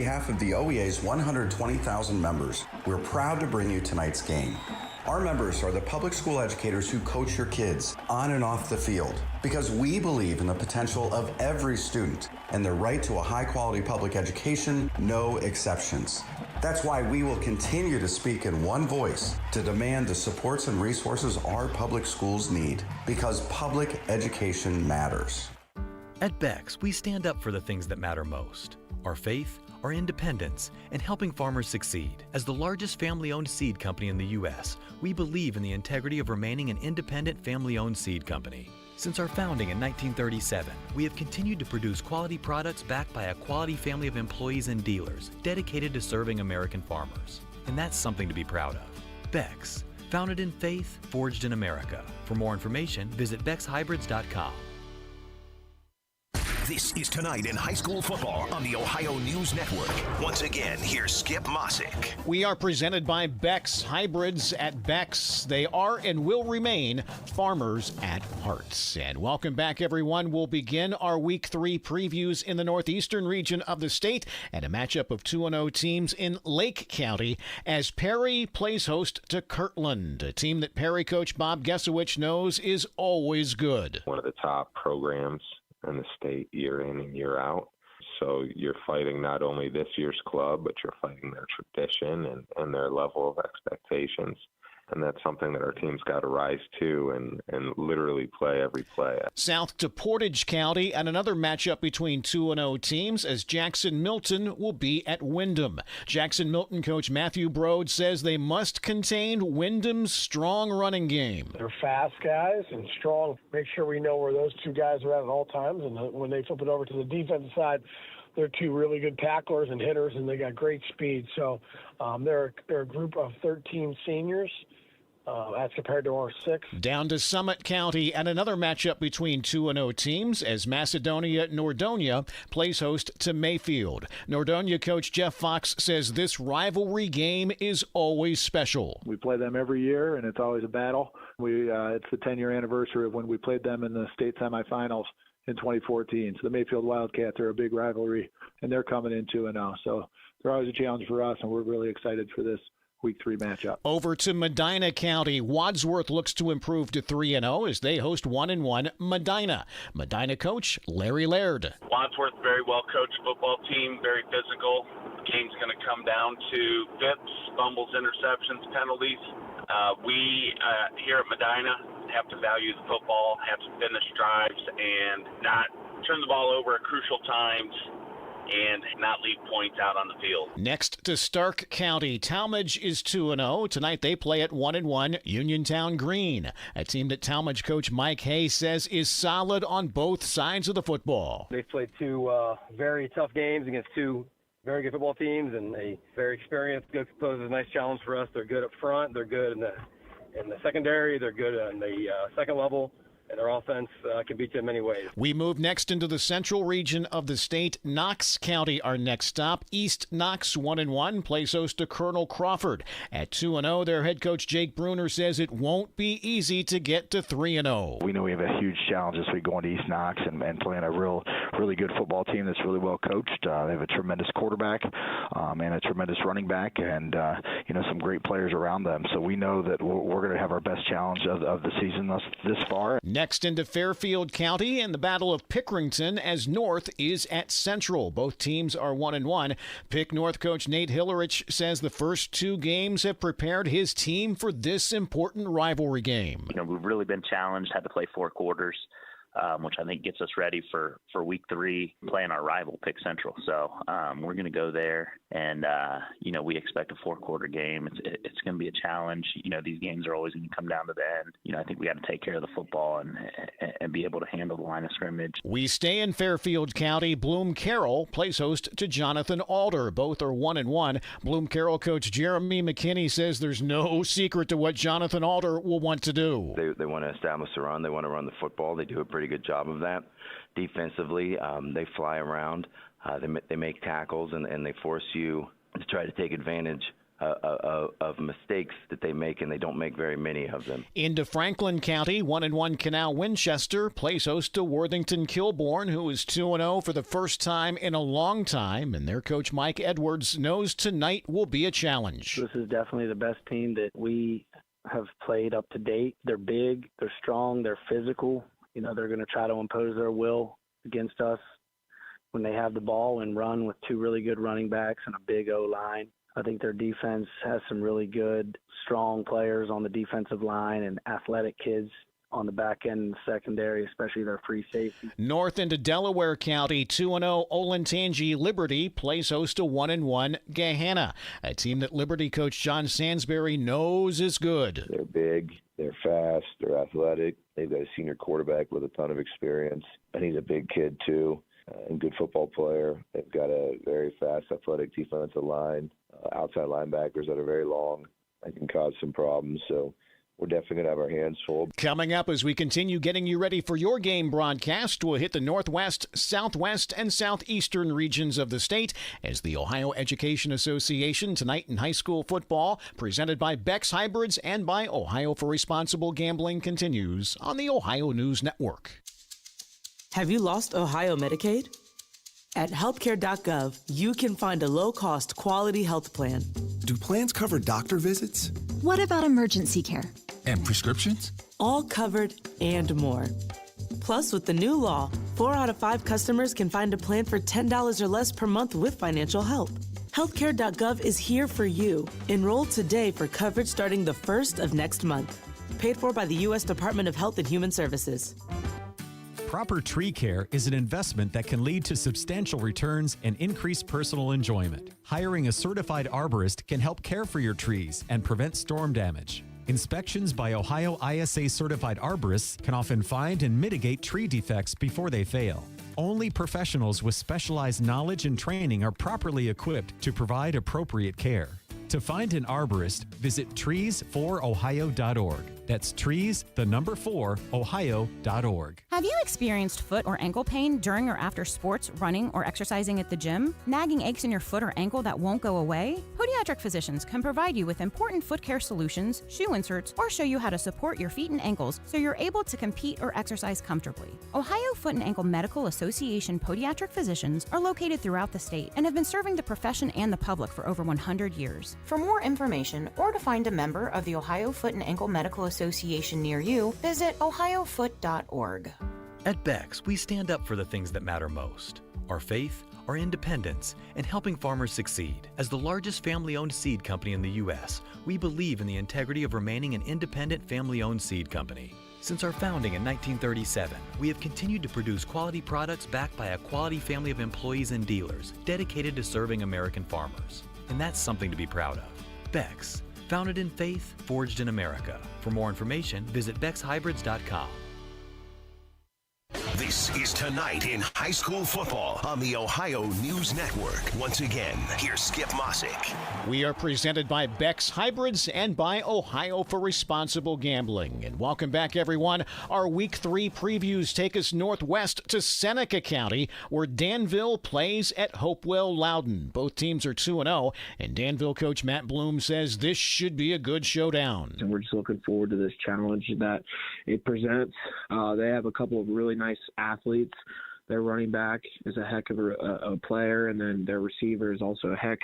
On behalf of the OEA's 120,000 members, we're proud to bring you tonight's game. Our members are the public school educators who coach your kids on and off the field because we believe in the potential of every student and their right to a high-quality public education, no exceptions. That's why we will continue to speak in one voice to demand the supports and resources our public schools need because public education matters. At Beck's, we stand up for the things that matter most: our faith, our independence, and helping farmers succeed. As the largest family-owned seed company in the U.S., we believe in the integrity of remaining an independent family-owned seed company. Since our founding in 1937, we have continued to produce quality products backed by a quality family of employees and dealers dedicated to serving American farmers. And that's something to be proud of. Beck's, founded in faith, forged in America. For more information, visit beckshybrids.com. This is Tonight in High School Football on the Ohio News Network. Once again, here's Skip Mossick. We are presented by Beck's Hybrids at Beck's. They are and will remain farmers at heart. And welcome back, everyone. We'll begin our Week 3 previews in the northeastern region of the state and a matchup of 2-0 teams in Lake County as Perry plays host to Kirtland, a team that Perry coach Bob Gesowich knows is always good. One of the top programs in the state year in and year out. So you're fighting not only this year's club, but you're fighting their tradition and their level of expectations. And that's something that our team's got to rise to and literally play every play. South to Portage County and another matchup between 2-0 teams as Jackson Milton will be at Windham. Jackson Milton coach Matthew Brode says they must contain Windham's strong running game. They're fast guys and strong. Make sure we know where those two guys are at all times. And when they flip it over to the defensive side, they're two really good tacklers and hitters, and they got great speed. So they're a group of 13 seniors. As compared to our 6. Down to Summit County and another matchup between 2-0 teams as Macedonia Nordonia plays host to Mayfield. Nordonia coach Jeff Fox says this rivalry game is always special. We play them every year, and it's always a battle. It's the 10-year anniversary of when we played them in the state semifinals in 2014. So the Mayfield Wildcats are a big rivalry, and they're coming in 2-0. So they're always a challenge for us, and we're really excited for this Week 3 matchup. Over to Medina County. Wadsworth looks to improve to 3-0 as they host 1-1 Medina. Medina coach Larry Laird. Wadsworth, very well coached football team, very physical. The game's going to come down to VIPs, fumbles, interceptions, penalties. We here at Medina have to value the football, have to finish drives, and not turn the ball over at crucial times and not leave points out on the field. Next to Stark County, Talmadge is 2-0. Tonight they play at 1-1 Uniontown Green, a team that Talmadge coach Mike Hay says is solid on both sides of the football. They've played two very tough games against two very good football teams, and a very experienced. It poses a nice challenge for us. They're good up front. They're good in the secondary. They're good in the second level. And their offense can beat you in many ways. We move next into the central region of the state. Knox County, our next stop. East Knox, 1-1, plays host to Colonel Crawford. At 2-0, their head coach Jake Bruner says it won't be easy to get to 3-0. We know we have a huge challenge this week going to East Knox and playing a really good football team that's really well coached. They have a tremendous quarterback and a tremendous running back and some great players around them. So we know that we're going to have our best challenge of the season this far. Next into Fairfield County and the Battle of Pickerington as North is at Central. Both teams are 1-1. Pick North coach Nate Hillerich says the first two games have prepared his team for this important rivalry game. We've really been challenged, had to play 4 quarters. Which I think gets us ready for Week 3 playing our rival, Pick Central. So we're going to go there, and, we expect a 4-quarter game. It's going to be a challenge. These games are always going to come down to the end. I think we got to take care of the football and be able to handle the line of scrimmage. We stay in Fairfield County. Bloom Carroll plays host to Jonathan Alder. Both are 1-1. Bloom Carroll coach Jeremy McKinney says there's no secret to what Jonathan Alder will want to do. They want to establish the run. They want to run the football. They do a pretty good job of that. Defensively, they fly around. They make tackles, and they force you to try to take advantage of mistakes that they make, and they don't make very many of them. Into Franklin County, 1-1 Canal Winchester plays host to Worthington Kilbourne, who is 2-0 for the first time in a long time, and their coach Mike Edwards knows tonight will be a challenge. This is definitely the best team that we have played up to date. They're big, they're strong, they're physical. You know, they're going to try to impose their will against us when they have the ball and run with two really good running backs and a big O-line. I think their defense has some really good, strong players on the defensive line and athletic kids on the back end and secondary, especially their free safety. North into Delaware County, 2-0 Olentangy Liberty plays host to 1-1 Gahanna, a team that Liberty coach John Sansbury knows is good. They're big, they're fast, they're athletic. They've got a senior quarterback with a ton of experience, and he's a big kid too, and good football player. They've got a very fast, athletic defensive line, outside linebackers that are very long. That can cause some problems, so we're definitely going to have our hands full. Coming up as we continue getting you ready for your game broadcast, we'll hit the northwest, southwest, and southeastern regions of the state as the Ohio Education Association tonight in high school football, presented by Beck's Hybrids and by Ohio for Responsible Gambling, continues on the Ohio News Network. Have you lost Ohio Medicaid? At healthcare.gov, you can find a low-cost, quality health plan. Do plans cover doctor visits? What about emergency care? And prescriptions? All covered and more. Plus, with the new law, 4 out of 5 customers can find a plan for $10 or less per month with financial help. Healthcare.gov is here for you. Enroll today for coverage starting the 1st of next month. Paid for by the U.S. Department of Health and Human Services. Proper tree care is an investment that can lead to substantial returns and increased personal enjoyment. Hiring a certified arborist can help care for your trees and prevent storm damage. Inspections by Ohio ISA certified arborists can often find and mitigate tree defects before they fail. Only professionals with specialized knowledge and training are properly equipped to provide appropriate care. To find an arborist, visit trees4ohio.org. That's trees, the number 4, ohio.org. Have you experienced foot or ankle pain during or after sports, running, or exercising at the gym? Nagging aches in your foot or ankle that won't go away? Podiatric physicians can provide you with important foot care solutions, shoe inserts, or show you how to support your feet and ankles so you're able to compete or exercise comfortably. Ohio Foot and Ankle Medical Association podiatric physicians are located throughout the state and have been serving the profession and the public for over 100 years. For more information or to find a member of the Ohio Foot and Ankle Medical Association near you, visit ohiofoot.org. At Beck's, we stand up for the things that matter most: our faith, our independence, and helping farmers succeed. As the largest family-owned seed company in the U.S., we believe in the integrity of remaining an independent family-owned seed company. Since our founding in 1937, we have continued to produce quality products backed by a quality family of employees and dealers dedicated to serving American farmers. And that's something to be proud of. Beck's, founded in faith, forged in America. For more information, visit beckshybrids.com. This is Tonight in High School Football on the Ohio News Network. Once again, here's Skip Mossick. We are presented by Beck's Hybrids and by Ohio for Responsible Gambling. And welcome back, everyone. Our Week 3 previews take us northwest to Seneca County, where Danville plays at Hopewell Loudon. Both teams are 2-0, and Danville coach Matt Bloom says this should be a good showdown. And we're just looking forward to this challenge that it presents. They have a couple of really nice athletes. Their running back is a heck of a player, and then their receiver is also a heck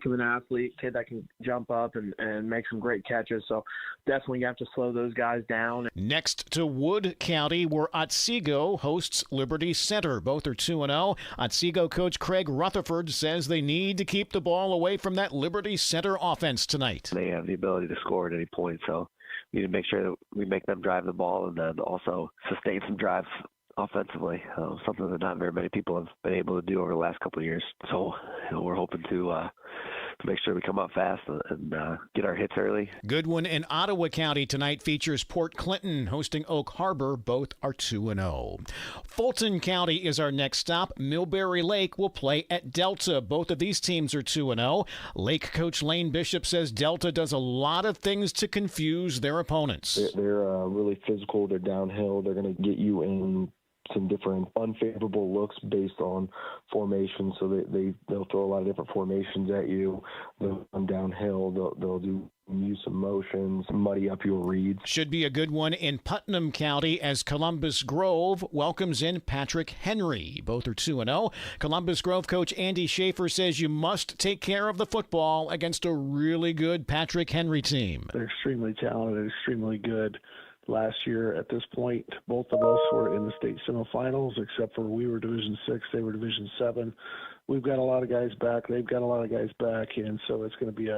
of an athlete, kid that can jump up and make some great catches. So definitely you have to slow those guys down. Next to Wood County, where Otsego hosts Liberty Center. Both are 2-0. Otsego coach Craig Rutherford says they need to keep the ball away from that Liberty Center offense tonight. They have the ability to score at any point, so we need to make sure that we make them drive the ball and then also sustain some drives offensively, something that not very many people have been able to do over the last couple of years. So we're hoping to make sure we come up fast and get our hits early. Good one in Ottawa County tonight features Port Clinton hosting Oak Harbor. Both are 2-0. Fulton County is our next stop. Millbury Lake will play at Delta. Both of these teams are 2-0. Lake coach Lane Bishop says Delta does a lot of things to confuse their opponents. They're really physical. They're downhill. They're going to get you in some different unfavorable looks based on formation. So they'll throw a lot of different formations at you. They'll run downhill. They'll use some motions, muddy up your reads. Should be a good one in Putnam County as Columbus Grove welcomes in Patrick Henry. Both are 2-0. Columbus Grove coach Andy Schaefer says you must take care of the football against a really good Patrick Henry team. They're extremely talented, extremely good. Last year at this point, both of us were in the state semifinals, except for we were Division 6, they were Division 7. We've got a lot of guys back. They've got a lot of guys back, and so it's going to be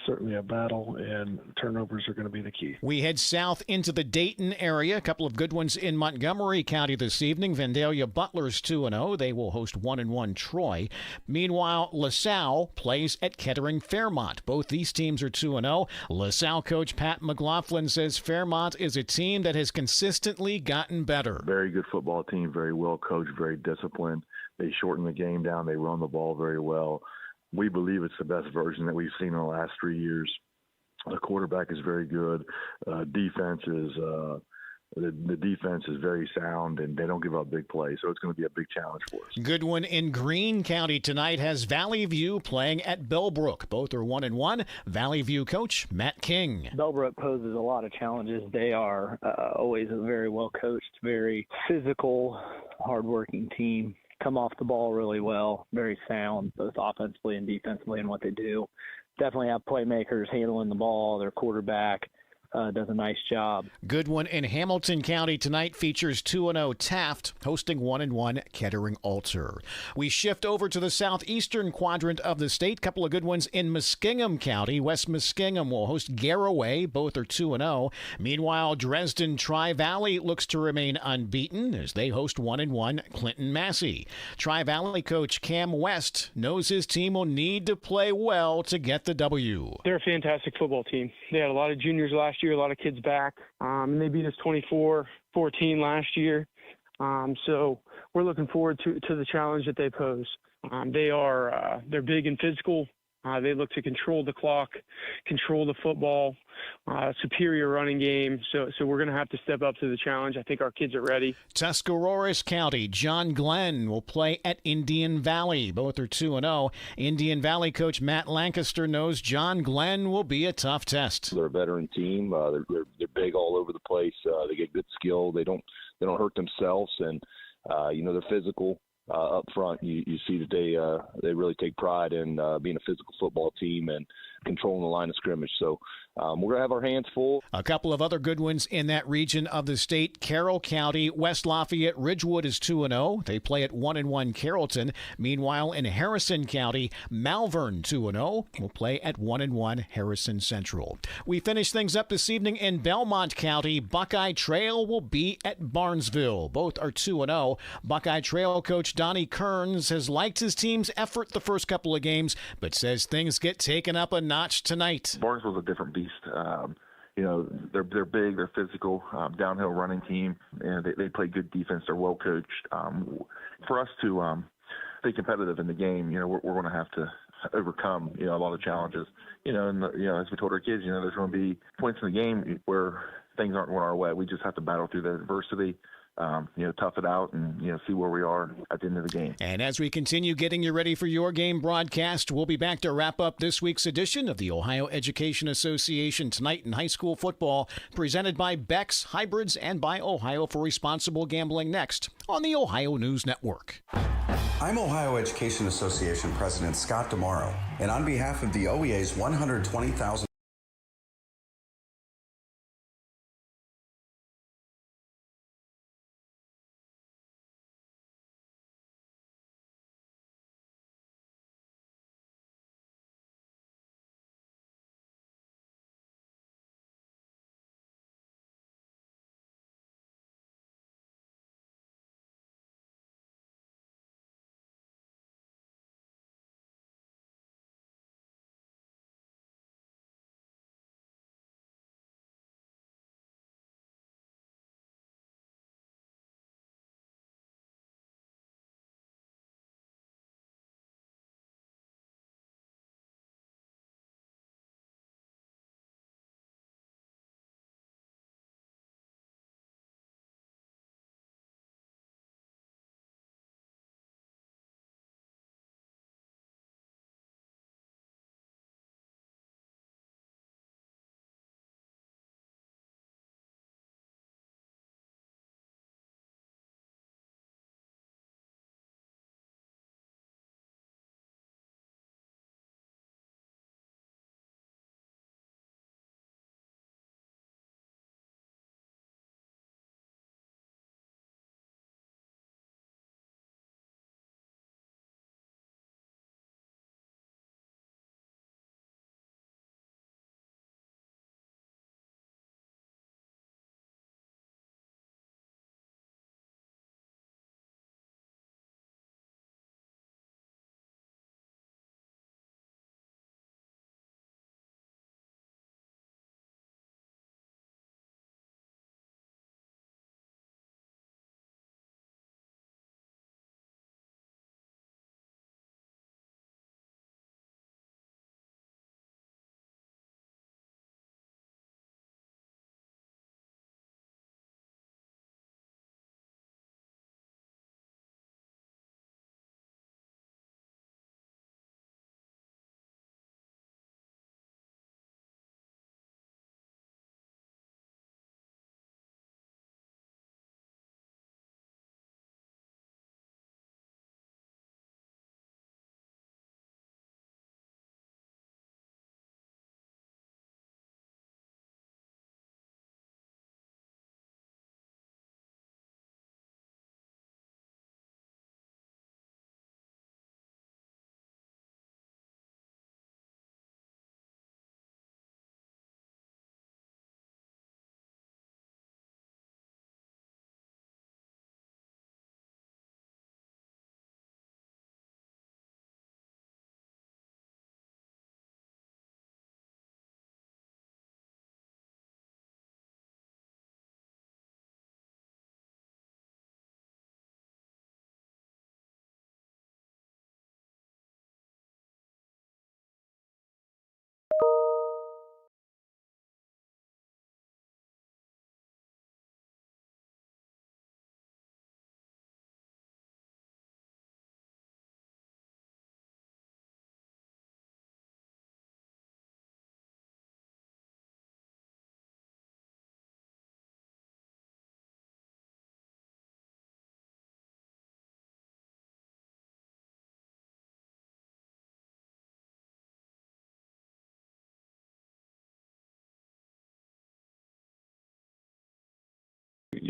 certainly a battle, and turnovers are going to be the key. We head south into the Dayton area. A couple of good ones in Montgomery County this evening. Vandalia Butler's 2-0. They will host 1-1 Troy. Meanwhile, LaSalle plays at Kettering Fairmont. Both these teams are 2-0. LaSalle coach Pat McLaughlin says Fairmont is a team that has consistently gotten better. Very good football team, very well coached, very disciplined. They shorten the game down. They run the ball very well. We believe it's the best version that we've seen in the last 3 years. The quarterback is very good. The defense is very sound, and they don't give up big plays, so it's going to be a big challenge for us. Good one in Greene County tonight has Valley View playing at Bellbrook. Both are 1-1. Valley View coach Matt King. Bellbrook poses a lot of challenges. They are always a very well coached, very physical, hardworking team. Come off the ball really well, very sound, both offensively and defensively in what they do. Definitely have playmakers handling the ball. Their quarterback does a nice job. Good one in Hamilton County tonight features 2-0 Taft hosting 1-1 Kettering Alter. We shift over to the southeastern quadrant of the state. Couple of good ones in Muskingum County. West Muskingum will host Garraway. Both are 2-0. Meanwhile, Dresden Tri-Valley looks to remain unbeaten as they host 1-1 Clinton Massey. Tri-Valley coach Cam West knows his team will need to play well to get the W. They're a fantastic football team. They had a lot of juniors last year, a lot of kids back, and they beat us 24-14 last year. So we're looking forward to the challenge that they pose. They're big and physical. They look to control the clock, control the football, superior running game. So we're going to have to step up to the challenge. I think our kids are ready. Tuscarawas County, John Glenn will play at Indian Valley. Both are 2-0. Indian Valley coach Matt Lancaster knows John Glenn will be a tough test. They're a veteran team. They're big all over the place. They get good skill. They don't hurt themselves, and they're physical. Up front, you see that they really take pride in being a physical football team and controlling the line of scrimmage. So we're going to have our hands full. A couple of other good ones in that region of the state. Carroll County, West Lafayette Ridgewood is 2-0. They play at 1-1 Carrollton. Meanwhile, in Harrison County, Malvern 2-0 will play at 1-1 Harrison Central. We finish things up this evening in Belmont County. Buckeye Trail will be at Barnesville. Both are 2-0. Buckeye Trail coach Donnie Kearns has liked his team's effort the first couple of games, but says things get taken up a notch tonight. Barnesville's a different beast. They're big, they're physical, downhill running team, and they play good defense. They're well coached. For us to stay competitive in the game, we're going to have to overcome a lot of challenges. And as we told our kids, there's going to be points in the game where things aren't going our way. We just have to battle through the adversity. Tough it out and, see where we are at the end of the game. And as we continue getting you ready for your game broadcast, we'll be back to wrap up this week's edition of the Ohio Education Association Tonight in High School Football, presented by Beck's Hybrids and by Ohio for Responsible Gambling, next on the Ohio News Network. I'm Ohio Education Association President Scott DeMauro, and on behalf of the OEA's 120,000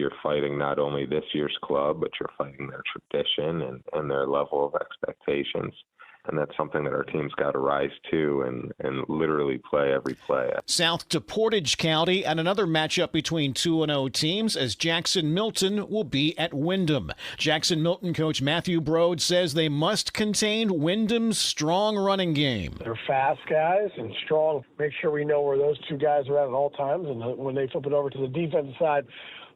you're fighting not only this year's club, but you're fighting their tradition and their level of expectations. And that's something that our team's got to rise to and literally play every play. South to Portage County and another matchup between 2-0 teams as Jackson Milton will be at Windham. Jackson Milton coach Matthew Broad says they must contain Windham's strong running game. They're fast guys and strong. Make sure we know where those two guys are at all times. And when they flip it over to the defensive side,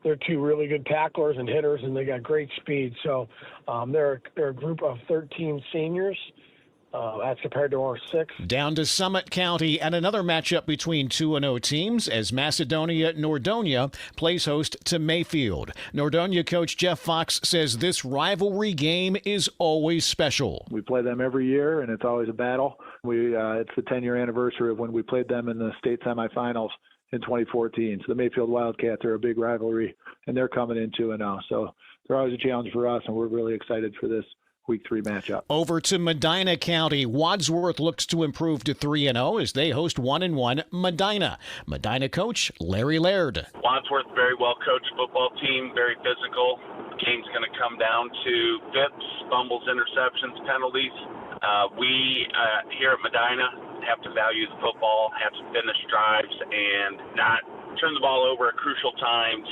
they're two really good tacklers and hitters, and they got great speed. So they're a group of 13 seniors. As compared to our 6. Down to Summit County and another matchup between 2-0 teams as Macedonia-Nordonia plays host to Mayfield. Nordonia coach Jeff Fox says this rivalry game is always special. We play them every year, and it's always a battle. It's the 10-year anniversary of when we played them in the state semifinals in 2014. So the Mayfield Wildcats are a big rivalry, and they're coming in 2-0. So they're always a challenge for us, and we're really excited for this Week 3 matchup. Over to Medina County. Wadsworth looks to improve to 3-0 as they host 1-1 Medina. Medina coach Larry Laird. Wadsworth, very well coached football team, very physical. The game's going to come down to VIPs, fumbles, interceptions, penalties. We here at Medina have to value the football, have to finish drives, and not turn the ball over at crucial times,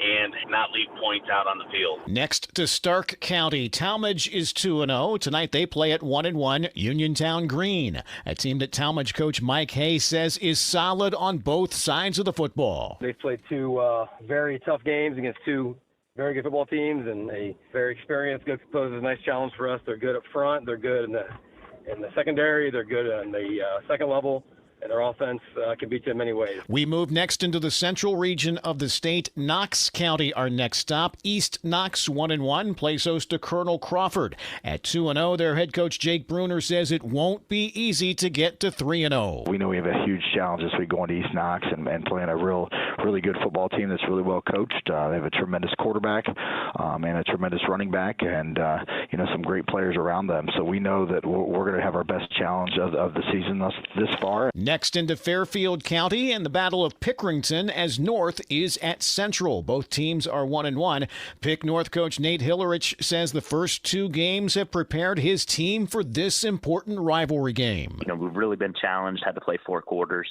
and not leave points out on the field. Next to Stark County, Talmadge is 2-0. Tonight they play at 1-1 Uniontown Green, a team that Talmadge coach Mike Hay says is solid on both sides of the football. They've played two very tough games against two very good football teams, and a very experienced, good poses a nice challenge for us. They're good up front. They're good in the secondary. They're good in the second level. And their offense can beat you in many ways. We move next into the central region of the state. Knox County, our next stop. East Knox, 1-1, plays host to Colonel Crawford. At 2-0, their head coach Jake Bruner says it won't be easy to get to 3-0. We know we have a huge challenge this week going to East Knox and playing a really good football team that's really well coached. They have a tremendous quarterback and a tremendous running back, and some great players around them. So we know that we're going to have our best challenge of the season this far. Next into Fairfield County and the Battle of Pickerington as North is at Central. Both teams are 1-1. Pick North coach Nate Hillerich says the first two games have prepared his team for this important rivalry game. We've really been challenged, had to play 4 quarters.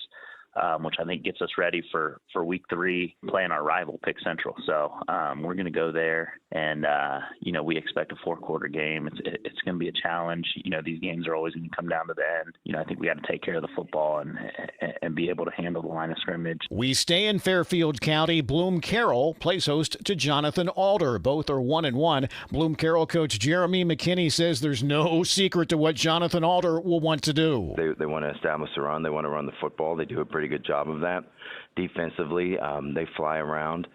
Which I think gets us ready for week 3, playing our rival, Pick Central. So we're going to go there, and we expect a 4-quarter game. It's going to be a challenge. These games are always going to come down to the end. I think we got to take care of the football and be able to handle the line of scrimmage. We stay in Fairfield County. Bloom Carroll plays host to Jonathan Alder. Both are 1-1. Bloom Carroll coach Jeremy McKinney says there's no secret to what Jonathan Alder will want to do. They want to establish the run. They want to run the football. They do a pretty good job of that. Defensively, they fly around,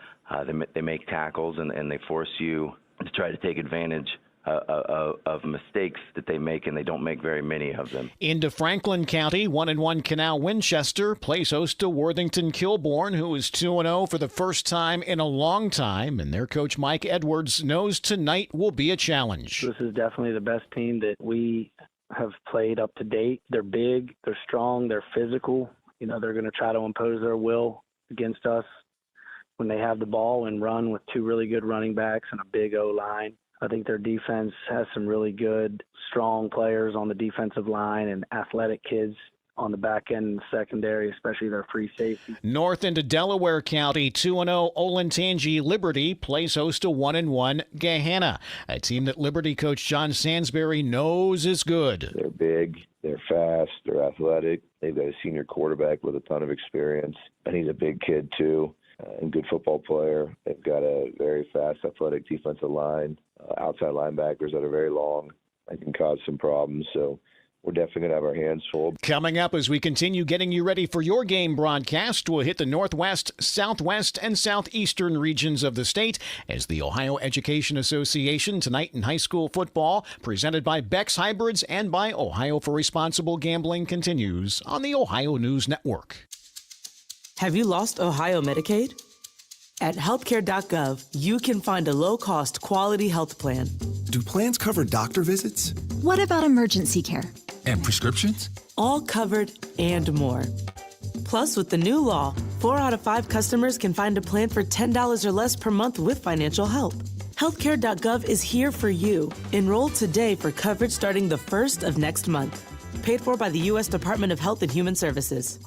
they make tackles, and they force you to try to take advantage of mistakes that they make, and they don't make very many of them. Into Franklin County, 1-1 Canal Winchester plays host to Worthington Kilbourne, who is 2-0 for the first time in a long time, and their coach Mike Edwards knows tonight will be a challenge. This is definitely the best team that we have played up to date. They're big, they're strong, they're physical. They're going to try to impose their will against us when they have the ball and run with 2 really good running backs and a big O-line. I think their defense has some really good, strong players on the defensive line and athletic kids on the back end and secondary, especially their free safety. North into Delaware County, 2-0 Olentangy Liberty plays host to 1-1 Gahanna, a team that Liberty coach John Sansbury knows is good. They're big, they're fast, they're athletic. They've got a senior quarterback with a ton of experience, and he's a big kid too, and good football player. They've got a very fast, athletic defensive line, outside linebackers that are very long and can cause some problems. So we're definitely going to have our hands full. Coming up as we continue getting you ready for your game broadcast, we'll hit the Northwest, Southwest, and Southeastern regions of the state as the Ohio Education Association tonight in high school football, presented by Beck's Hybrids and by Ohio for Responsible Gambling, continues on the Ohio News Network. Have you lost Ohio Medicaid? At healthcare.gov, you can find a low-cost, quality health plan. Do plans cover doctor visits? What about emergency care? And prescriptions? All covered and more. Plus, with the new law, 4 out of 5 customers can find a plan for $10 or less per month with financial help. Healthcare.gov is here for you. Enroll today for coverage starting the 1st of next month. Paid for by the U.S. Department of Health and Human Services.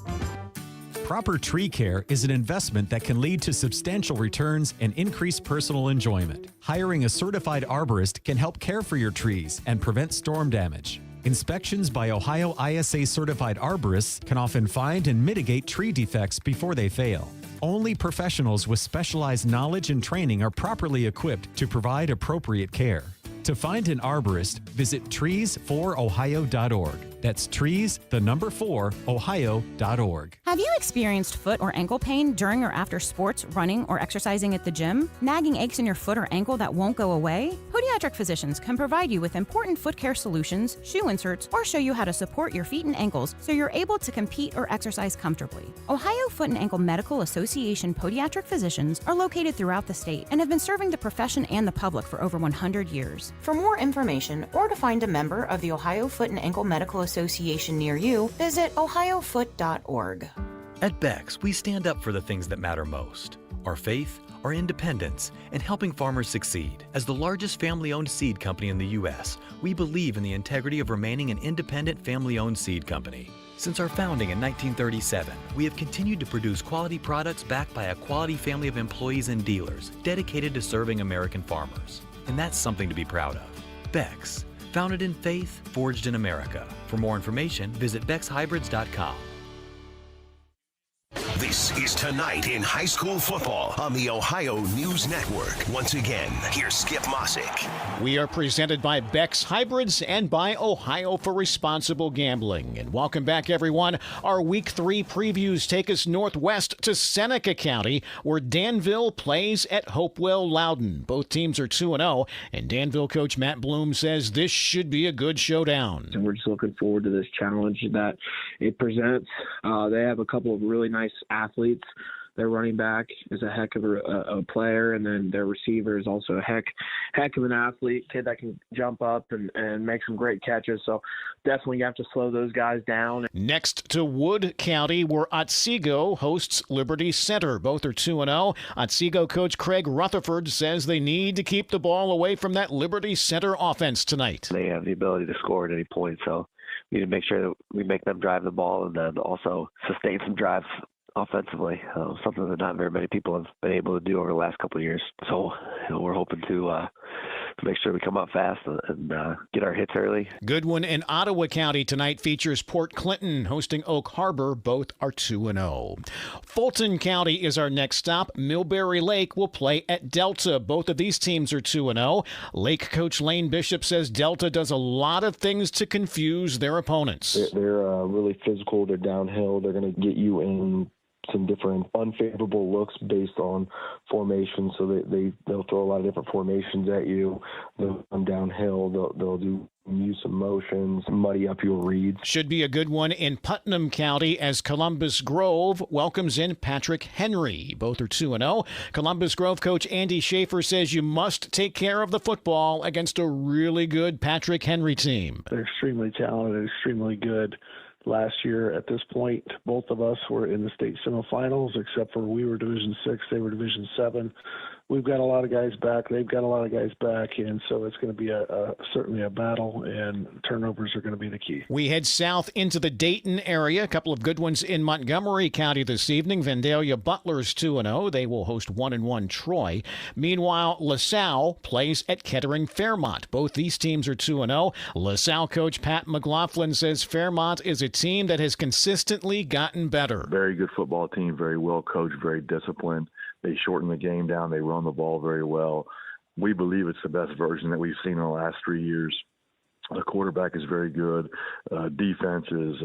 Proper tree care is an investment that can lead to substantial returns and increased personal enjoyment. Hiring a certified arborist can help care for your trees and prevent storm damage. Inspections by Ohio ISA certified arborists can often find and mitigate tree defects before they fail. Only professionals with specialized knowledge and training are properly equipped to provide appropriate care. To find an arborist, visit trees4ohio.org. That's trees4ohio.org. Have you experienced foot or ankle pain during or after sports, running, or exercising at the gym? Nagging aches in your foot or ankle that won't go away? Podiatric physicians can provide you with important foot care solutions, shoe inserts, or show you how to support your feet and ankles so you're able to compete or exercise comfortably. Ohio Foot and Ankle Medical Association podiatric physicians are located throughout the state and have been serving the profession and the public for over 100 years. For more information or to find a member of the Ohio Foot and Ankle Medical Association near you, visit ohiofoot.org. At Beck's, we stand up for the things that matter most: our faith, our independence, and helping farmers succeed. As the largest family-owned seed company in the U.S., we believe in the integrity of remaining an independent family-owned seed company. Since our founding in 1937, we have continued to produce quality products backed by a quality family of employees and dealers dedicated to serving American farmers. And that's something to be proud of. Beck's, founded in faith, forged in America. For more information, visit BecksHybrids.com. This is Tonight in High School Football on the Ohio News Network. Once again, here's Skip Mossick. We are presented by Beck's Hybrids and by Ohio for Responsible Gambling. And welcome back, everyone. Our Week 3 previews take us northwest to Seneca County, where Danville plays at Hopewell Loudon. Both teams are 2-0, and Danville coach Matt Bloom says this should be a good showdown. And we're just looking forward to this challenge that it presents. They have a couple of really nice athletes. Their running back is a heck of a player, and then their receiver is also a heck of an athlete, kid that can jump up and make some great catches. So definitely you have to slow those guys down. Next to Wood County, where Otsego hosts Liberty Center. Both are 2-0. Otsego coach Craig Rutherford says they need to keep the ball away from that Liberty Center offense tonight. They have the ability to score at any point, so we need to make sure that we make them drive the ball and then also sustain some drives offensively, something that not very many people have been able to do over the last couple of years. So we're hoping to make sure we come up fast and get our hits early. Good one in Ottawa County tonight features Port Clinton hosting Oak Harbor. Both are 2-0. Fulton County is our next stop. Millbury Lake will play at Delta. Both of these teams are 2-0. Lake coach Lane Bishop says Delta does a lot of things to confuse their opponents. They're really physical. They're downhill. They're going to get you in some different unfavorable looks based on formation. So they'll throw a lot of different formations at you. They'll come downhill. They'll use some motions, muddy up your reads. Should be a good one in Putnam County as Columbus Grove welcomes in Patrick Henry. Both are 2-0. Columbus Grove coach Andy Schaefer says you must take care of the football against a really good Patrick Henry team. They're extremely talented, extremely good. Last year, at this point, both of us were in the state semifinals, except for we were Division 6, they were Division 7. We've got a lot of guys back. They've got a lot of guys back, and so it's going to be certainly a battle, and turnovers are going to be the key. We head south into the Dayton area. A couple of good ones in Montgomery County this evening. Vandalia Butler's 2-0. They will host 1-1 Troy. Meanwhile, LaSalle plays at Kettering Fairmont. Both these teams are 2-0. LaSalle coach Pat McLaughlin says Fairmont is a team that has consistently gotten better. Very good football team, very well coached, very disciplined. They shorten the game down. They run the ball very well. We believe it's the best version that we've seen in the last 3 years. The quarterback is very good. Defense is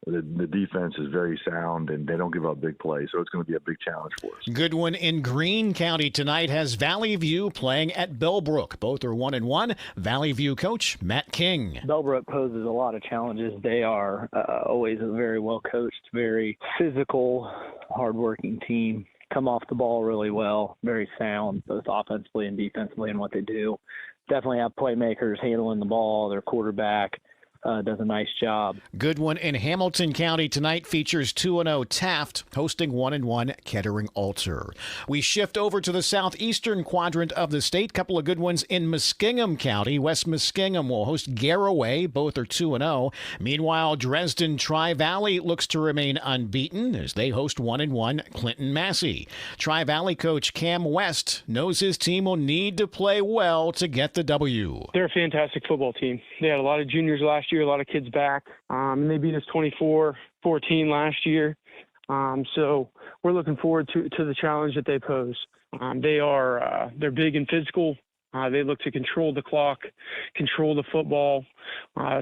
the defense is very sound, and they don't give up big plays, so it's going to be a big challenge for us. Good one in Greene County tonight has Valley View playing at Bellbrook. Both are 1-1. Valley View coach Matt King. Bellbrook poses a lot of challenges. They are always a very well-coached, very physical, hardworking team. Come off the ball really well, very sound, both offensively and defensively in what they do. Definitely have playmakers handling the ball, their quarterback, does a nice job. Good one in Hamilton County tonight features 2-0 Taft hosting 1-1 Kettering Alter. We shift over to the southeastern quadrant of the state. Couple of good ones in Muskingum County. West Muskingum will host Garraway. Both are 2-0. Meanwhile, Dresden Tri-Valley looks to remain unbeaten as they host 1-1 Clinton Massey. Tri-Valley coach Cam West knows his team will need to play well to get the W. They're a fantastic football team. They had a lot of juniors last year, a lot of kids back, and they beat us 24-14 last year. So we're looking forward to the challenge that they pose. They're big and physical. They look to control the clock, control the football,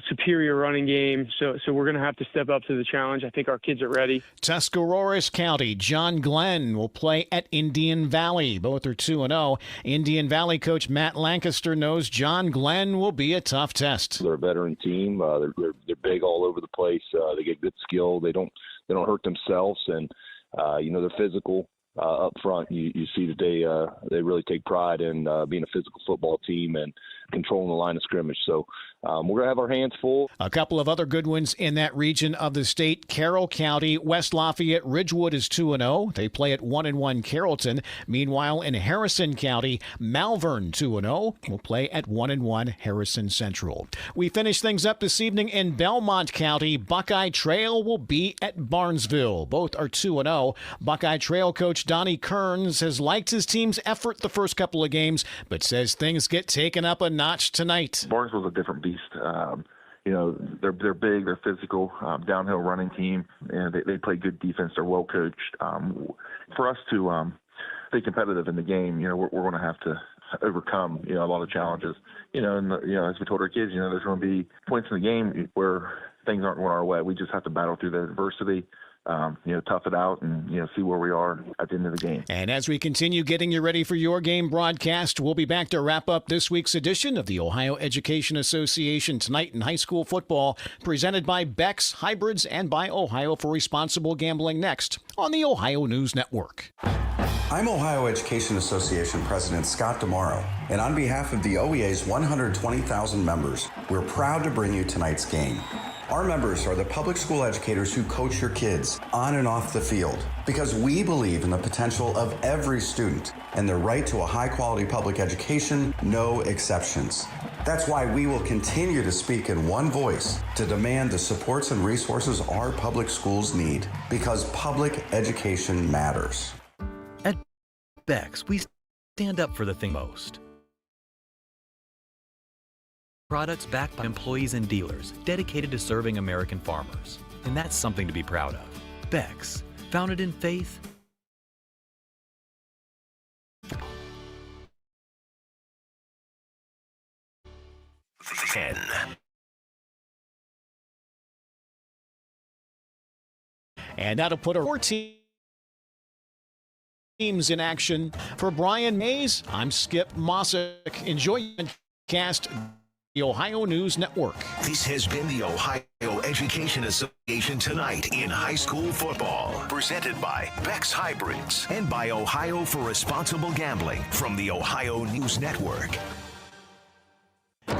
superior running game. So we're going to have to step up to the challenge. I think our kids are ready. Tuscarawas County, John Glenn will play at Indian Valley. Both are 2-0. Indian Valley coach Matt Lancaster knows John Glenn will be a tough test. They're a veteran team. They're big all over the place. They get good skill. They don't hurt themselves, and they're physical. Up front, you see that they really take pride in being a physical football team and controlling the line of scrimmage. So we're going to have our hands full. A couple of other good ones in that region of the state. Carroll County, West Lafayette, Ridgewood is 2-0. They play at 1-1 Carrollton. Meanwhile, in Harrison County, Malvern 2-0 will play at 1-1 Harrison Central. We finish things up this evening in Belmont County. Buckeye Trail will be at Barnesville. Both are 2-0. Buckeye Trail coach Donnie Kearns has liked his team's effort the first couple of games, but says things get taken up a notch tonight. Barnesville's a different beast. They're big, they're physical, downhill running team, and they play good defense. They're well coached. For us to stay competitive in the game, we're going to have to overcome a lot of challenges. As we told our kids, there's going to be points in the game where things aren't going our way. We just have to battle through the adversity. Tough it out and, see where we are at the end of the game. And as we continue getting you ready for your game broadcast, we'll be back to wrap up this week's edition of the Ohio Education Association Tonight in High School Football, presented by Beck's Hybrids and by Ohio for Responsible Gambling, next on the Ohio News Network. I'm Ohio Education Association President Scott DeMauro, and on behalf of the OEA's 120,000 members, we're proud to bring you tonight's game. Our members are the public school educators who coach your kids on and off the field because we believe in the potential of every student and their right to a high-quality public education, no exceptions. That's why we will continue to speak in one voice to demand the supports and resources our public schools need because public education matters. At Beck's, we stand up for the thing most. Products backed by employees and dealers dedicated to serving American farmers. And that's something to be proud of. Beck's, founded in faith. And now to put our teams in action. For Brian Mays, I'm Skip Mossick. Enjoy your cast. The Ohio News Network. This has been the Ohio Education Association Tonight in High School Football, presented by Beck's Hybrids and by Ohio for Responsible Gambling from the Ohio News Network.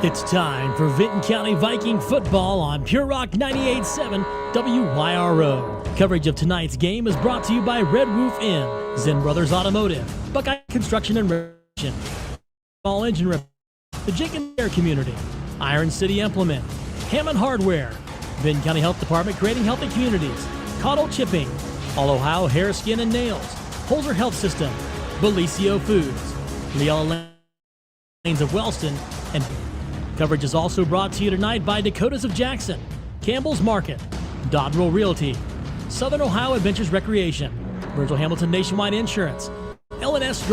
It's time for Vinton County Viking football on Pure Rock 98.7 WYRO. Coverage of tonight's game is brought to you by Red Roof Inn, Zen Brothers Automotive, Buckeye Construction and Renovation, Small Engine Repair, the Jenkins Air Community, Iron City Implement, Hammond Hardware, Vinton County Health Department creating healthy communities, Caudle Chipping, All Ohio Hair, Skin, and Nails, Holzer Health System, Belicio Foods, Leala Lanes of Wellston, and coverage is also brought to you tonight by Dakotas of Jackson, Campbell's Market, Dodrell Realty, Southern Ohio Adventures Recreation, Virgil Hamilton Nationwide Insurance, L&S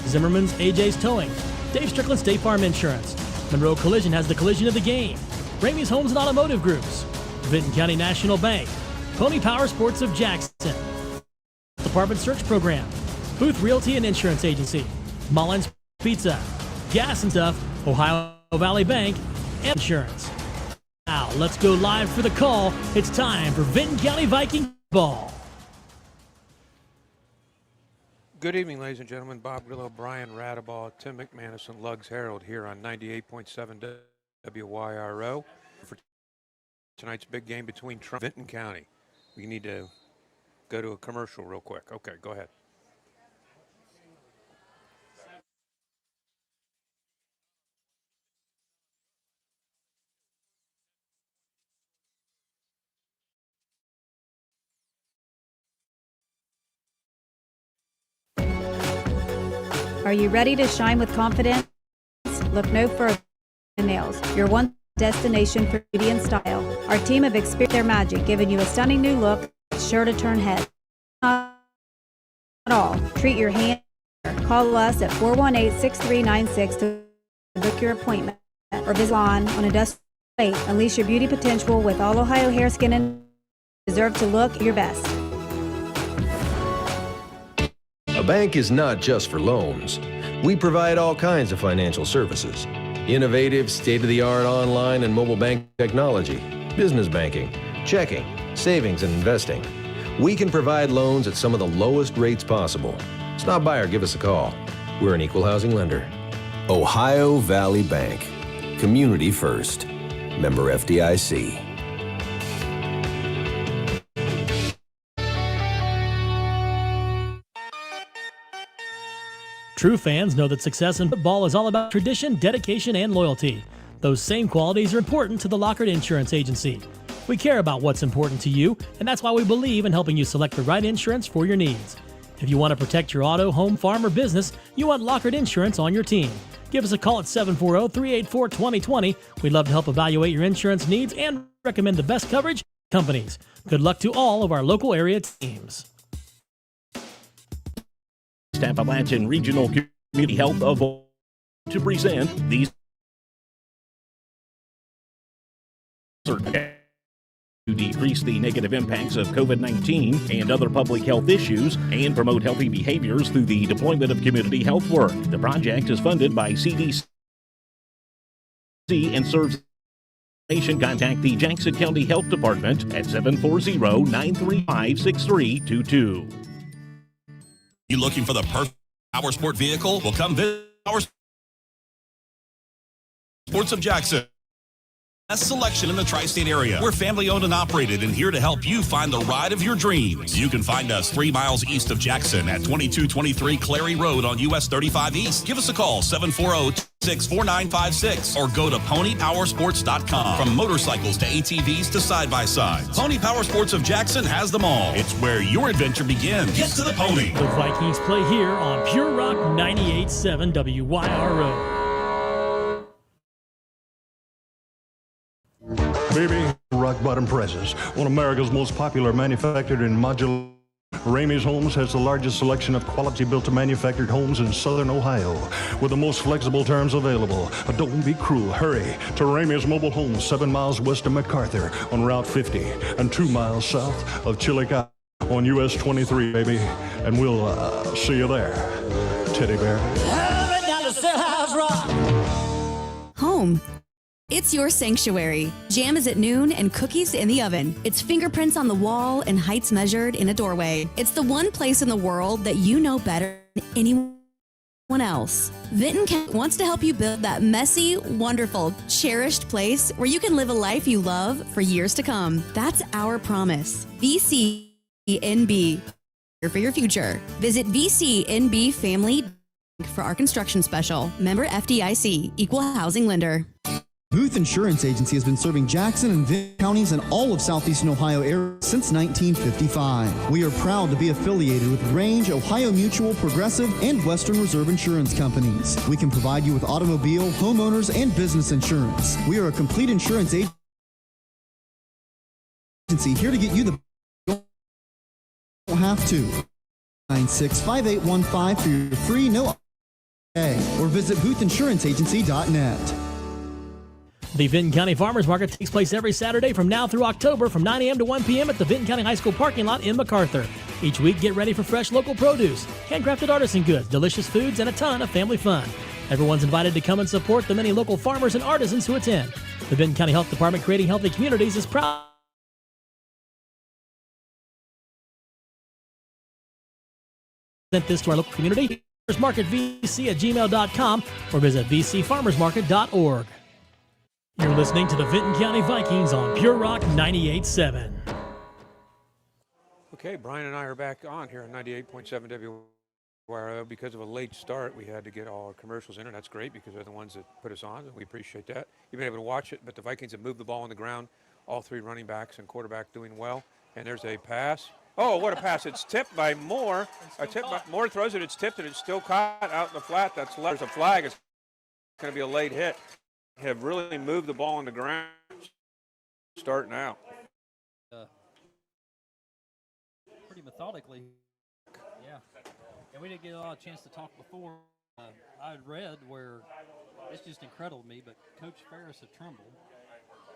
Zimmerman's AJ's Towing, Dave Strickland State Farm Insurance. Monroe Collision has the collision of the game. Ramey's Homes and Automotive Groups. Vinton County National Bank. Pony Power Sports of Jackson. Department Search Program. Booth Realty and Insurance Agency. Mullins Pizza. Gas and Stuff. Ohio Valley Bank. And Insurance. Now, let's go live for the call. It's time for Vinton County Viking Ball. Good evening, ladies and gentlemen. Bob Grillo, Brian Radaball, Tim McManus, and Lugs Herald here on 98.7 WYRO. For Tonight's big game between Trimble and Vinton County. We need to go to a commercial real quick. Okay, go ahead. Are you ready to shine with confidence? Look no further than Nails, your one destination for beauty and style. Our team have experienced their magic, giving you a stunning new look that's sure to turn heads. Not at all. Treat your hand. Call us at 418-6396 to book your appointment or visit on a dust plate. Unleash your beauty potential with All Ohio Hair, Skin, and deserve to look your best. A bank is not just for loans. We provide all kinds of financial services. Innovative, state-of-the-art online and mobile bank technology, business banking, checking, savings, and investing. We can provide loans at some of the lowest rates possible. Stop by or give us a call. We're an equal housing lender. Ohio Valley Bank. Community first. Member FDIC. True fans know that success in football is all about tradition, dedication, and loyalty. Those same qualities are important to the Lockhart Insurance Agency. We care about what's important to you, and that's why we believe in helping you select the right insurance for your needs. If you want to protect your auto, home, farm, or business, you want Lockhart Insurance on your team. Give us a call at 740-384-2020. We'd love to help evaluate your insurance needs and recommend the best coverage companies. Good luck to all of our local area teams. Appalachian Regional Community Health of to present these to decrease the negative impacts of COVID-19 and other public health issues and promote healthy behaviors through the deployment of community health work. The project is funded by CDC and serves nation. Contact the Jackson County Health Department at 740-935-6322. You looking for the perfect power sport vehicle? Well, come visit Power Sports of Jackson. Best selection in the tri-state area. We're family owned and operated and here to help you find the ride of your dreams. You can find us 3 miles east of Jackson at 2223 Clary Road on US 35 East. Give us a call, 740-264956, or go to ponypowersports.com. From motorcycles to ATVs to side-by-sides, Pony Power Sports of Jackson has them all. It's where your adventure begins. Get to the pony. The Vikings play here on Pure Rock 98.7 WYRO. Baby, Rock Bottom Presses, one of America's most popular manufactured and modular. Ramey's Homes has the largest selection of quality built-to-manufactured homes in southern Ohio, with the most flexible terms available. But don't be cruel. Hurry to Ramey's Mobile Homes, 7 miles west of MacArthur on Route 50 and 2 miles south of Chillicothe on US 23, baby. And we'll see you there, Teddy Bear. Home. It's your sanctuary. Jam is at noon and cookies in the oven. It's fingerprints on the wall and heights measured in a doorway. It's the one place in the world that you know better than anyone else. Vinton County wants to help you build that messy, wonderful, cherished place where you can live a life you love for years to come. That's our promise. VCNB. Here for your future. Visit VCNB Family for our construction special. Member FDIC, Equal Housing Lender. Booth Insurance Agency has been serving Jackson and Vinton counties and all of southeastern Ohio area since 1955. We are proud to be affiliated with Range, Ohio Mutual, Progressive, and Western Reserve Insurance Companies. We can provide you with automobile, homeowners, and business insurance. We are a complete insurance agency here to get you the don't have to. 965815 for your free no or visit boothinsuranceagency.net. The Vinton County Farmers Market takes place every Saturday from now through October from 9 a.m. to 1 p.m. at the Vinton County High School parking lot in MacArthur. Each week, get ready for fresh local produce, handcrafted artisan goods, delicious foods, and a ton of family fun. Everyone's invited to come and support the many local farmers and artisans who attend. The Vinton County Health Department, creating healthy communities, is proud to present this to our local community. FarmersMarketVC@gmail.com or visit vcfarmersmarket.org. You're listening to the Vinton County Vikings on Pure Rock 98.7. Okay, Brian and I are back on here on 98.7 WYRO. Because of a late start, we had to get all our commercials in, and that's great because they're the ones that put us on, and we appreciate that. You've been able to watch it, but the Vikings have moved the ball on the ground, all three running backs and quarterback doing well. And there's a pass. Oh, what a pass. It's tipped by Moore. Moore throws it, it's tipped, and it's still caught out in the flat. There's a flag. It's going to be a late hit. Have really moved the ball on the ground starting out. Pretty methodically. Yeah. And we didn't get a lot of chance to talk before. I had read where it's just incredible to me, but Coach Ferris of Trimble,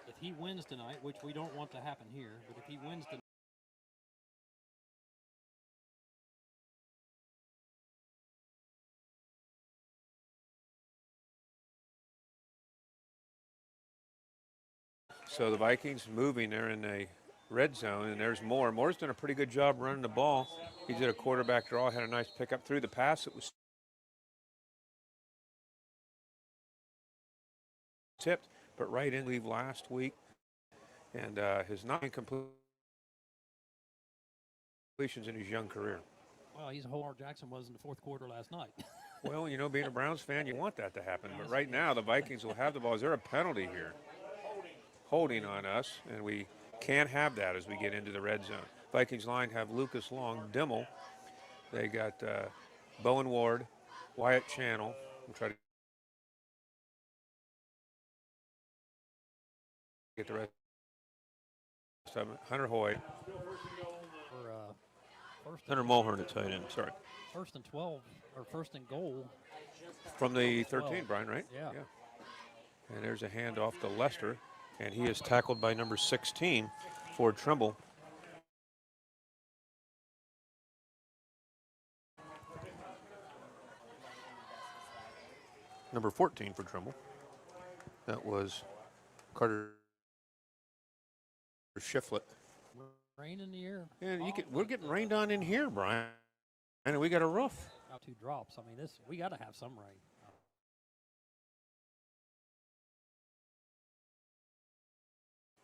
if he wins tonight, which we don't want to happen here, but if he wins tonight, So the Vikings moving there in a red zone, and there's Moore. Moore's done a pretty good job running the ball. He did a quarterback draw, had a nice pickup through the pass. It was tipped, but right in leave last week. And his 9 completions in his young career. well, he's a whole Lamar Jackson was in the fourth quarter last night. Well, you know, being a Browns fan, you want that to happen. But right now, the Vikings will have the ball. Is there a penalty here? Holding on us, and we can't have that as we get into the red zone. Vikings line have Lucas Long, Dimmel. They got Bowen Ward, Wyatt Channel. I'm trying to get the rest of it. Hunter Hoyt. Hunter Mulhern at tight end, sorry. First and 12, or first and goal. From the 13, Brian, right? Yeah. And there's a handoff to Lester, and he is tackled by number 16 for Trimble. Number 14 for Trimble. That was Carter Shiflett. Rain in the air. And we're getting rained on in here, Brian. And we got a roof. About 2 drops. I mean, we got to have some rain.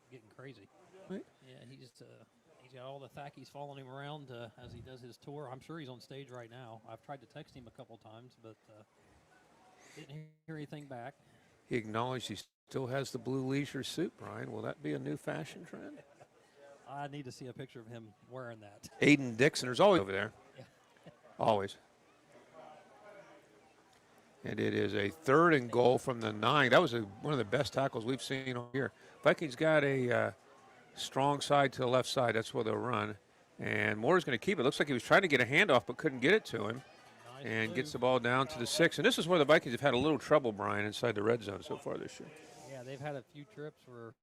Getting crazy. Right. Yeah, he's got all the thackies following him around as he does his tour. I'm sure he's on stage right now. I've tried to text him a couple times, but didn't hear anything back. He acknowledged he still has the blue leisure suit, Brian. Will that be a new fashion trend? I need to see a picture of him wearing that. Aiden Dixon is always over there. Yeah. Always. And it is a 3rd and goal from the 9. That was one of the best tackles we've seen all year. Vikings got a strong side to the left side. That's where they'll run. And Moore's going to keep it. Looks like he was trying to get a handoff but couldn't get it to him. Nice and move. Gets the ball down to the 6. And this is where the Vikings have had a little trouble, Brian, inside the red zone so far this year. Yeah, they've had a few trips where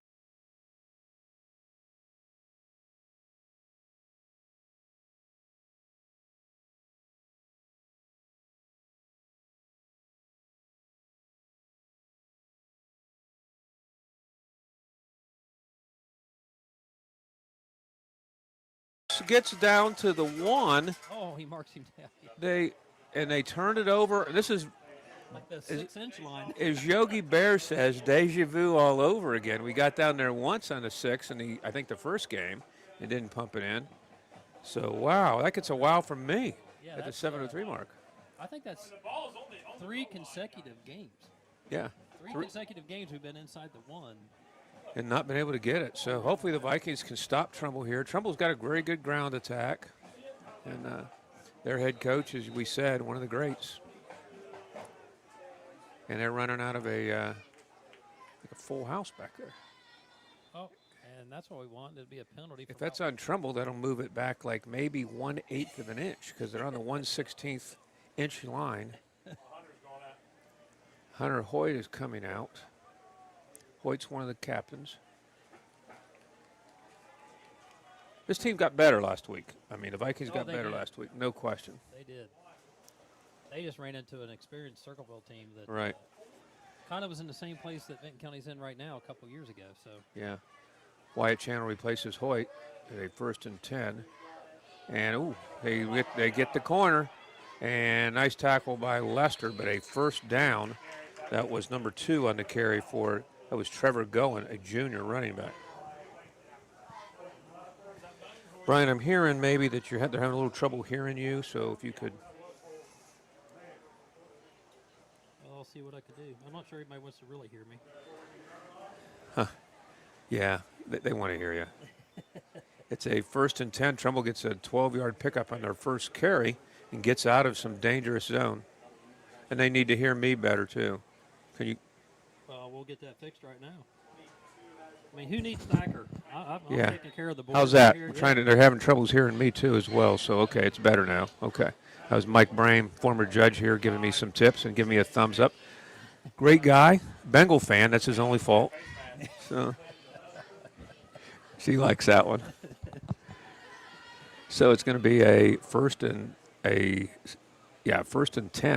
gets down to the 1. Oh, he marks him down. They turn it over. This is like the 6-inch line. As Yogi Bear says, deja vu all over again. We got down there once on the 6 in I think the first game and didn't pump it in. So wow, that gets a wow from me at the 7:03 mark. I think that's 3 consecutive games. Yeah. 3 consecutive games we've been inside the 1. And not been able to get it. So hopefully the Vikings can stop Trimble here. Trimble's got a very good ground attack. And their head coach, as we said, one of the greats. And they're running out of a full house back there. Oh, and that's what we want. There'd be a penalty. If that's on Trimble, that'll move it back like maybe 1/8 of an inch because they're on the 1/16 inch line. Hunter Hoyt is coming out. Hoyt's one of the captains. This team got better last week. I mean, the Vikings got better last week, no question. They did. They just ran into an experienced Circleville team that right. Kind of was in the same place that Vinton County's in right now a couple years ago. So yeah. Wyatt Channel replaces Hoyt at a 1st and 10. And, they get the corner. And nice tackle by Lester, but a 1st down. That was number 2 on the carry for That was Trevor Goen, a junior running back. Brian, I'm hearing maybe that they're having a little trouble hearing you, so if you could. Well, I'll see what I can do. I'm not sure anybody wants to really hear me. Huh. Yeah, they want to hear you. It's a 1st and 10. Trimble gets a 12-yard pickup on their first carry and gets out of some dangerous zone. And they need to hear me better, too. Can you? Well, we'll get that fixed right now. I mean, who needs Thacker? I'm Yeah. taking care of the board. How's that? Here. They're having troubles hearing me, too, as well. So, okay, it's better now. Okay. That was Mike Brame, former judge here, giving me some tips and giving me a thumbs up. Great guy. Bengal fan. That's his only fault. So she likes that one. So it's going to be a first and 10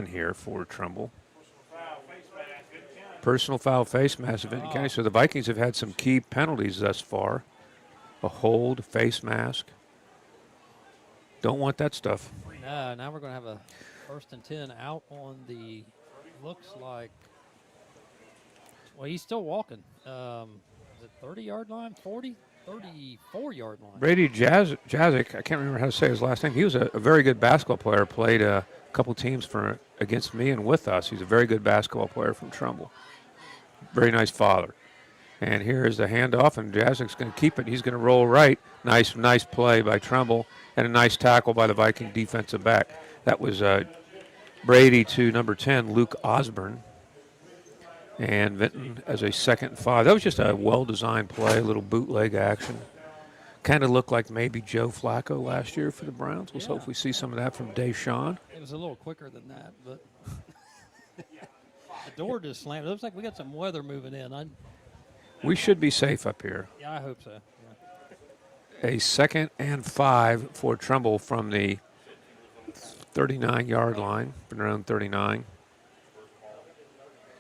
here for Trimble. Personal foul face mask of Vinton County. So the Vikings have had some key penalties thus far. A hold, face mask. Don't want that stuff. Now we're going to have a 1st and 10 out on the, looks like, well, he's still walking. Is it 30-yard line, 40, 34-yard line? Brady Jazik, I can't remember how to say his last name. He was a very good basketball player, played a couple teams against me and with us. He's a very good basketball player from Trimble. Very nice father. And here is the handoff, and Jazik's going to keep it. He's going to roll right. Nice play by Trimble, and a nice tackle by the Viking defensive back. That was Brady to number 10, Luke Osborne. And Vinton as a 2nd and 5. That was just a well-designed play, a little bootleg action. Kind of looked like maybe Joe Flacco last year for the Browns. Let's hope we see some of that from Deshaun. It was a little quicker than that, but the door just slammed. It looks like we got some weather moving in. We should be safe up here. Yeah, I hope so. Yeah. A 2nd and 5 for Trimble from the 39-yard line, from their own 39.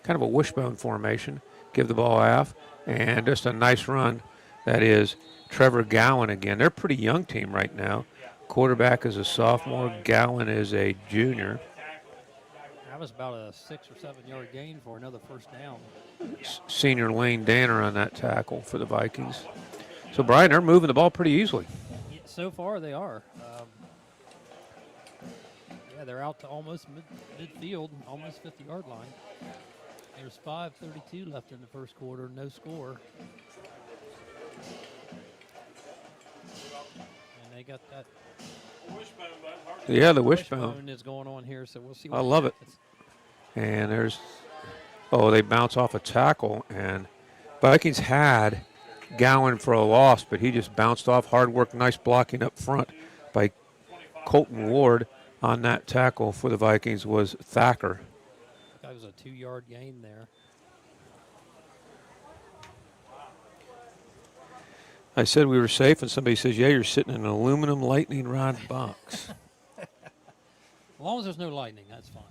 Kind of a wishbone formation. Give the ball half, and just a nice run. That is Trevor Gowen again. They're a pretty young team right now. Quarterback is a sophomore. Gowen is a junior. That was about a 6 or 7 yard gain for another 1st down. Senior Lane Danner on that tackle for the Vikings. So, Brian, they're moving the ball pretty easily. Yeah, so far, they are. They're out to almost midfield, almost 50-yard line. There's 5:32 left in the 1st quarter, no score. And they got that. Yeah, the wishbone is going on here, so we'll see. I love it. And they bounce off a tackle, and Vikings had Gowen for a loss, but he just bounced off. Hard work, nice blocking up front by Colton Ward on that tackle for the Vikings was Thacker. That was a 2-yard gain there. I said we were safe, and somebody says, yeah, you're sitting in an aluminum lightning rod box. As long as there's no lightning, that's fine.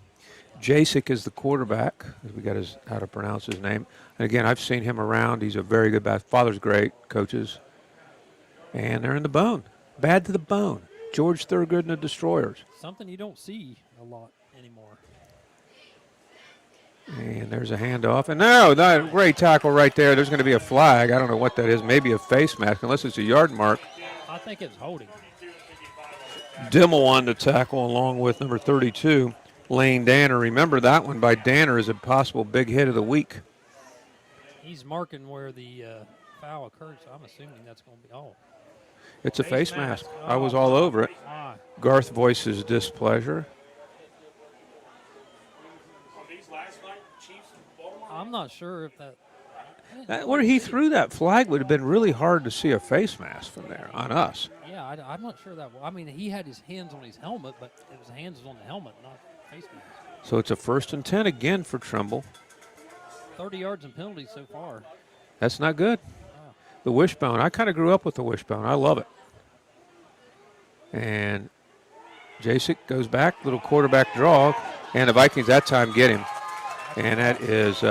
Jasik is the quarterback. We got how to pronounce his name. And again, I've seen him around. He's a very good father's great, coaches. And they're in the bone. Bad to the bone. George Thurgood and the Destroyers. Something you don't see a lot anymore. And there's a handoff. And no, great tackle right there. There's going to be a flag. I don't know what that is. Maybe a face mask, unless it's a yard mark. I think it's holding. Dimmel on the tackle along with number 32, Lane Danner. Remember that one by Danner is a possible big hit of the week. He's marking where the foul occurred, so I'm assuming that's going to be all. It's a face mask. I was all over it. Garth voices displeasure. I'm not sure if that. Where he threw that flag would have been really hard to see a face mask from there on us. Yeah, I'm not sure that. I mean, he had his hands on his helmet, but his hands was on the helmet, not face mask. So it's a 1st and 10 again for Trimble. 30 yards and penalties so far. That's not good. The wishbone. I kind of grew up with the wishbone. I love it. And Jasik goes back, little quarterback draw, and the Vikings that time get him. And that is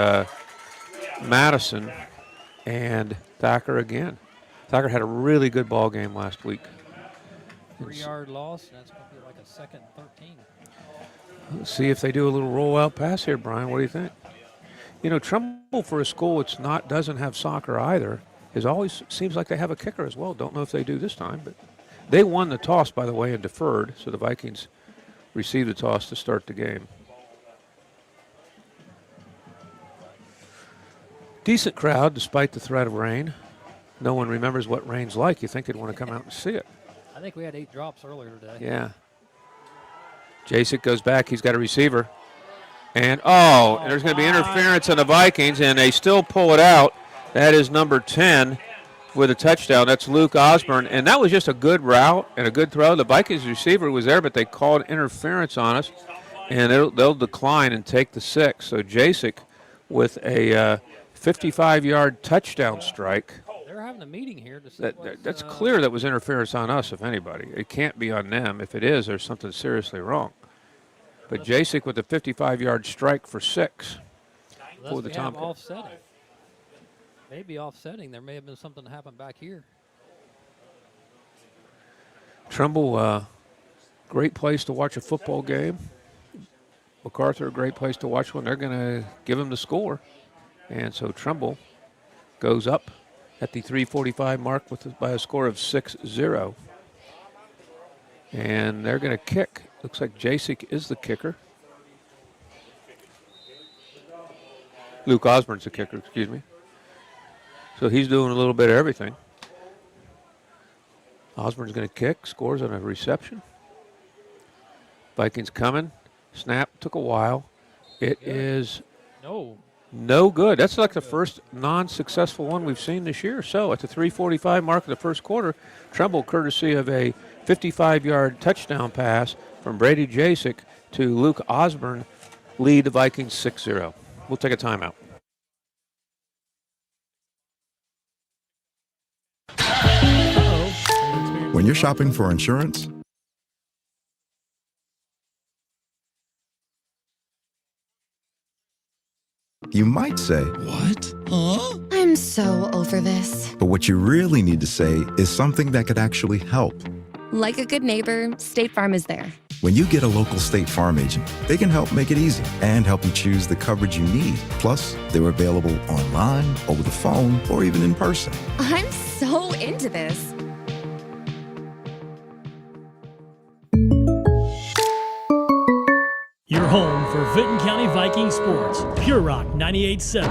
Madison and Thacker again. Thacker had a really good ball game last week. 3-yard loss. That's going to be like a 2nd and 13. Let's see if they do a little rollout pass here, Brian. What do you think? Trimble, for a school doesn't have soccer either, is always seems like they have a kicker as well. Don't know if they do this time, but they won the toss, by the way, and deferred, so the Vikings received the toss to start the game. Decent crowd, despite the threat of rain. No one remembers what rain's like. You think they'd want to come out and see it. I think we had 8 drops earlier today. Yeah. Jacek goes back. He's got a receiver. And there's going to be interference on the Vikings, and they still pull it out. That is number 10 with a touchdown. That's Luke Osborne. And that was just a good route and a good throw. The Vikings receiver was there, but they called interference on us, and they'll decline and take the 6. So Jacek with a 55-yard touchdown strike. They're having a meeting here to see That's clear that was interference on us, if anybody. It can't be on them. If it is, there's something seriously wrong. But Jacek with a 55-yard strike for 6 for the Tomcats. Offsetting. Maybe offsetting. There may have been something that happened back here. Trimble, great place to watch a football game. MacArthur, a great place to watch one. They're going to give them the score. And so Trimble goes up at the 3:45 mark by a score of 6-0. And they're going to kick. Looks like Jacek is the kicker. Luke Osborne's the kicker, excuse me. So he's doing a little bit of everything. Osborne's going to kick, scores on a reception. Vikings coming. Snap, took a while. It is no good. That's like the first non-successful one we've seen this year. So at the 3:45 mark of the first quarter, Trimble, courtesy of a 55-yard touchdown pass from Brady Jacek to Luke Osborne, lead the Vikings 6-0. We'll take a timeout. When you're shopping for insurance, you might say, "What? Huh?" I'm so over this. But what you really need to say is something that could actually help. Like a good neighbor, State Farm is there. When you get a local State Farm agent, they can help make it easy and help you choose the coverage you need. Plus, they're available online, over the phone, or even in person. I'm so into this. Your home for Vinton County Viking sports. Pure Rock 98.7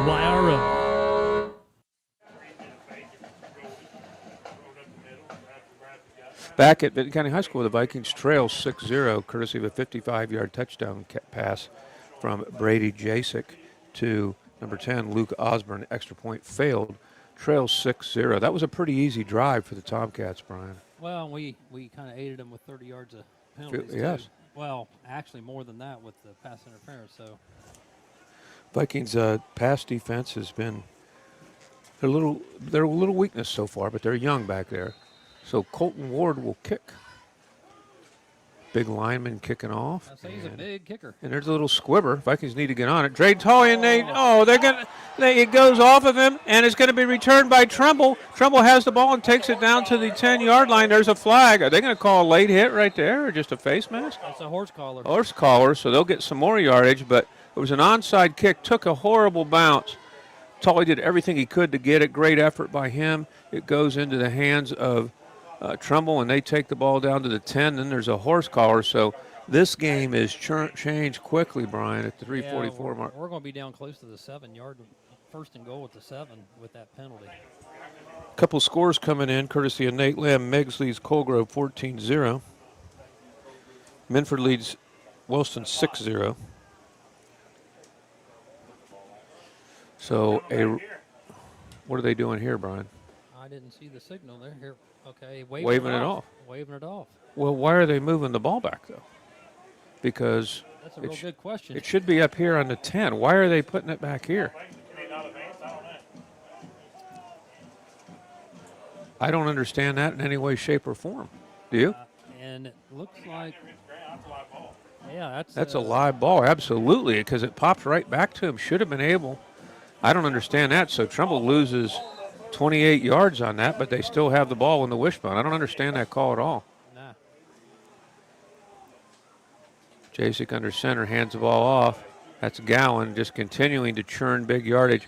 WYRO. Back at Vinton County High School, the Vikings trail 6-0, courtesy of a 55-yard touchdown pass from Brady Jacek to number 10, Luke Osborne. Extra point failed. Trail 6-0. That was a pretty easy drive for the Tomcats, Brian. Well, we kind of aided them with 30 yards of penalties. Yes. Too. Well, actually more than that with the pass interference. So Vikings' pass defense has been they're a little weakness so far, but they're young back there. So Colton Ward will kick. Big lineman kicking off. He's a big kicker. And there's a little squibber. Vikings need to get on it. Dre Toy and it goes off of him, and it's going to be returned by Trimble. Trimble has the ball and takes it down to the 10-yard line. There's a flag. Are they going to call a late hit right there, or just a face mask? That's a horse collar. Horse collar, so they'll get some more yardage, but it was an onside kick. Took a horrible bounce. Toy did everything he could to get it. Great effort by him. It goes into the hands of Trimble, and they take the ball down to the 10. Then there's a horse collar. So this game is changed quickly, Brian, at the 3:44 mark. We're going to be down close to the 7-yard, first and goal at the 7 with that penalty. A couple scores coming in, courtesy of Nate Lamb. Meigs leads Colgrove 14-0. Minford leads Wilson 6-0. So what are they doing here, Brian? I didn't see the signal there. Here, okay, waving it off. Waving it off. Well, why are they moving the ball back, though? Because that's a real good question. It should be up here on the 10. Why are they putting it back here? I don't understand that in any way, shape, or form. Do you? And it looks like, yeah, that's a live ball, absolutely, because it popped right back to him. Should have been able. I don't understand that. So Trimble loses 28 yards on that, but they still have the ball in the wishbone. I don't understand that call at all. Nah. Jacek under center, hands the ball off. That's Gowan just continuing to churn big yardage.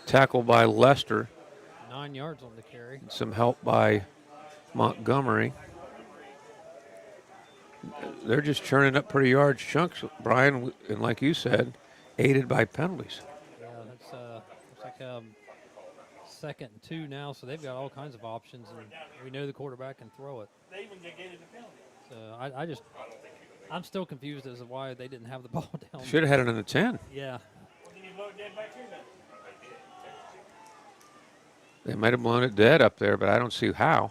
Tackle by Lester. 9 yards on the carry. Some help by Montgomery. They're just churning up pretty large chunks, Brian, and like you said, aided by penalties. Yeah, that's looks like 2nd and 2 now, so they've got all kinds of options, and we know the quarterback can throw it. So I'm still confused as to why they didn't have the ball down. Should have had it in the 10. Yeah. They might have blown it dead up there, but I don't see how.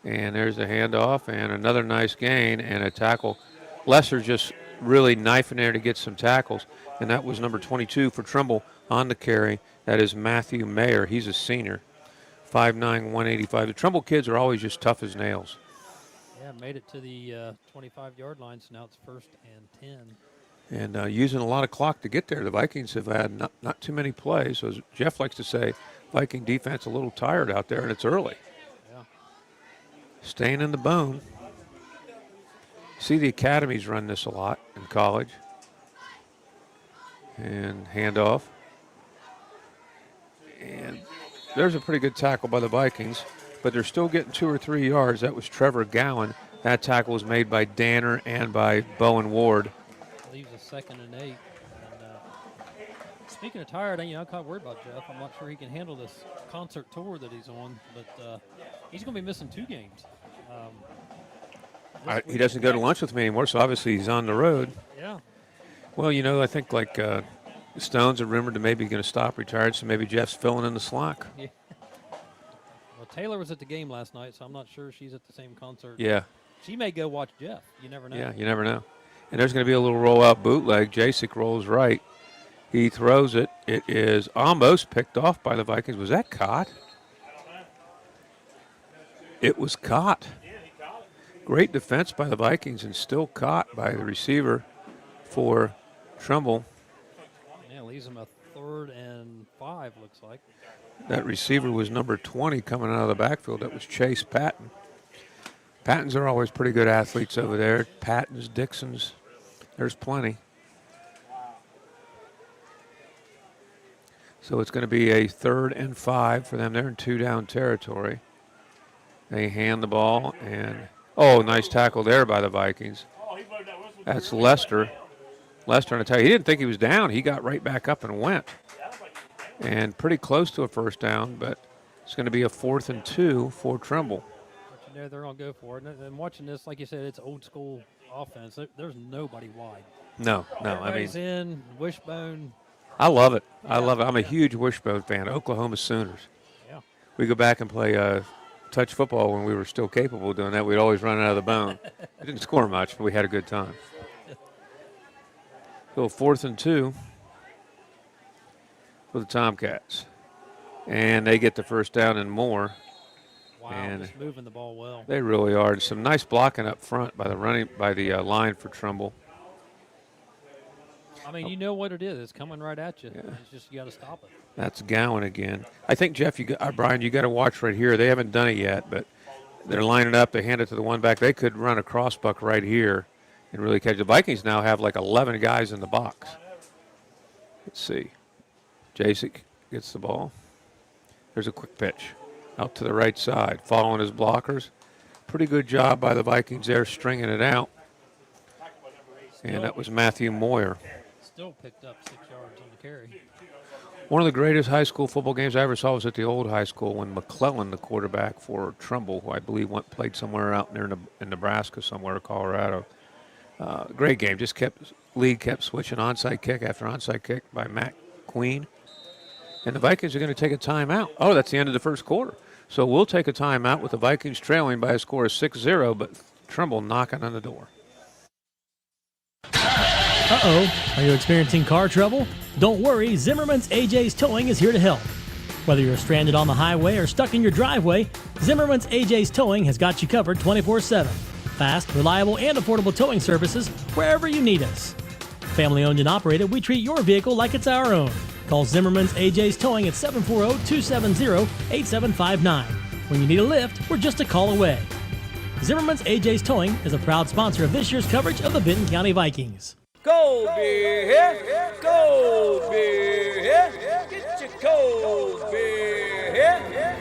And there's a handoff and another nice gain and a tackle. Lesser just really knifing there to get some tackles. And that was number 22 for Trimble on the carry. That is Matthew Mayer. He's a senior. 5'9", 185. The Trimble kids are always just tough as nails. Yeah, made it to the 25-yard line, so now it's 1st and 10. And using a lot of clock to get there. The Vikings have had not too many plays. So as Jeff likes to say, Viking defense a little tired out there, and it's early. Yeah. Staying in the bone. See the academies run this a lot in college. And handoff. And there's a pretty good tackle by the Vikings, but they're still getting 2 or 3 yards. That was Trevor Gowan. That tackle was made by Danner and by Bowen Ward. Leaves a 2nd and 8. And speaking of tired, I'm kind of worried about Jeff. I'm not sure he can handle this concert tour that he's on, but he's going to be missing 2 games. He doesn't go to lunch with me anymore, so obviously he's on the road. Yeah. Well, I think like Stones are rumored to maybe going to stop retired, so maybe Jeff's filling in the slack. Yeah. Well, Taylor was at the game last night, so I'm not sure she's at the same concert. Yeah. She may go watch Jeff. You never know. Yeah, you never know. And there's going to be a little rollout bootleg. Jasek rolls right. He throws it. It is almost picked off by the Vikings. Was that caught? It was caught. Great defense by the Vikings and still caught by the receiver for Trimble. Yeah, leaves him a 3rd and 5, looks like. That receiver was number 20 coming out of the backfield. That was Chase Patton. Pattons are always pretty good athletes over there. Pattons, Dixons, there's plenty. So it's going to be a 3rd and 5 for them. They're in 2-down territory. They hand the ball, and, nice tackle there by the Vikings. That's Lester. Lester, and I tell you, he didn't think he was down. He got right back up and went. And pretty close to a 1st down, but it's going to be a 4th and 2 for Trimble. They're going to go for it. And watching this, like you said, it's old school offense. There's nobody wide. No. Everybody's in, wishbone. I love it. I love it. I'm a huge wishbone fan. Oklahoma Sooners. Yeah. We go back and play touch football when we were still capable of doing that. We'd always run out of the bone. We didn't score much, but we had a good time. So 4th and 2 for the Tomcats. And they get the 1st down and more. Wow, and just moving the ball well. They really are. Some nice blocking up front by the line for Trimble. I mean, you know what it is. It's coming right at you. Yeah. It's just you got to stop it. That's Gowan again. I think, Jeff, Brian, you got to watch right here. They haven't done it yet, but they're lining up. They hand it to the one back. They could run a crossbuck right here and really catch. The Vikings now have like 11 guys in the box. Let's see. Jasek gets the ball. There's a quick pitch out to the right side, following his blockers. Pretty good job by the Vikings there, stringing it out. And that was Matthew Moyer. Still picked up 6 yards on the carry. One of the greatest high school football games I ever saw was at the old high school when McClellan, the quarterback for Trimble, who I believe played somewhere out there in Nebraska somewhere, Colorado. Great game. League kept switching onside kick after onside kick by Matt Queen. And the Vikings are going to take a timeout. Oh, that's the end of the 1st quarter. So we'll take a timeout with the Vikings trailing by a score of 6-0, but Trimble knocking on the door. Uh-oh, are you experiencing car trouble? Don't worry, Zimmerman's AJ's Towing is here to help. Whether you're stranded on the highway or stuck in your driveway, Zimmerman's AJ's Towing has got you covered 24/7. Fast, reliable, and affordable towing services wherever you need us. Family owned and operated, we treat your vehicle like it's our own. Call Zimmerman's AJ's Towing at 740-270-8759. When you need a lift, we're just a call away. Zimmerman's AJ's Towing is a proud sponsor of this year's coverage of the Vinton County Vikings. Cold beer here. Cold beer here. Get your cold beer here.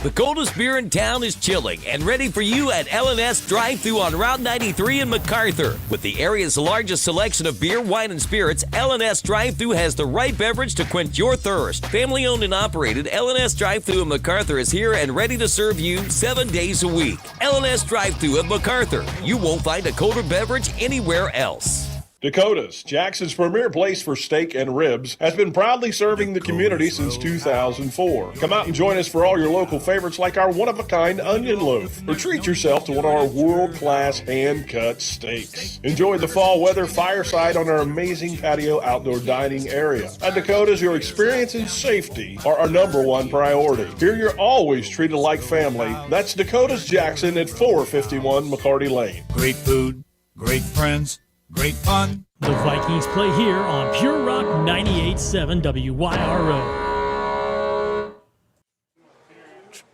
The coldest beer in town is chilling and ready for you at L&S Drive-Thru on Route 93 in MacArthur. With the area's largest selection of beer, wine, and spirits, L&S Drive-Thru has the right beverage to quench your thirst. Family-owned and operated, L&S Drive-Thru in MacArthur is here and ready to serve you 7 days a week. L&S Drive-Thru of MacArthur. You won't find a colder beverage anywhere else. Dakota's, Jackson's premier place for steak and ribs, has been proudly serving the community since 2004. Come out and join us for all your local favorites like our one-of-a-kind onion loaf, or treat yourself to one of our world-class hand-cut steaks. Enjoy the fall weather fireside on our amazing patio outdoor dining area. At Dakota's, your experience and safety are our #1 priority. Here you're always treated like family. That's Dakota's Jackson at 451 McCarty Lane. Great food, great friends, great fun. The Vikings play here on Pure Rock 98.7 WYRO.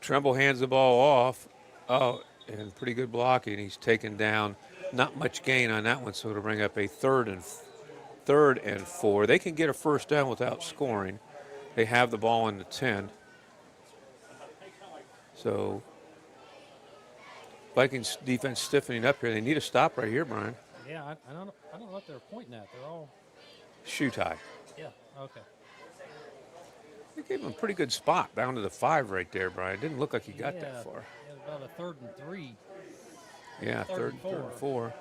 Trimble hands the ball off. Oh, and pretty good blocking. He's taken down. Not much gain on that one, so it'll bring up a third and 4. They can get a first down without scoring. They have the ball in the 10. So Vikings defense stiffening up here. They need a stop right here, Brian. Yeah, I don't know what they're pointing at. They're all Shoe tie. Yeah. Okay. They gave him a pretty good spot down to the 5 right there, Brian. Didn't look like he got that far. Yeah, about a 3rd and 3. Yeah, third and 4.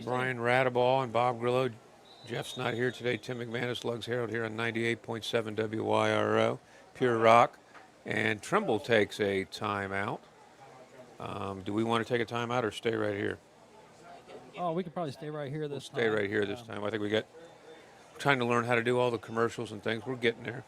Brian Radaball and Bob Grillo. Jeff's not here today. Tim McManus, Lugs Herald here on 98.7 WYRO. Pure Rock. And Trimble takes a timeout. Do we want to take a timeout or stay right here? Oh, we could probably stay right here this time. Stay right here this time. I think we're trying to learn how to do all the commercials and things. We're getting there.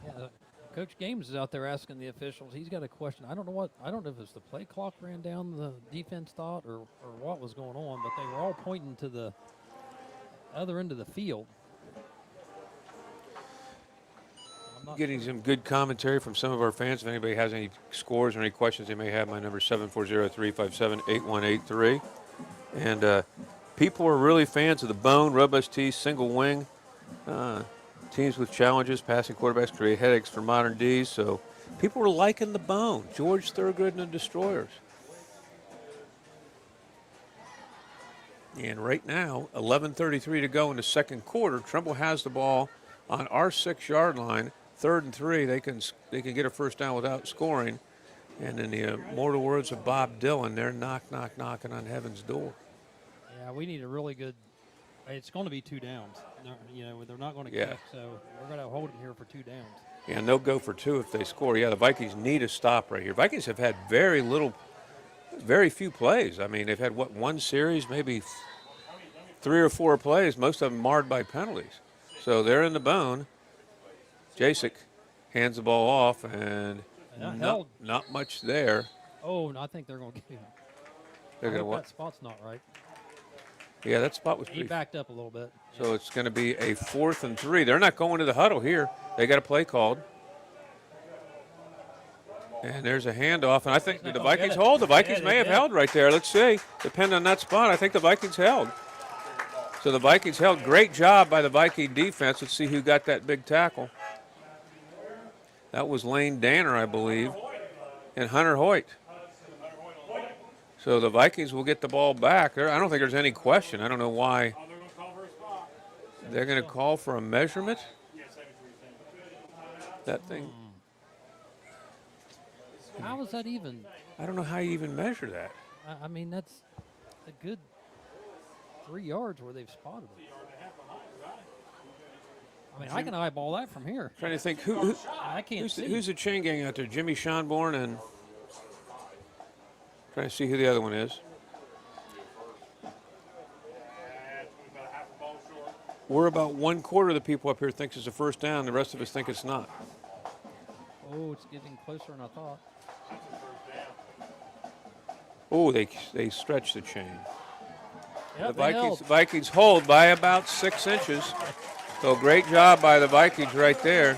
Yeah, Coach Games is out there asking the officials. He's got a question. I don't know if it's the play clock ran down the defense thought or what was going on, but they were all pointing to the other end of the field. Getting some good commentary from some of our fans. If anybody has any scores or any questions they may have, my number is 740-357-8183. And people are really fans of the bone, robust tee, single wing. Teams with challenges, passing quarterbacks create headaches for modern Ds. So people are liking the bone. George Thorogood and the Destroyers. And right now, 11:33 to go in the second quarter. Trimble has the ball on our 6-yard line. 3rd and 3, they can get a first down without scoring. And in the immortal words of Bob Dylan, they're knocking on heaven's door. Yeah, we need a really good. It's going to be 2 downs. They're not going to catch, so we're going to hold them here for 2 downs. Yeah, and they'll go for 2 if they score. Yeah, the Vikings need a stop right here. Vikings have had very few plays. I mean, they've had one series, maybe 3 or 4 plays, most of them marred by penalties. So they're in the bone. Jasek hands the ball off, and not much there. Oh, no, I think they're going to get him. They're going to what? That spot's not right. Yeah, that spot was He backed up a little bit. So it's going to be a 4th and 3. They're not going to the huddle here. They got a play called. And there's a handoff, and I think the Vikings hold. The Vikings may have held right there. Let's see. Depending on that spot, I think the Vikings held. So the Vikings held. Great job by the Viking defense. Let's see who got that big tackle. That was Lane Danner, I believe, and Hunter Hoyt. So the Vikings will get the ball back. I don't think there's any question. I don't know why they're going to call for a measurement. That thing. How is that even? I don't know how you even measure that. I mean, that's a good 3 yards where they've spotted it. I mean, I can eyeball that from here. Trying to think I can't see. Who's the chain gang out there? Jimmy Schonborn and trying to see who the other one is. We're about 1/4 of the people up here thinks it's a first down. The rest of us think it's not. Oh, it's getting closer than I thought. Oh, they stretch the chain. Yep, the Vikings hold by about 6 inches. So great job by the Vikings right there.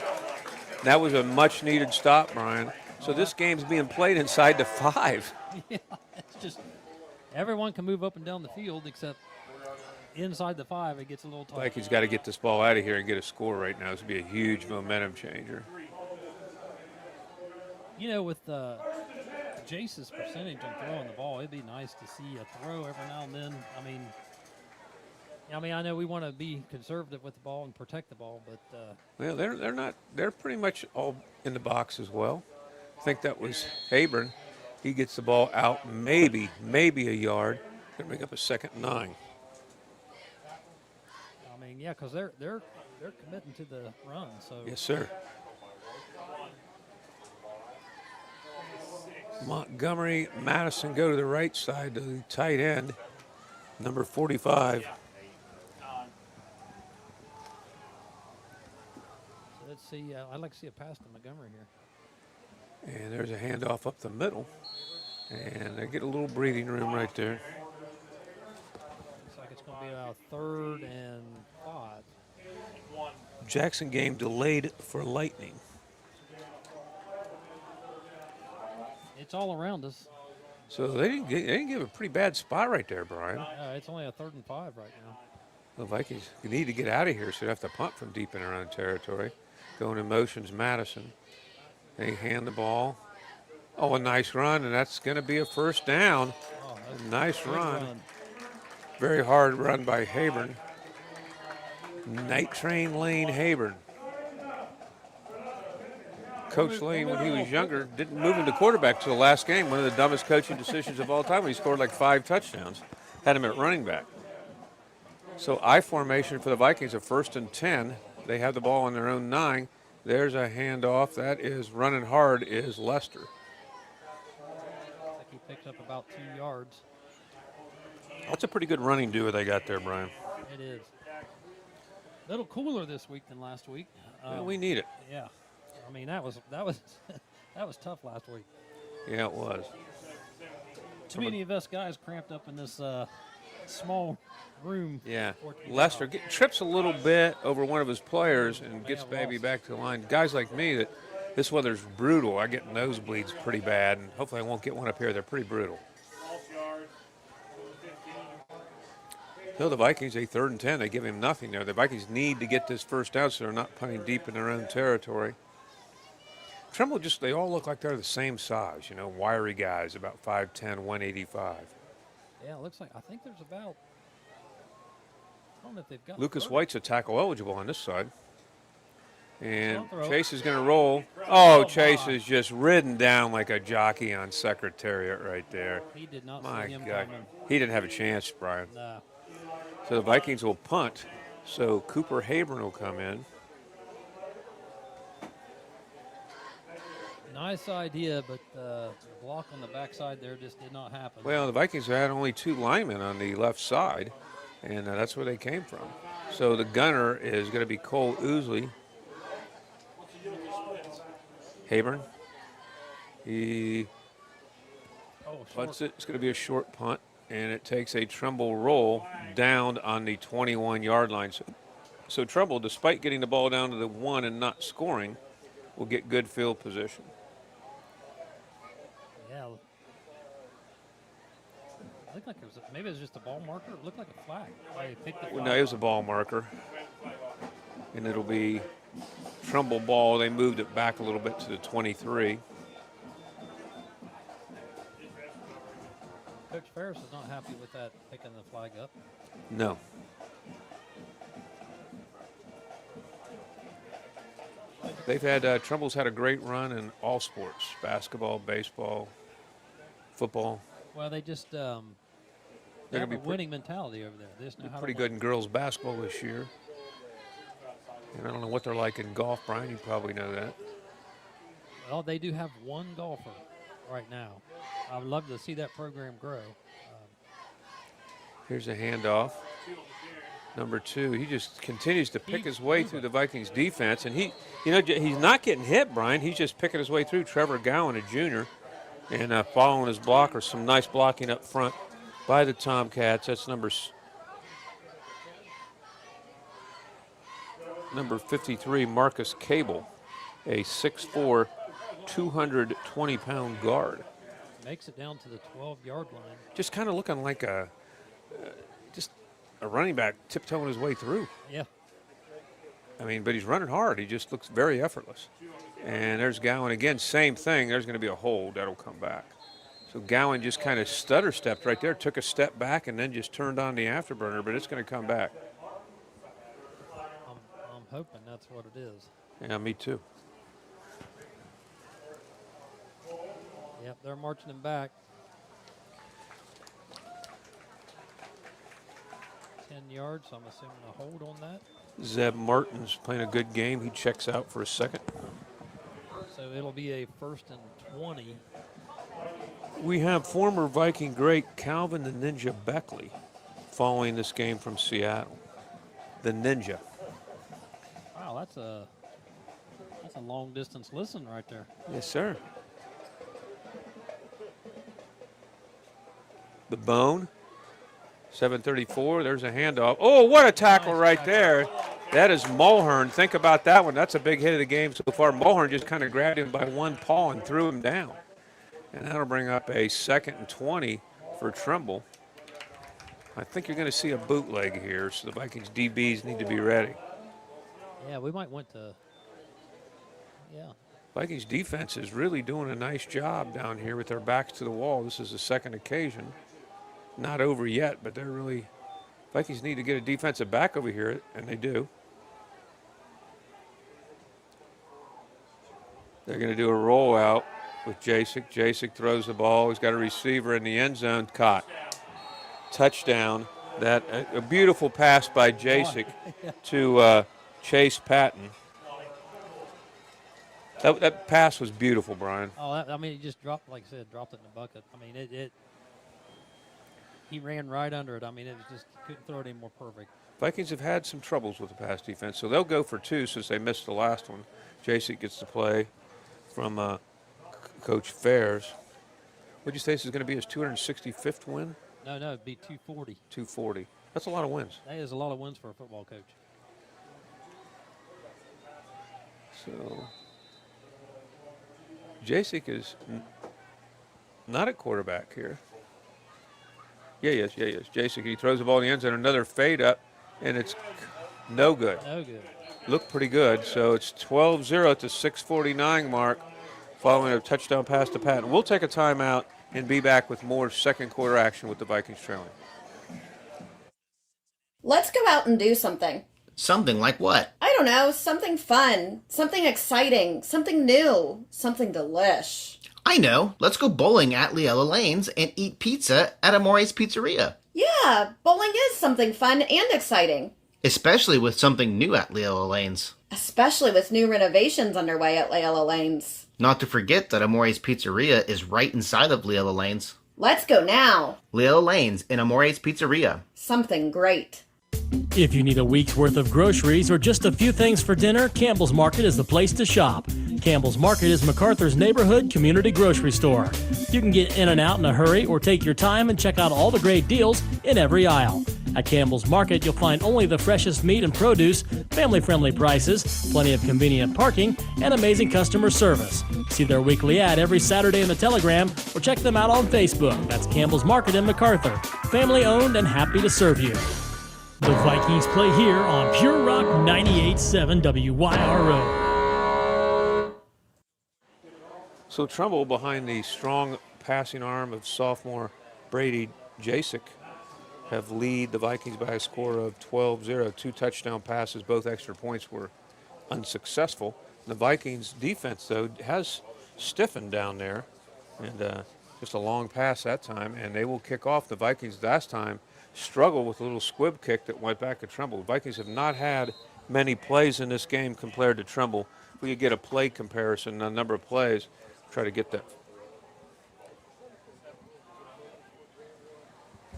That was a much-needed stop, Brian. So this game's being played inside the 5. Yeah, it's just everyone can move up and down the field except inside the 5, it gets a little tight. Vikings got to get this ball out of here and get a score right now. This would be a huge momentum changer. You know, with Jace's percentage on throwing the ball, it'd be nice to see a throw every now and then. I mean, I know we want to be conservative with the ball and protect the ball, but well, they're not. They're pretty much all in the box as well. I think that was Haburn. He gets the ball out, maybe a yard. Gonna bring up a 2nd and 9. I mean, yeah, because they're committing to the run. So Yes, sir. Montgomery, Madison go to the right side to the tight end, number 45. So let's see. I'd like to see a pass to Montgomery here. And there's a handoff up the middle. And they get a little breathing room right there. Looks like it's going to be about 3rd and 5. Jackson game delayed for lightning. It's all around us. So they didn't give a pretty bad spot right there, Brian. It's only a 3rd and 5 right now. The Vikings need to get out of here, so they have to punt from deep in their own territory. Going in motions, Madison. They hand the ball. Oh, a nice run, and that's going to be a 1st down. Oh, a nice run. Very hard run by Haburn. Night Train Lane Haburn. Coach Lane, when he was younger, didn't move him to quarterback till the last game. One of the dumbest coaching decisions of all time. He scored like 5 touchdowns. Had him at running back. So I formation for the Vikings, a 1st and 10. They have the ball on their own 9. There's a handoff. That is running hard is Lester. Looks like he picked up about 2 yards. That's a pretty good running duo they got there, Brian. It is. A little cooler this week than last week. Well, we need it. Yeah. I mean, that was that was tough last week. Yeah, it was. Too many of us guys cramped up in this small room. Yeah. Lester trips a little bit over one of his players and gets baby back to the line. Guys like me, that this weather's brutal. I get nosebleeds pretty bad, and hopefully I won't get one up here. They're pretty brutal. So the Vikings, a 3rd and 10. They give him nothing there. The Vikings need to get this 1st down so they're not punting deep in their own territory. Trimble they all look like they're the same size, you know, wiry guys, about 5'10", 185. Yeah, it looks like, I think there's about, I don't know if they've got. Lucas White's a tackle eligible on this side. And Throw. Chase is going to roll. Oh, Chase is just ridden down like a jockey on Secretariat right there. He did not My see him God. coming. He didn't have a chance, Brian. Nah. So the Vikings will punt. So Cooper Haburn will come in. Nice idea, but the block on the backside there just did not happen. Well, the Vikings had only 2 linemen on the left side, and that's where they came from. So the gunner is going to be Cole Ousley. Haburn. He punts it. It's going to be a short punt, and it takes a Trimble roll down on the 21-yard line. So Trimble, despite getting the ball down to the 1 and not scoring, will get good field position. Yeah. It looked like maybe it was just a ball marker. It looked like a flag. They picked the flag. Well, no, it was a ball marker. And it'll be Trimble ball. They moved it back a little bit to the 23. Coach Ferris is not happy with that, picking the flag up. No. They've had, Trimble's had a great run in all sports, basketball, baseball, football. Well, they just they have a winning mentality over there. They just know how Pretty to good in girls basketball this year. And I don't know what they're like in golf, Brian. You probably know that. Well, they do have 1 golfer right now. I would love to see that program grow. Here's a handoff. Number 2, he just continues to pick his way through the Vikings defense, and he's not getting hit, Brian. He's just picking his way through. Trevor Gowan, a junior, and following his blocker, some nice blocking up front by the Tomcats. That's number 53, Marcus Cable, a 6'4", 220-pound guard. Makes it down to the 12-yard line. Just kind of looking like just a running back tiptoeing his way through. Yeah. I mean, but he's running hard. He just looks very effortless. And there's Gowan again, same thing. There's going to be a hold that'll come back. So Gowan just kind of stutter stepped right there, took a step back, and then just turned on the afterburner, but it's going to come back. I'm hoping that's what it is. Yeah, me too. Yep, they're marching him back. 10 yards, so I'm assuming a hold on that. Zeb Martin's playing a good game. He checks out for a second. So it'll be a 1st and 20. We have former Viking great Calvin the Ninja Beckley following this game from Seattle. The Ninja. Wow, that's a long distance listen right there. Yes, sir. The Bone, 7:34. There's a handoff. Oh, what a tackle right there. That is Mulhern. Think about that one. That's a big hit of the game so far. Mulhern just kind of grabbed him by one paw and threw him down. And that'll bring up a 2nd and 20 for Trimble. I think you're going to see a bootleg here, so the Vikings DBs need to be ready. Yeah, we might want to. Yeah. Vikings defense is really doing a nice job down here with their backs to the wall. This is the second occasion. Not over yet, but they're really, Vikings need to get a defensive back over here, and they do. They're going to do a rollout with Jasek. Jasek throws the ball. He's got a receiver in the end zone. Caught. Touchdown. That a beautiful pass by Jasek to Chase Patton. That pass was beautiful, Brian. Oh, I mean, he just dropped, like I said, dropped it in the bucket. I mean, he ran right under it. I mean, it was just, couldn't throw it any more perfect. Vikings have had some troubles with the pass defense, so they'll go for 2 since they missed the last one. Jasek gets to play from Coach Fairs. Would you say this is going to be his 265th win? No, it'd be 240. 240. That's a lot of wins. That is a lot of wins for a football coach. So Jasek is not at quarterback here. Yeah, he is. Jasek, he throws the ball in the end zone, another fade up, and it's no good. No good. Looked pretty good. So it's 12-0 at the 6:49 mark following a touchdown pass to Patton. We'll take a timeout and be back with more second quarter action with the Vikings trailing. Let's go out and do something. Something like what? I don't know, something fun, something exciting, something new, something delish. I know. Let's go bowling at Leella Lanes and eat pizza at Amore's Pizzeria. Yeah, bowling is something fun and exciting. Especially with something new at Leella Lanes. Especially with new renovations underway at Leella Lanes. Not to forget that Amore's Pizzeria is right inside of Leella Lanes. Let's go now. Leella Lanes and Amore's Pizzeria. Something great. If you need a week's worth of groceries or just a few things for dinner, Campbell's Market is the place to shop. Campbell's Market is MacArthur's neighborhood community grocery store. You can get in and out in a hurry or take your time and check out all the great deals in every aisle. At Campbell's Market, you'll find only the freshest meat and produce, family-friendly prices, plenty of convenient parking, and amazing customer service. See their weekly ad every Saturday in the Telegram or check them out on Facebook. That's Campbell's Market in MacArthur. Family-owned and happy to serve you. The Vikings play here on Pure Rock 98.7 WYRO. So Trimble behind the strong passing arm of sophomore Brady Jasek have lead the Vikings by a score of 12-0. 2 touchdown passes, both extra points were unsuccessful. The Vikings defense, though, has stiffened down there, and just a long pass that time, and they will kick off. The Vikings last time struggled with a little squib kick that went back to Trimble. The Vikings have not had many plays in this game compared to Trimble. If we could get a play comparison, a number of plays, try to get that.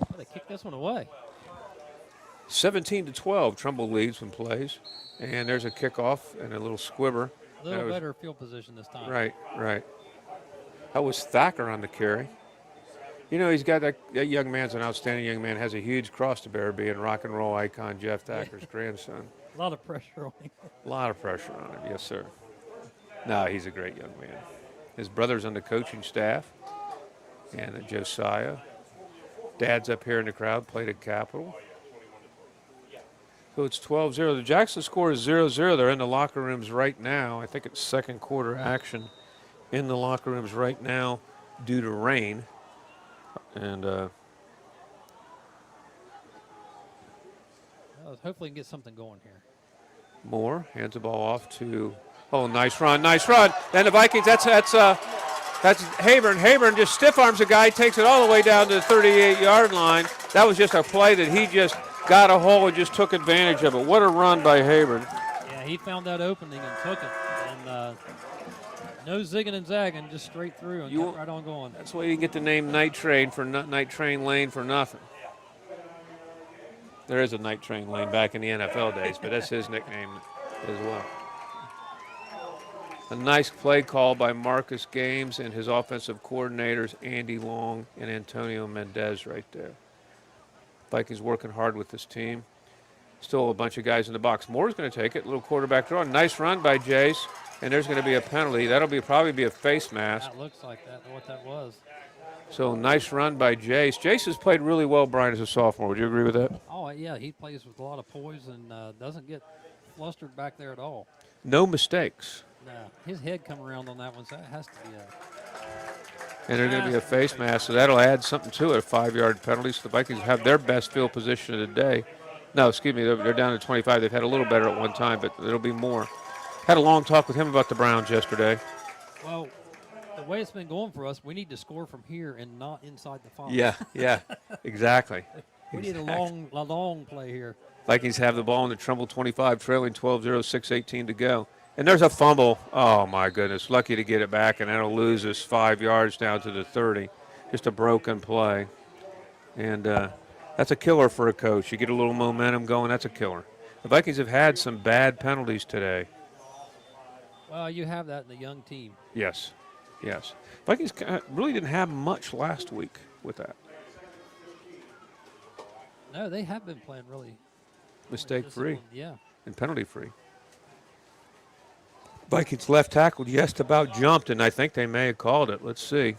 Oh, they kicked this one away. 17-12, Trimble leads when plays. And there's a kickoff and a little squibber. A little better field position this time. Right. That was Thacker on the carry. You know, he's got that young man's an outstanding young man, has a huge cross to bear being rock and roll icon Jeff Thacker's grandson. A lot of pressure on him. A lot of pressure on him, yes, sir. No, he's a great young man. His brother's on the coaching staff. And then Josiah. Dad's up here in the crowd, played at Capitol. So it's 12-0. The Jackson score is 0-0. They're in the locker rooms right now. I think it's second quarter action in the locker rooms right now due to rain. And hopefully we can get something going here. Moore hands the ball off to, nice run. And the Vikings, that's Hayburn. Hayburn just stiff arms a guy, takes it all the way down to the 38-yard line. That was just a play that he just got a hole and just took advantage of it. What a run by Hayburn. Yeah, he found that opening and took it. And no zigging and zagging, just straight through and kept right on going. That's why you get the name Night Train Lane for nothing. There is a Night Train Lane back in the NFL days, but that's his nickname as well. A nice play call by Marcus Games and his offensive coordinators, Andy Long and Antonio Mendez right there. Vikings working hard with this team. Still a bunch of guys in the box. Moore's going to take it. Little quarterback draw. Nice run by Jace. And there's going to be a penalty. That'll probably be a face mask. That looks like what that was. So nice run by Jace. Jace has played really well, Brian, as a sophomore. Would you agree with that? Oh, yeah. He plays with a lot of poise and doesn't get flustered back there at all. No mistakes. No. His head come around on that one, so that has to be And there's going to be a face mask, so that'll add something to it, a 5-yard penalty. So the Vikings have their best field position of the day. No, excuse me, they're down to 25. They've had a little better at one time, but it'll be more. Had a long talk with him about the Browns yesterday. Well, the way it's been going for us, we need to score from here and not inside the 5. Yeah, exactly. We need a long play here. Vikings have the ball in the Trimble 25, trailing 12-0, 6:18 to go. And there's a fumble. Oh, my goodness. Lucky to get it back, and that'll lose us 5 yards down to the 30. Just a broken play. And that's a killer for a coach. You get a little momentum going, that's a killer. The Vikings have had some bad penalties today. Well, you have that in the young team. Yes. Vikings really didn't have much last week with that. No, they have been playing really mistake-free. Yeah. And penalty-free. Vikings left tackle just about jumped, and I think they may have called it. Let's see.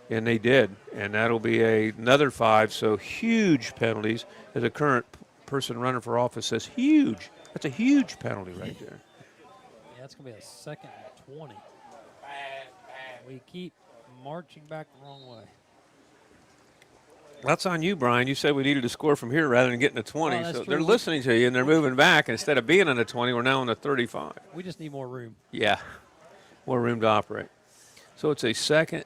And they did, and that'll be another 5, so huge penalties. As a current person running for office says, huge. That's a huge penalty right there. Yeah, it's going to be a 2nd and 20. We keep marching back the wrong way. That's on you, Brian. You said we needed to score from here rather than getting to 20. So true. they're listening to you, and they're moving back. Instead of being on the 20, we're now on the 35. We just need more room. Yeah, more room to operate. So it's a 2nd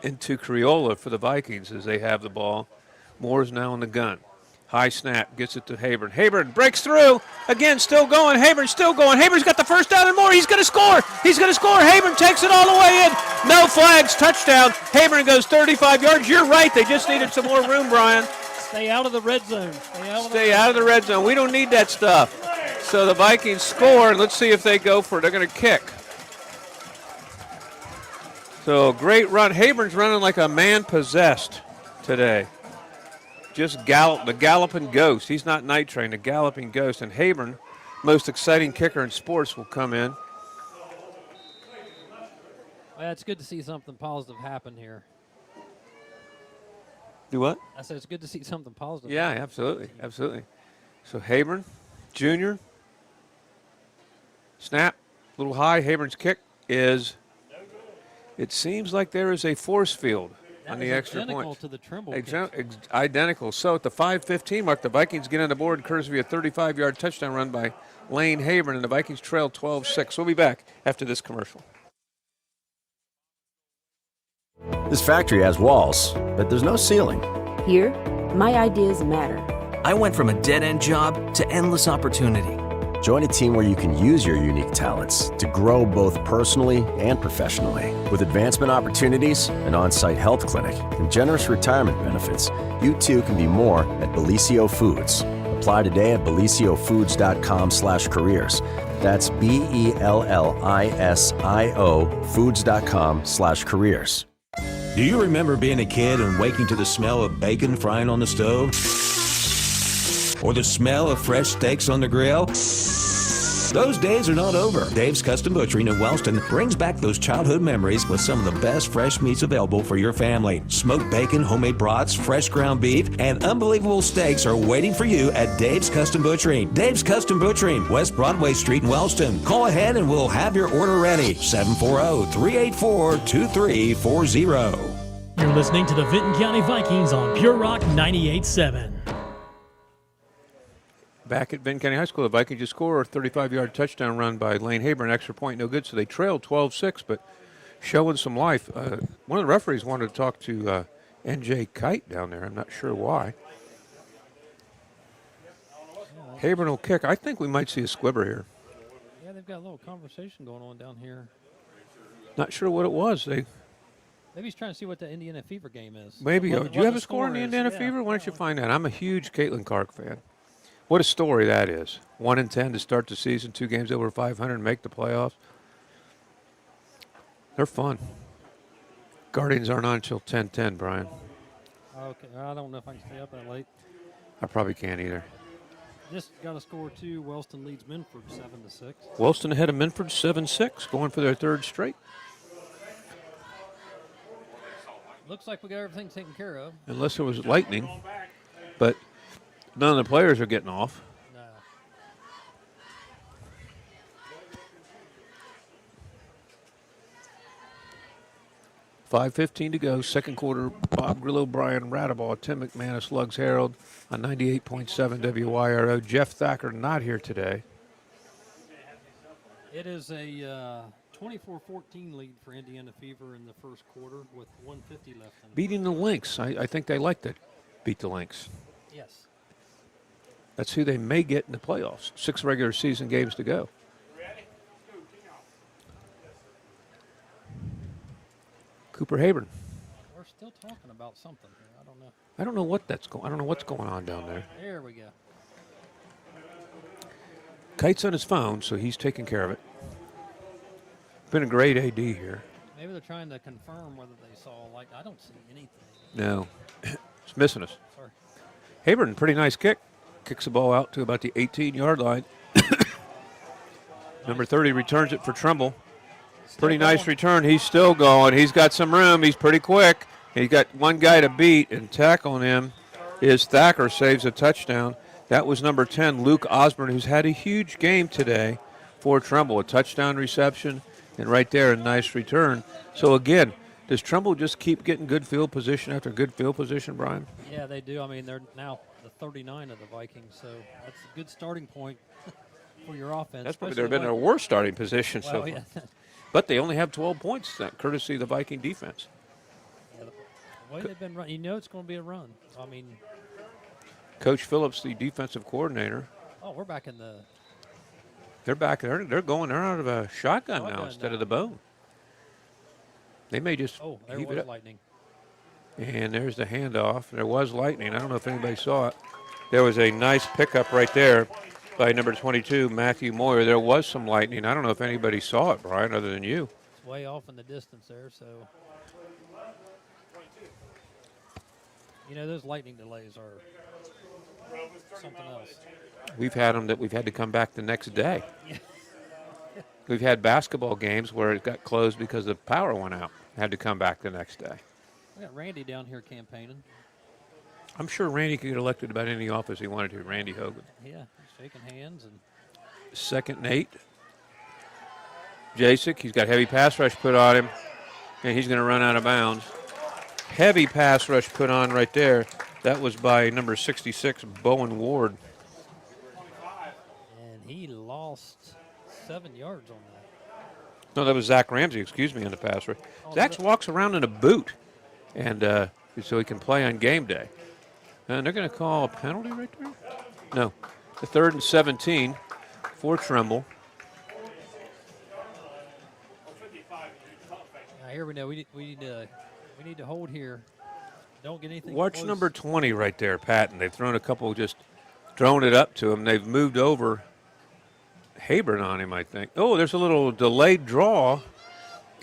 into Criolla for the Vikings as they have the ball. Moore's now in the gun. High snap, gets it to Hayburn. Hayburn breaks through. Again, still going. Hayburn's still going. Hayburn's got the first down and more. He's going to score. Hayburn takes it all the way in. No flags. Touchdown. Hayburn goes 35 yards. You're right. They just needed some more room, Brian. Stay out of the red zone. Stay out of the red zone. We don't need that stuff. So the Vikings score. Let's see if they go for it. They're going to kick. So great run. Hayburn's running like a man possessed today. Just the galloping ghost. He's not Night Train, the galloping ghost. And Hayburn, most exciting kicker in sports, will come in. Well, it's good to see something positive happen here. Do what? I said it's good to see something positive. Yeah, absolutely. So Hayburn, Jr. Snap, a little high. Hayburn's kick is, it seems like there is a force field on the extra point. Identical to the Trimble Identical. So at the 5:15 mark, the Vikings get on the board courtesy of a 35-yard touchdown run by Lane Hayburn, and the Vikings trail 12-6. We'll be back after this commercial. This factory has walls, but there's no ceiling. Here, my ideas matter. I went from a dead-end job to endless opportunity. Join a team where you can use your unique talents to grow both personally and professionally. With advancement opportunities, an on-site health clinic, and generous retirement benefits, you too can be more at Bellisio Foods. Apply today at belisiofoods.com/careers. That's BELLISIO foods.com/careers. Do you remember being a kid and waking to the smell of bacon frying on the stove? Or the smell of fresh steaks on the grill? Christmas. Those days are not over. Dave's Custom Butchering in Wellston brings back those childhood memories with some of the best fresh meats available for your family. Smoked bacon, homemade brats, fresh ground beef, and unbelievable steaks are waiting for you at Dave's Custom Butchering. Dave's Custom Butchering, West Broadway Street in Wellston. Call ahead and we'll have your order ready. 740-384-2340. You're listening to the Vinton County Vikings on Pure Rock 98.7. Back at Vinton County High School, the Vikings just scored a 35-yard touchdown run by Lane Haber, extra point, no good, so they trailed 12-6, but showing some life. One of the referees wanted to talk to NJ Kite down there. I'm not sure why. Haber will kick. I think we might see a squibber here. Yeah, they've got a little conversation going on down here. Not sure what it was. Maybe he's trying to see what the Indiana Fever game is. Maybe. Do you have a score in the Indiana Fever? Why don't you find out? I'm a huge Caitlin Clark fan. What a story that is. 1-10 to start the season, 2 games over 500, make the playoffs. They're fun. Guardians aren't on until 10:10, Brian. Okay, I don't know if I can stay up that late. I probably can't either. Just got a score, too. Wellston leads Minford 7-6. Wellston ahead of Minford 7-6, going for their 3rd straight. Looks like we got everything taken care of. Unless there was lightning. But none of the players are getting off. No. 5:15 to go, second quarter. Bob Grillo, Brian Radaball, Tim McManus, Lugs Herald on 98.7 WYRO. Jeff Thacker not here today. It is a 24-14 lead for Indiana Fever in the first quarter with 1:50 left. Beating the Lynx. I think they like to beat the Lynx. Yes. That's who they may get in the playoffs. 6 regular season games to go. Cooper Habern. We're still talking about something here. I don't know. I don't know what that's going. I don't know what's going on down there. There we go. Kite's on his phone, so he's taking care of it. Been a great AD here. Maybe they're trying to confirm whether they saw light. I don't see anything. No, it's missing us. Sorry. Habern, pretty nice kick. Kicks the ball out to about the 18-yard line. Number 30 returns it for Trimble. Pretty nice return. He's still going. He's got some room. He's pretty quick. He's got one guy to beat, and tackling him is Thacker, saves a touchdown. That was number 10, Luke Osborne, who's had a huge game today for Trimble. A touchdown reception, and right there, a nice return. So, again, does Trimble just keep getting good field position after good field position, Brian? Yeah, they do. I mean, they're now the 39 of the Vikings, so that's a good starting point for your offense. That's probably been their worst starting position so far. Yeah. But they only have 12 points, courtesy of the Viking defense. Yeah, the way they've been running, you know it's going to be a run. I mean, Coach Phillips, the defensive coordinator. Oh, we're back in the. They're back. They're out of a shotgun now instead of the bone. They may just. Oh, there heave was it up. lightning. And there's the handoff. There was lightning. I don't know if anybody saw it. There was a nice pickup right there by number 22, Matthew Moyer. There was some lightning. I don't know if anybody saw it, Brian, other than you. It's way off in the distance there, so. You know, those lightning delays are something else. We've had them that we've had to come back the next day. We've had basketball games where it got closed because the power went out. Had to come back the next day. We got Randy down here campaigning. I'm sure Randy could get elected about any office he wanted to, Randy Hogan. Yeah, shaking hands. And second and 8. Jasek, he's got heavy pass rush put on him, and he's going to run out of bounds. Heavy pass rush put on right there. That was by number 66, Bowen Ward. And he lost 7 yards on that. No, that was Zach Ramsey, excuse me, on the pass rush. Zach walks around in a boot, and so he can play on game day. And they're going to call a penalty right there? No. The 3rd and 17 for Trimble. Now here we know we need to hold here. Don't get anything Watch close. number 20 right there, Patton. They've thrown a couple, just thrown it up to him. They've moved over Habern on him, I think. Oh, there's a little delayed draw,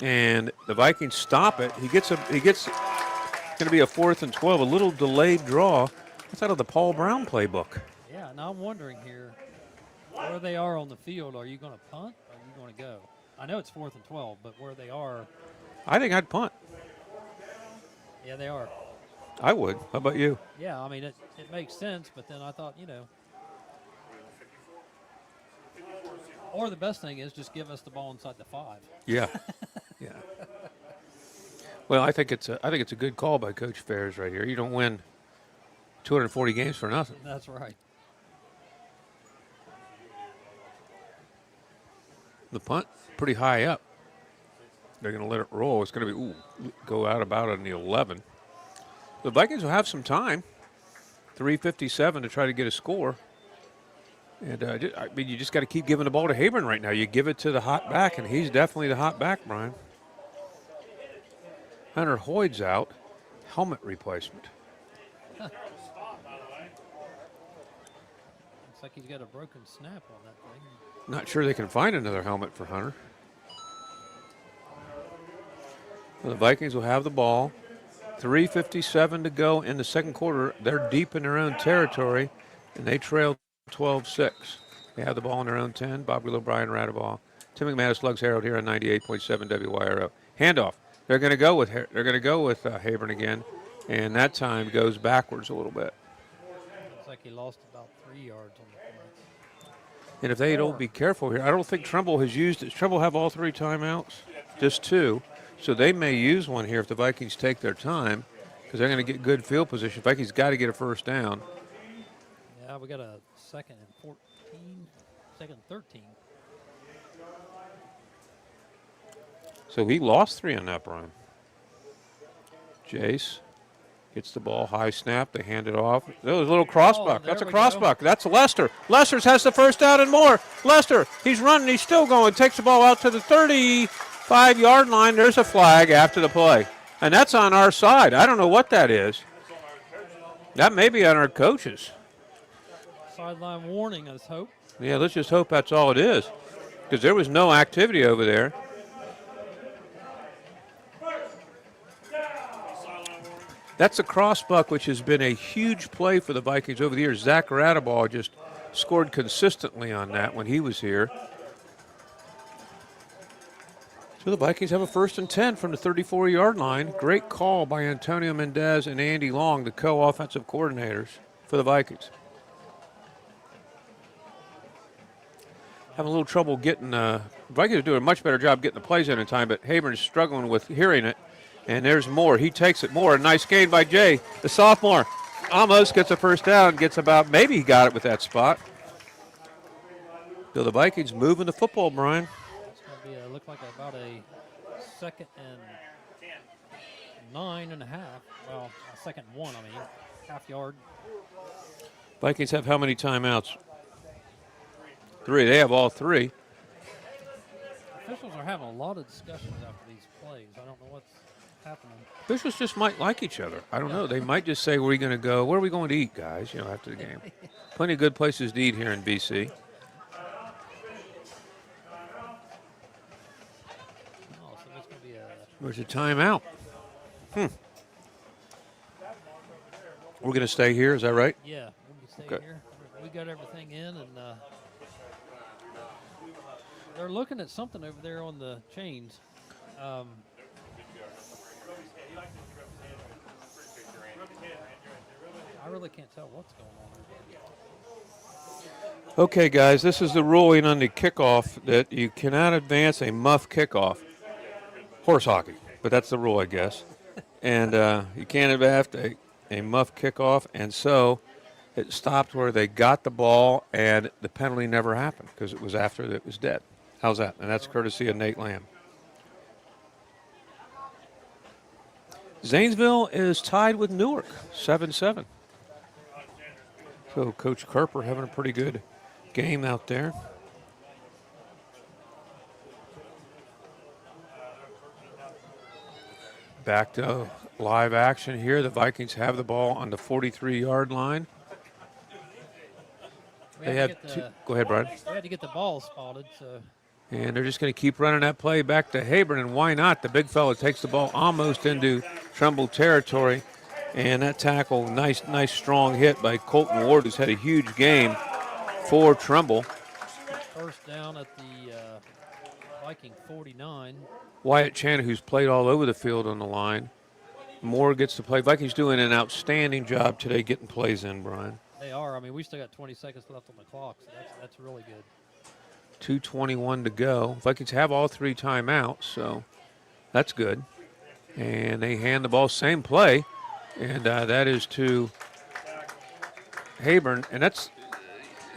and the Vikings stop it. He gets going to be a 4th and 12, a little delayed draw. That's out of the Paul Brown playbook. Yeah, now I'm wondering here. Where they are on the field, are you going to punt or are you going to go? I know it's 4th and 12, but where they are. I think I'd punt. Yeah, they are. I would. How about you? Yeah, I mean, it makes sense, but then I thought, or the best thing is just give us the ball inside the 5. Yeah. Yeah. Well, I think it's a good call by Coach Ferris right here. You don't win 240 games for nothing. That's right. The punt, pretty high up. They're going to let it roll. It's going to be, go out about in the 11. The Vikings will have some time. 3:57 to try to get a score. And I mean, you just got to keep giving the ball to Habern right now. You give it to the hot back, and he's definitely the hot back, Brian. Hunter Hoyd's out. Helmet replacement. Looks like he's got a broken snap on that thing. Not sure they can find another helmet for Hunter. Well, the Vikings will have the ball. 3:57 to go in the second quarter. They're deep in their own territory, and they trail 12-6. They have the ball in their own 10. Bob Grillo, Brian Radaball. Tim McManus, Slugs Herald here on 98.7 WYRO. Handoff. They're going to go with Habern again, and that time goes backwards a little bit. Looks like he lost about 3 yards on the play. And if they don't be careful here, I don't think Trimble has used it. Does Trimble have all 3 timeouts? Just 2. So they may use one here if the Vikings take their time, because they're going to get good field position. Vikings got to get a first down. Yeah, we got a 2nd and 14, 2nd and 13. So he lost 3 on that, Brian. Jace gets the ball, high snap, they hand it off. That was a little crossbuck. That's a crossbuck. That's Lester. Lester has the first down and more. Lester, he's running, he's still going, takes the ball out to the 35-yard line. There's a flag after the play. And that's on our side. I don't know what that is. That may be on our coaches. Sideline warning, let's hope. Yeah, let's just hope that's all it is, because there was no activity over there. That's a crossbuck, which has been a huge play for the Vikings over the years. Zach Radaball just scored consistently on that when he was here. So the Vikings have a 1st and 10 from the 34-yard line. Great call by Antonio Mendez and Andy Long, the co-offensive coordinators for the Vikings. Having a little trouble getting Vikings are doing a much better job getting the plays in time, but Habern's struggling with hearing it. And there's Moore. He takes it. Moore, a nice gain by Jay, the sophomore. Almost gets a first down, gets about, maybe he got it with that spot. So the Vikings moving the football, Brian. It's going to look like about a 2nd and 9.5. Well, a 2nd and 1, I mean, half yard. Vikings have how many timeouts? 3. They have all 3. Officials are having a lot of discussions after these plays. I don't know what's happening. Officials just might like each other. I don't know. They might just say, where are we going to go? Where are we going to eat, guys, after the game? Plenty of good places to eat here in BC. Oh, so there's going to be a... There's a timeout. We're going to stay here, is that right? Yeah, we'll stay here. We got everything in, and they're looking at something over there on the chains. I really can't tell what's going on. Okay, guys, this is the ruling on the kickoff that you cannot advance a muff kickoff. Horse hockey, but that's the rule, I guess. And you can't advance a muff kickoff, and so it stopped where they got the ball, and the penalty never happened because it was after it was dead. How's that? And that's courtesy of Nate Lamb. Zanesville is tied with Newark, 7-7. So Coach Carper having a pretty good game out there. Back to live action here. The Vikings have the ball on the 43-yard line. They have go ahead, Brian. We had to get the ball spotted, so. And they're just going to keep running that play back to Habern, and why not? The big fella takes the ball almost into Trimble territory, and that tackle, nice strong hit by Colton Ward, who's had a huge game for Trimble. First down at the Viking 49. Wyatt Chan, who's played all over the field on the line. Moore gets to play. Vikings doing an outstanding job today getting plays in, Brian. They are. I mean, we still got 20 seconds left on the clock, so that's really good. 2:21 to go. Vikings have all 3 timeouts, so that's good. And they hand the ball, same play, and that is to Hayburn. And it's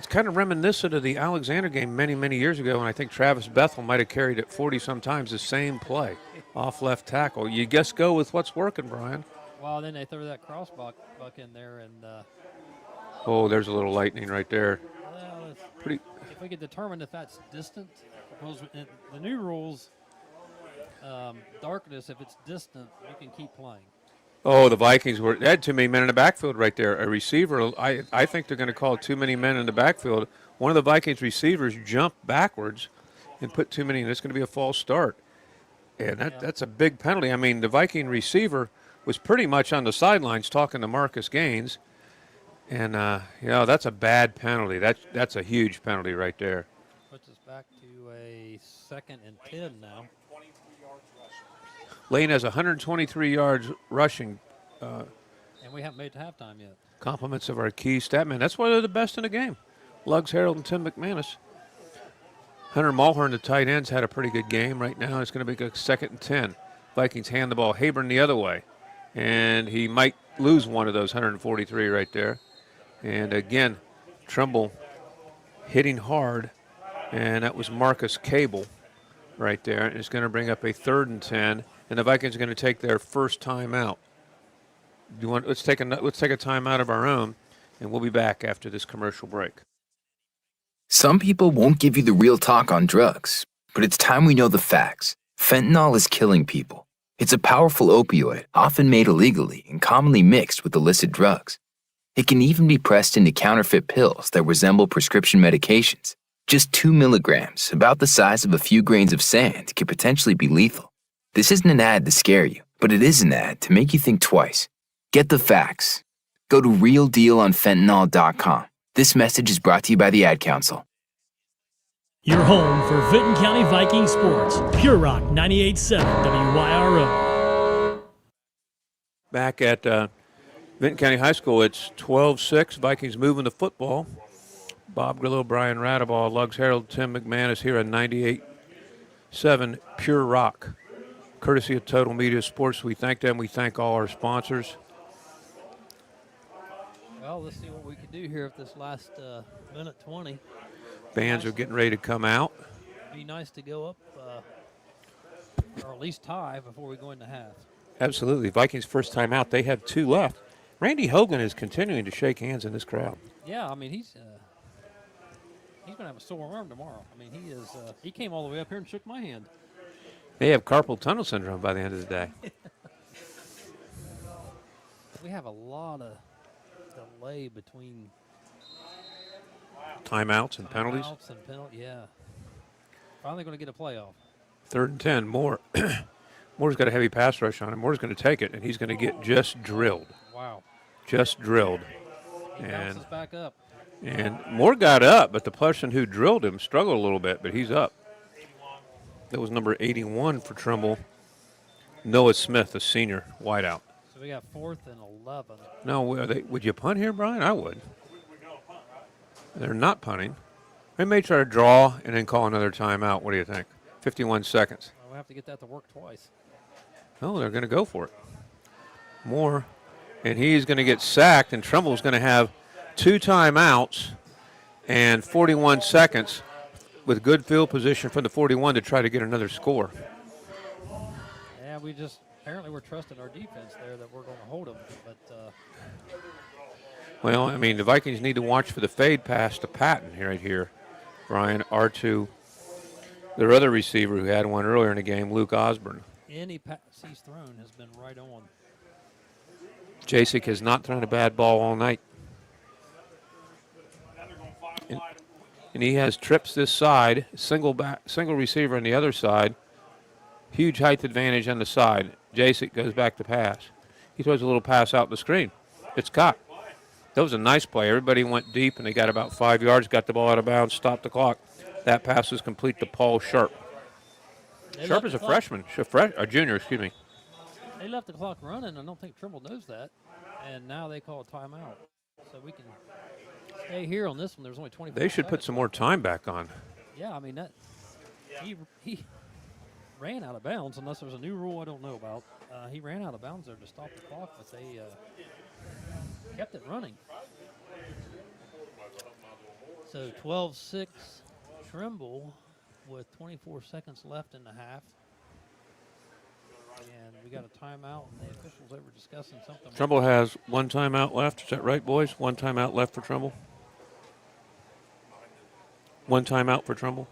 kind of reminiscent of the Alexander game many, many years ago, and I think Travis Bethel might have carried it 40-some times, the same play, off left tackle. You just go with what's working, Brian. Well, then they threw that crossbuck in there, and oh, there's a little lightning right there. Well, Pretty. If we could determine if that's distant, because the new rules, darkness, if it's distant, you can keep playing. Oh, the Vikings they had too many men in the backfield right there. A receiver, I think they're going to call too many men in the backfield. One of the Vikings receivers jumped backwards and put too many, and it's going to be a false start. And that's a big penalty. I mean, the Viking receiver was pretty much on the sidelines talking to Marcus Gaines. And, that's a bad penalty. That's a huge penalty right there. Puts us back to a 2nd and 10 now. Lane has 123 yards rushing. And we haven't made it to halftime yet. Compliments of our key stat man. That's why they're the best in the game. Lugs Harold and Tim McManus. Hunter Mulhern, the tight ends, had a pretty good game. Right now it's going to be a 2nd and 10. Vikings hand the ball. Hayburn the other way. And he might lose one of those 143 right there. And again, Trimble hitting hard. And that was Marcus Cable right there. And it's going to bring up a 3rd and 10. And the Vikings are going to take their first time out. Let's take a time out of our own, and we'll be back after this commercial break. Some people won't give you the real talk on drugs, but it's time we know the facts. Fentanyl is killing people. It's a powerful opioid, often made illegally and commonly mixed with illicit drugs. It can even be pressed into counterfeit pills that resemble prescription medications. Just 2 milligrams, about the size of a few grains of sand, could potentially be lethal. This isn't an ad to scare you, but it is an ad to make you think twice. Get the facts. Go to realdealonfentanyl.com. This message is brought to you by the Ad Council. Your home for Vinton County Viking sports. Pure Rock 98.7 WYRO. Back at Vinton County High School, it's 12-6. Vikings moving the football. Bob Grillo, Brian Radaball, Lugs Harold, Tim McManus here on 98.7 Pure Rock. Courtesy of Total Media Sports. We thank them. We thank all our sponsors. Well, let's see what we can do here with this last minute 20. Bands are getting ready to come out. Be nice to go up or at least tie before we go into half. Absolutely. Vikings first time out. They have 2 left. Randy Hogan is continuing to shake hands in this crowd. Yeah, I mean, he's going to have a sore arm tomorrow. I mean, he came all the way up here and shook my hand. They have carpal tunnel syndrome by the end of the day. We have a lot of delay between timeouts and penalties. Yeah. Finally going to get a playoff. 3rd and 10. Moore. Moore's got a heavy pass rush on him. Moore's going to take it, and he's going to get just drilled. Wow. Just drilled. He bounces back up. And Moore got up, but the person who drilled him struggled a little bit, but he's up. That was number 81 for Trimble. Noah Smith, a senior wideout. So we got 4th and 11. No, would you punt here, Brian? I would. They're not punting. They may try to draw and then call another timeout. What do you think? 51 seconds. Well, we'll have to get that to work twice. No, they're going to go for it. Moore, and he's going to get sacked, and Trimble's going to have 2 timeouts and 41 seconds with good field position from the 41 to try to get another score. Yeah, apparently we're trusting our defense there that we're going to hold them. But well, I mean, the Vikings need to watch for the fade pass to Patton right here. Brian, R2, their other receiver who had one earlier in the game, Luke Osborne. Any pass he's thrown has been right on. Jasek has not thrown a bad ball all night. And he has trips this side, single receiver on the other side. Huge height advantage on the side. Jasek goes back to pass. He throws a little pass out the screen. It's caught. That was a nice play. Everybody went deep, and they got about 5 yards, got the ball out of bounds, stopped the clock. That pass is complete to Paul Sharp. Sharp is a freshman, a junior, excuse me. They left the clock running. I don't think Trimble knows that. And now they call a timeout. So we can stay here on this one. There's only 24 They should seconds. put some more time back on. Yeah, I mean, that he ran out of bounds, unless there's a new rule I don't know about. He ran out of bounds there to stop the clock, but they kept it running. So 12-6 Trimble with 24 seconds left in the half. And we got a timeout, and the officials over discussing something. Trimble has one timeout left. Is that right, boys? One timeout left for Trimble? One timeout for Trimble?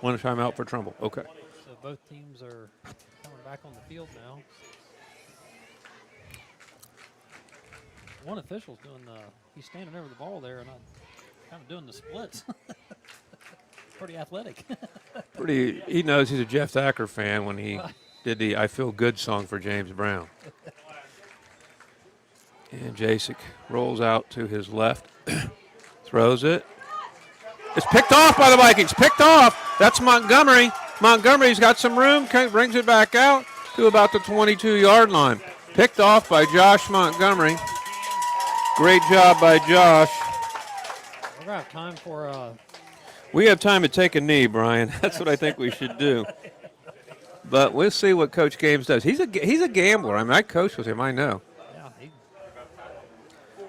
One timeout for Trimble. Okay. So both teams are coming back on the field now. One official's doing he's standing over the ball there and kind of doing the splits. Pretty athletic. He knows he's a Jeff Thacker fan when he did the I Feel Good song for James Brown. And Jasek rolls out to his left, throws it. It's picked off by the Vikings, picked off. That's Montgomery. Montgomery's got some room, brings it back out to about the 22-yard line. Picked off by Josh Montgomery. Great job by Josh. We're going to have time for We have time to take a knee, Brian. That's what I think we should do. But we'll see what Coach Games does. He's a gambler. I mean, I coached with him. I know. Yeah,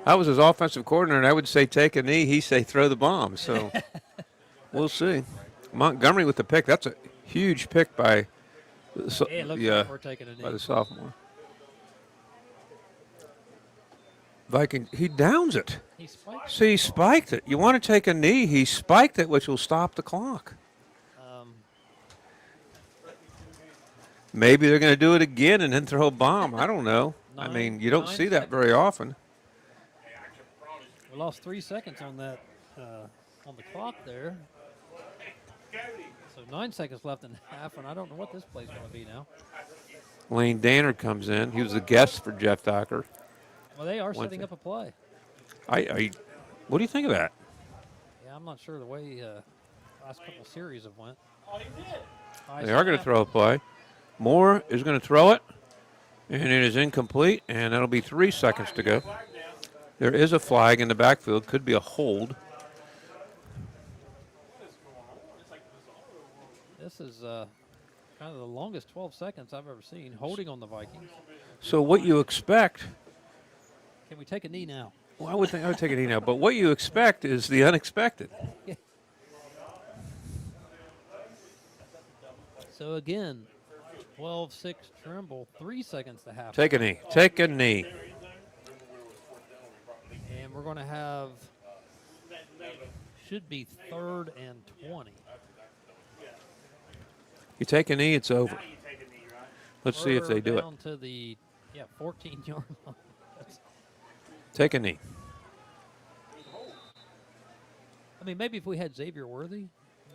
I was his offensive coordinator, and I would say take a knee. He'd say throw the bomb. So we'll see. Montgomery with the pick. That's a huge pick by like we're taking a knee. By the sophomore. Vikings, he downs it. He spiked See, he spiked it. You want to take a knee, he spiked it, which will stop the clock. Maybe they're going to do it again and then throw a bomb. I don't know. I mean, you don't see that very often. We lost 3 seconds on that on the clock there. So 9 seconds left in half, and I don't know what this play's going to be now. Lane Danner comes in. He was the guest for Jeff Thacker. Well, they are setting up a play. What do you think of that? Yeah, I'm not sure the way last couple series have went. They are going to throw a play. Moore is going to throw it, and it is incomplete, and that'll be 3 seconds to go. There is a flag in the backfield. Could be a hold. This is kind of the longest 12 seconds I've ever seen, holding on the Vikings. So what you expect... Can we take a knee now? Well, I would take a knee now, but what you expect is the unexpected. So again, 12-6 Trimble, 3 seconds to half. Take a knee. Take a knee. And we're going to have, should be 3rd and 20. You take a knee, it's over. Let's see if they do it. Down to the 14-yard line. Take a knee. I mean, maybe if we had Xavier Worthy,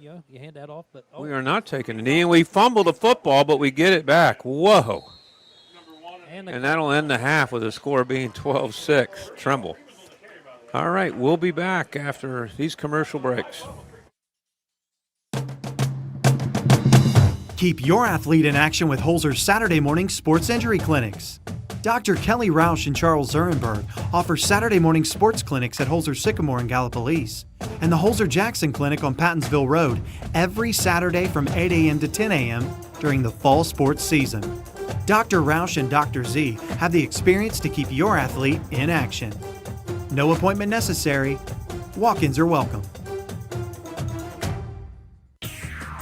you hand that off. But We are not taking a knee, and we fumble the football, but we get it back. Whoa. And that'll end the half with the score being 12-6. Trimble. All right, we'll be back after these commercial breaks. Keep your athlete in action with Holzer's Saturday morning sports injury clinics. Dr. Kelly Rausch and Charles Zurenberg offer Saturday morning sports clinics at Holzer Sycamore and Gallipolis, and the Holzer Jackson Clinic on Pattonsville Road every Saturday from 8 a.m. to 10 a.m. during the fall sports season. Dr. Rausch and Dr. Z have the experience to keep your athlete in action. No appointment necessary. Walk-ins are welcome.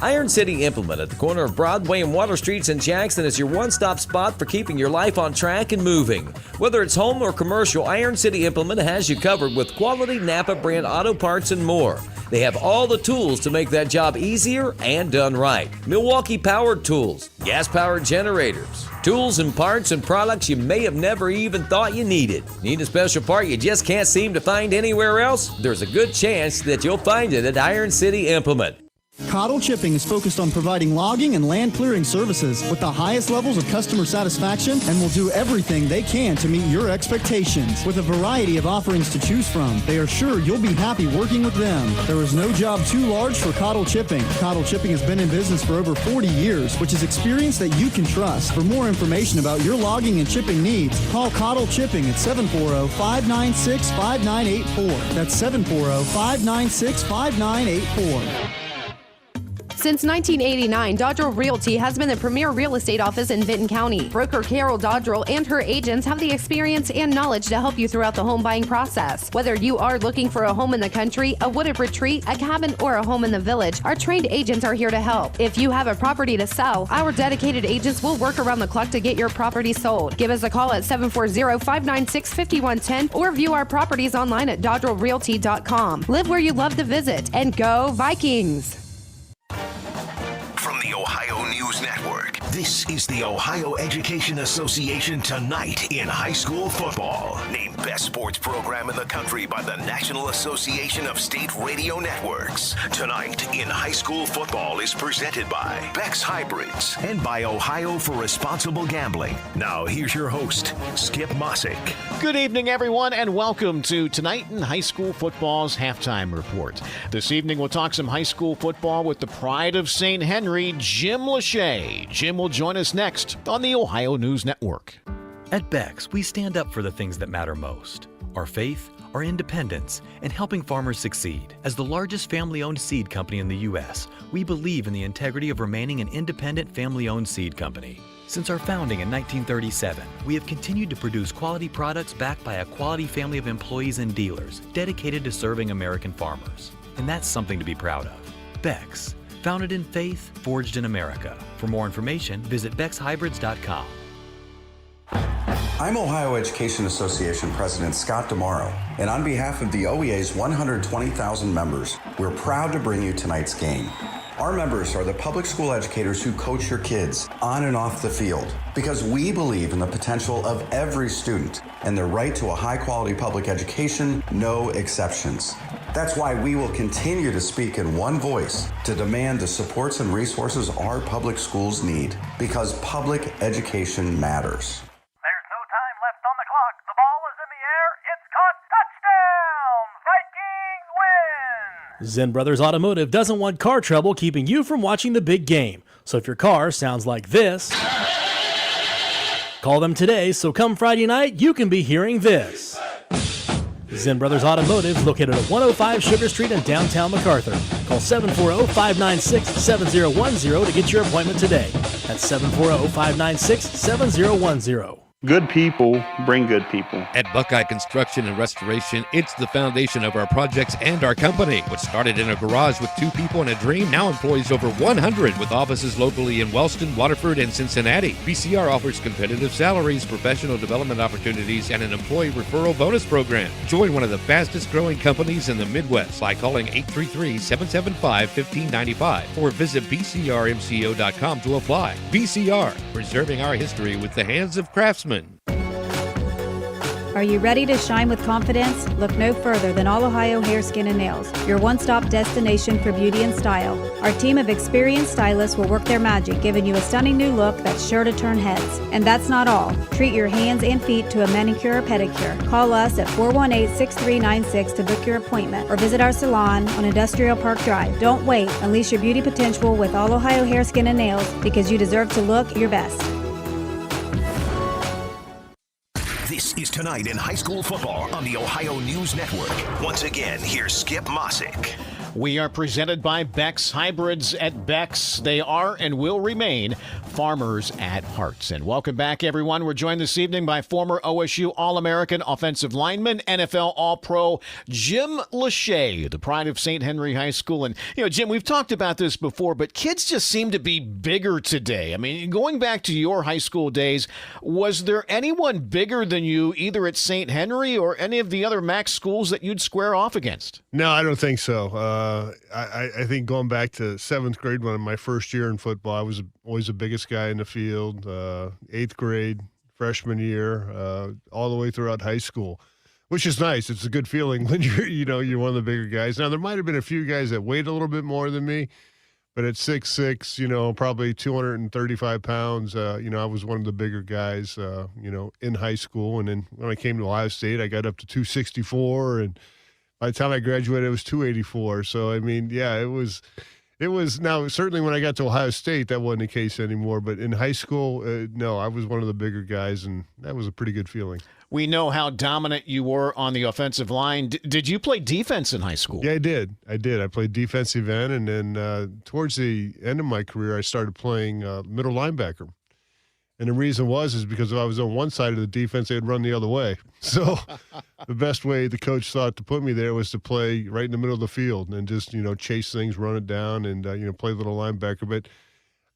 Iron City Implement at the corner of Broadway and Water Streets in Jackson is your one-stop spot for keeping your life on track and moving. Whether it's home or commercial, Iron City Implement has you covered with quality Napa brand auto parts and more. They have all the tools to make that job easier and done right. Milwaukee powered tools, gas powered generators, tools and parts and products you may have never even thought you needed. Need a special part you just can't seem to find anywhere else? There's a good chance that you'll find it at Iron City Implement. Cottle Chipping is focused on providing logging and land clearing services with the highest levels of customer satisfaction and will do everything they can to meet your expectations. With a variety of offerings to choose from, they are sure you'll be happy working with them. There is no job too large for Cottle Chipping. Cottle Chipping has been in business for over 40 years, which is experience that you can trust. For more information about your logging and chipping needs, call Cottle Chipping at 740-596-5984. That's 740-596-5984. Since 1989, Dodrell Realty has been the premier real estate office in Vinton County. Broker Carol Dodrell and her agents have the experience and knowledge to help you throughout the home buying process. Whether you are looking for a home in the country, a wooded retreat, a cabin, or a home in the village, our trained agents are here to help. If you have a property to sell, our dedicated agents will work around the clock to get your property sold. Give us a call at 740-596-5110 or view our properties online at dodrellrealty.com. Live where you love to visit, and go Vikings! From the Ohio News Network, this is the Ohio Education Association Tonight in High School Football. Named Best Sports Program in the Country by the National Association of State Radio Networks. Tonight in High School Football is presented by Beck's Hybrids and by Ohio for Responsible Gambling. Now here's your host, Skip Mossick. Good evening, everyone, and welcome to Tonight in High School Football's Halftime Report. This evening, we'll talk some high school football with the pride of St. Henry, Jim Lachey. Jim will join us next on the Ohio News Network. At Beck's, we stand up for the things that matter most: our faith, our independence, and helping farmers succeed. As the largest family-owned seed company in the U.S., we believe in the integrity of remaining an independent family-owned seed company. Since our founding in 1937, we have continued to produce quality products backed by a quality family of employees and dealers dedicated to serving American farmers. And that's something to be proud of. Beck's, founded in faith, forged in America. For more information, visit beckshybrids.com. I'm Ohio Education Association President Scott DeMauro, and on behalf of the OEA's 120,000 members, we're proud to bring you tonight's game. Our members are the public school educators who coach your kids on and off the field, because we believe in the potential of every student and their right to a high-quality public education, no exceptions. That's why we will continue to speak in one voice to demand the supports and resources our public schools need, because public education matters. There's no time left on the clock. The ball is in the air. It's caught. Touchdown! Vikings win! Zen Brothers Automotive doesn't want car trouble keeping you from watching the big game. So if your car sounds like this, call them today, so come Friday night, you can be hearing this. Zen Brothers Automotive, located at 105 Sugar Street in downtown MacArthur. Call 740-596-7010 to get your appointment today. That's 740-596-7010. Good people bring good people. At Buckeye Construction and Restoration, it's the foundation of our projects and our company. What started in a garage with 2 people and a dream now employs over 100 with offices locally in Wellston, Waterford, and Cincinnati. BCR offers competitive salaries, professional development opportunities, and an employee referral bonus program. Join one of the fastest growing companies in the Midwest by calling 833-775-1595 or visit bcrmco.com to apply. BCR, preserving our history with the hands of craftsmen. Are you ready to shine with confidence? Look no further than All Ohio Hair, Skin, and Nails, your one-stop destination for beauty and style. Our team of experienced stylists will work their magic, giving you a stunning new look that's sure to turn heads. And that's not all. Treat your hands and feet to a manicure or pedicure. Call us at 418-6396 to book your appointment or visit our salon on Industrial Park Drive. Don't wait. Unleash your beauty potential with All Ohio Hair, Skin, and Nails, because you deserve to look your best. This is Tonight in High School Football on the Ohio News Network. Once again, here's Skip Mossick. We are presented by Beck's Hybrids. At Beck's, they are and will remain farmers at heart. And welcome back, everyone. We're joined this evening by former OSU All-American offensive lineman, NFL All-Pro Jim Lachey, the pride of St. Henry High School. And, Jim, we've talked about this before, but kids just seem to be bigger today. I mean, going back to your high school days, was there anyone bigger than you, either at St. Henry or any of the other MAC schools that you'd square off against? No, I don't think so. I think going back to 7th grade, when my first year in football, I was always the biggest guy in the field. 8th grade, freshman year, all the way throughout high school, which is nice. It's a good feeling when you're one of the bigger guys. Now, there might have been a few guys that weighed a little bit more than me, But at 6'6", probably 235 pounds, I was one of the bigger guys, in high school. And then when I came to Ohio State, I got up to 264. And by the time I graduated, it was 284. So, I mean, yeah, it was now, certainly when I got to Ohio State, that wasn't the case anymore. But in high school, no, I was one of the bigger guys, and that was a pretty good feeling. We know how dominant you were on the offensive line. Did you play defense in high school? Yeah, I did. I played defensive end, and then towards the end of my career, I started playing middle linebacker. And the reason is because if I was on one side of the defense, they'd run the other way. So the best way the coach thought to put me there was to play right in the middle of the field and just, chase things, run it down, and, play little linebacker. But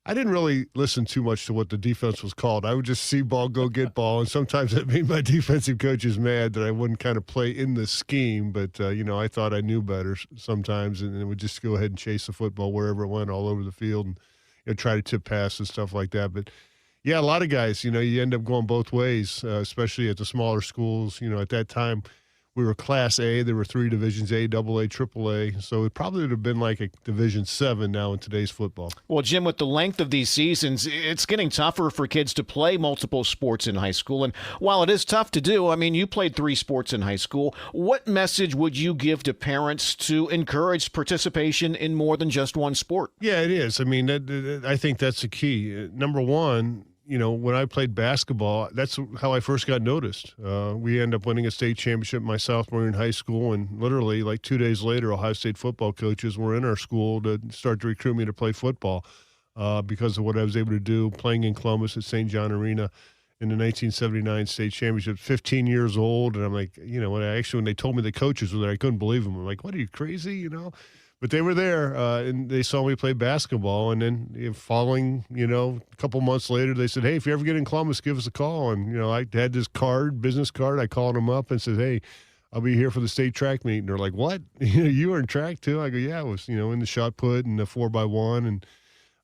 I didn't really listen too much to what the defense was called. I would just see ball, go get ball, and sometimes that made my defensive coaches mad that I wouldn't kind of play in the scheme. But, I thought I knew better sometimes, and would just go ahead and chase the football wherever it went all over the field and try to tip pass and stuff like that. But, yeah, a lot of guys, you end up going both ways, especially at the smaller schools. At that time, we were Class A. There were 3 divisions, A, AA, AAA. So it probably would have been like a Division 7 now in today's football. Well, Jim, with the length of these seasons, it's getting tougher for kids to play multiple sports in high school. And while it is tough to do, I mean, you played 3 sports in high school. What message would you give to parents to encourage participation in more than just one sport? Yeah, it is. I mean, I think that's the key. Number one, when I played basketball, that's how I first got noticed. We ended up winning a state championship my sophomore year in high school, and literally like 2 days later, Ohio State football coaches were in our school to start to recruit me to play football because of what I was able to do playing in Columbus at St. John Arena in the 1979 state championship, 15 years old. And I'm like, when they told me the coaches were there, I couldn't believe them. I'm like, what, are you crazy, But they were there, and they saw me play basketball. And then following, a couple months later, they said, hey, if you ever get in Columbus, give us a call. And, I had this business card. I called them up and said, hey, I'll be here for the state track meet. And they're like, what? You were in track too? I go, yeah, I was, in the shot put and the 4x1 and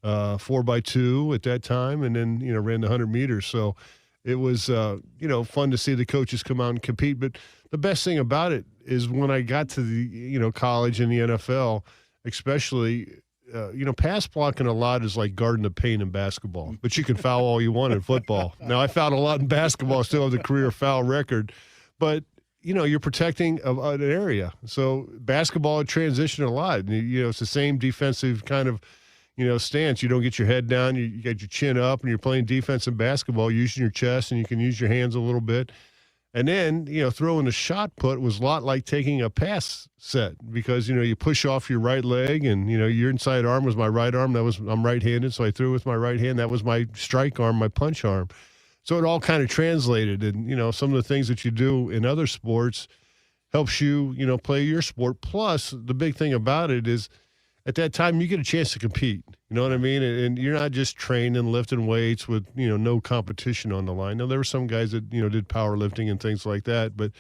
4x2 at that time. And then, ran the 100 meters. So it was, fun to see the coaches come out and compete. But the best thing about it is when I got to the, college and the NFL, especially, pass blocking a lot is like guarding the paint in basketball. But you can foul all you want in football. Now, I fouled a lot in basketball, still have the career foul record. But, you're protecting an area. So basketball transition a lot. It's the same defensive kind of, stance. You don't get your head down. You get your chin up, and you're playing defense in basketball, using your chest, and you can use your hands a little bit. And then, throwing a shot put was a lot like taking a pass set because, you push off your right leg and, your inside arm was my right arm. I'm right-handed, so I threw with my right hand. That was my strike arm, my punch arm. So it all kind of translated. And, some of the things that you do in other sports helps you, play your sport. Plus, the big thing about it is at that time you get a chance to compete. You know what I mean? And you're not just training, lifting weights with, no competition on the line. Now, there were some guys that, did powerlifting and things like that. But,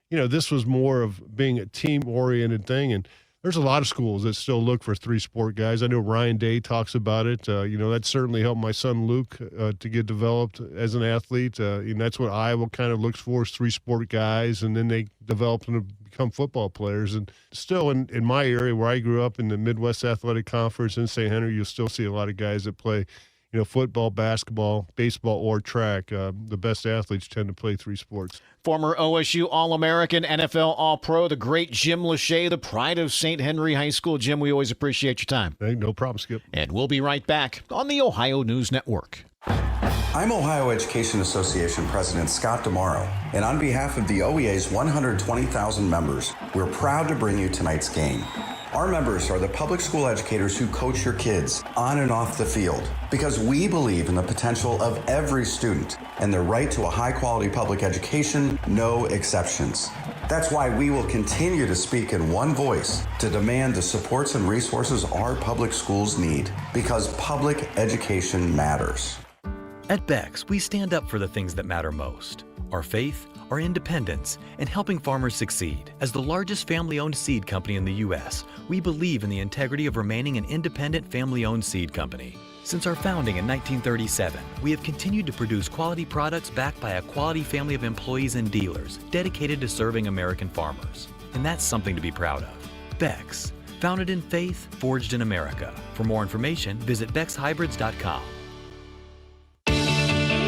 this was more of being a team-oriented thing. And there's a lot of schools that still look for 3-sport guys. I know Ryan Day talks about it. That certainly helped my son Luke to get developed as an athlete. And that's what Iowa kind of looks for is 3-sport guys. And then they develop and become football players. And still in my area where I grew up in the Midwest Athletic Conference in St. Henry, you'll still see a lot of guys that play, football, basketball, baseball, or track. The best athletes tend to play 3 sports. Former OSU All-American, NFL All-Pro, the great Jim Lachey, the pride of St. Henry High School. Jim, we always appreciate your time. Hey, no problem, Skip. And we'll be right back on the Ohio News Network. I'm Ohio Education Association President Scott Demaro, and on behalf of the OEA's 120,000 members, we're proud to bring you tonight's game. Our members are the public school educators who coach your kids on and off the field because we believe in the potential of every student and their right to a high-quality public education, no exceptions. That's why we will continue to speak in one voice to demand the supports and resources our public schools need because public education matters. At Beck's, we stand up for the things that matter most: our faith, our independence, and helping farmers succeed. As the largest family-owned seed company in the U.S., we believe in the integrity of remaining an independent family-owned seed company. Since our founding in 1937, we have continued to produce quality products backed by a quality family of employees and dealers dedicated to serving American farmers. And that's something to be proud of. Beck's, Founded in faith, forged in America. For more information, visit BexHybrids.com.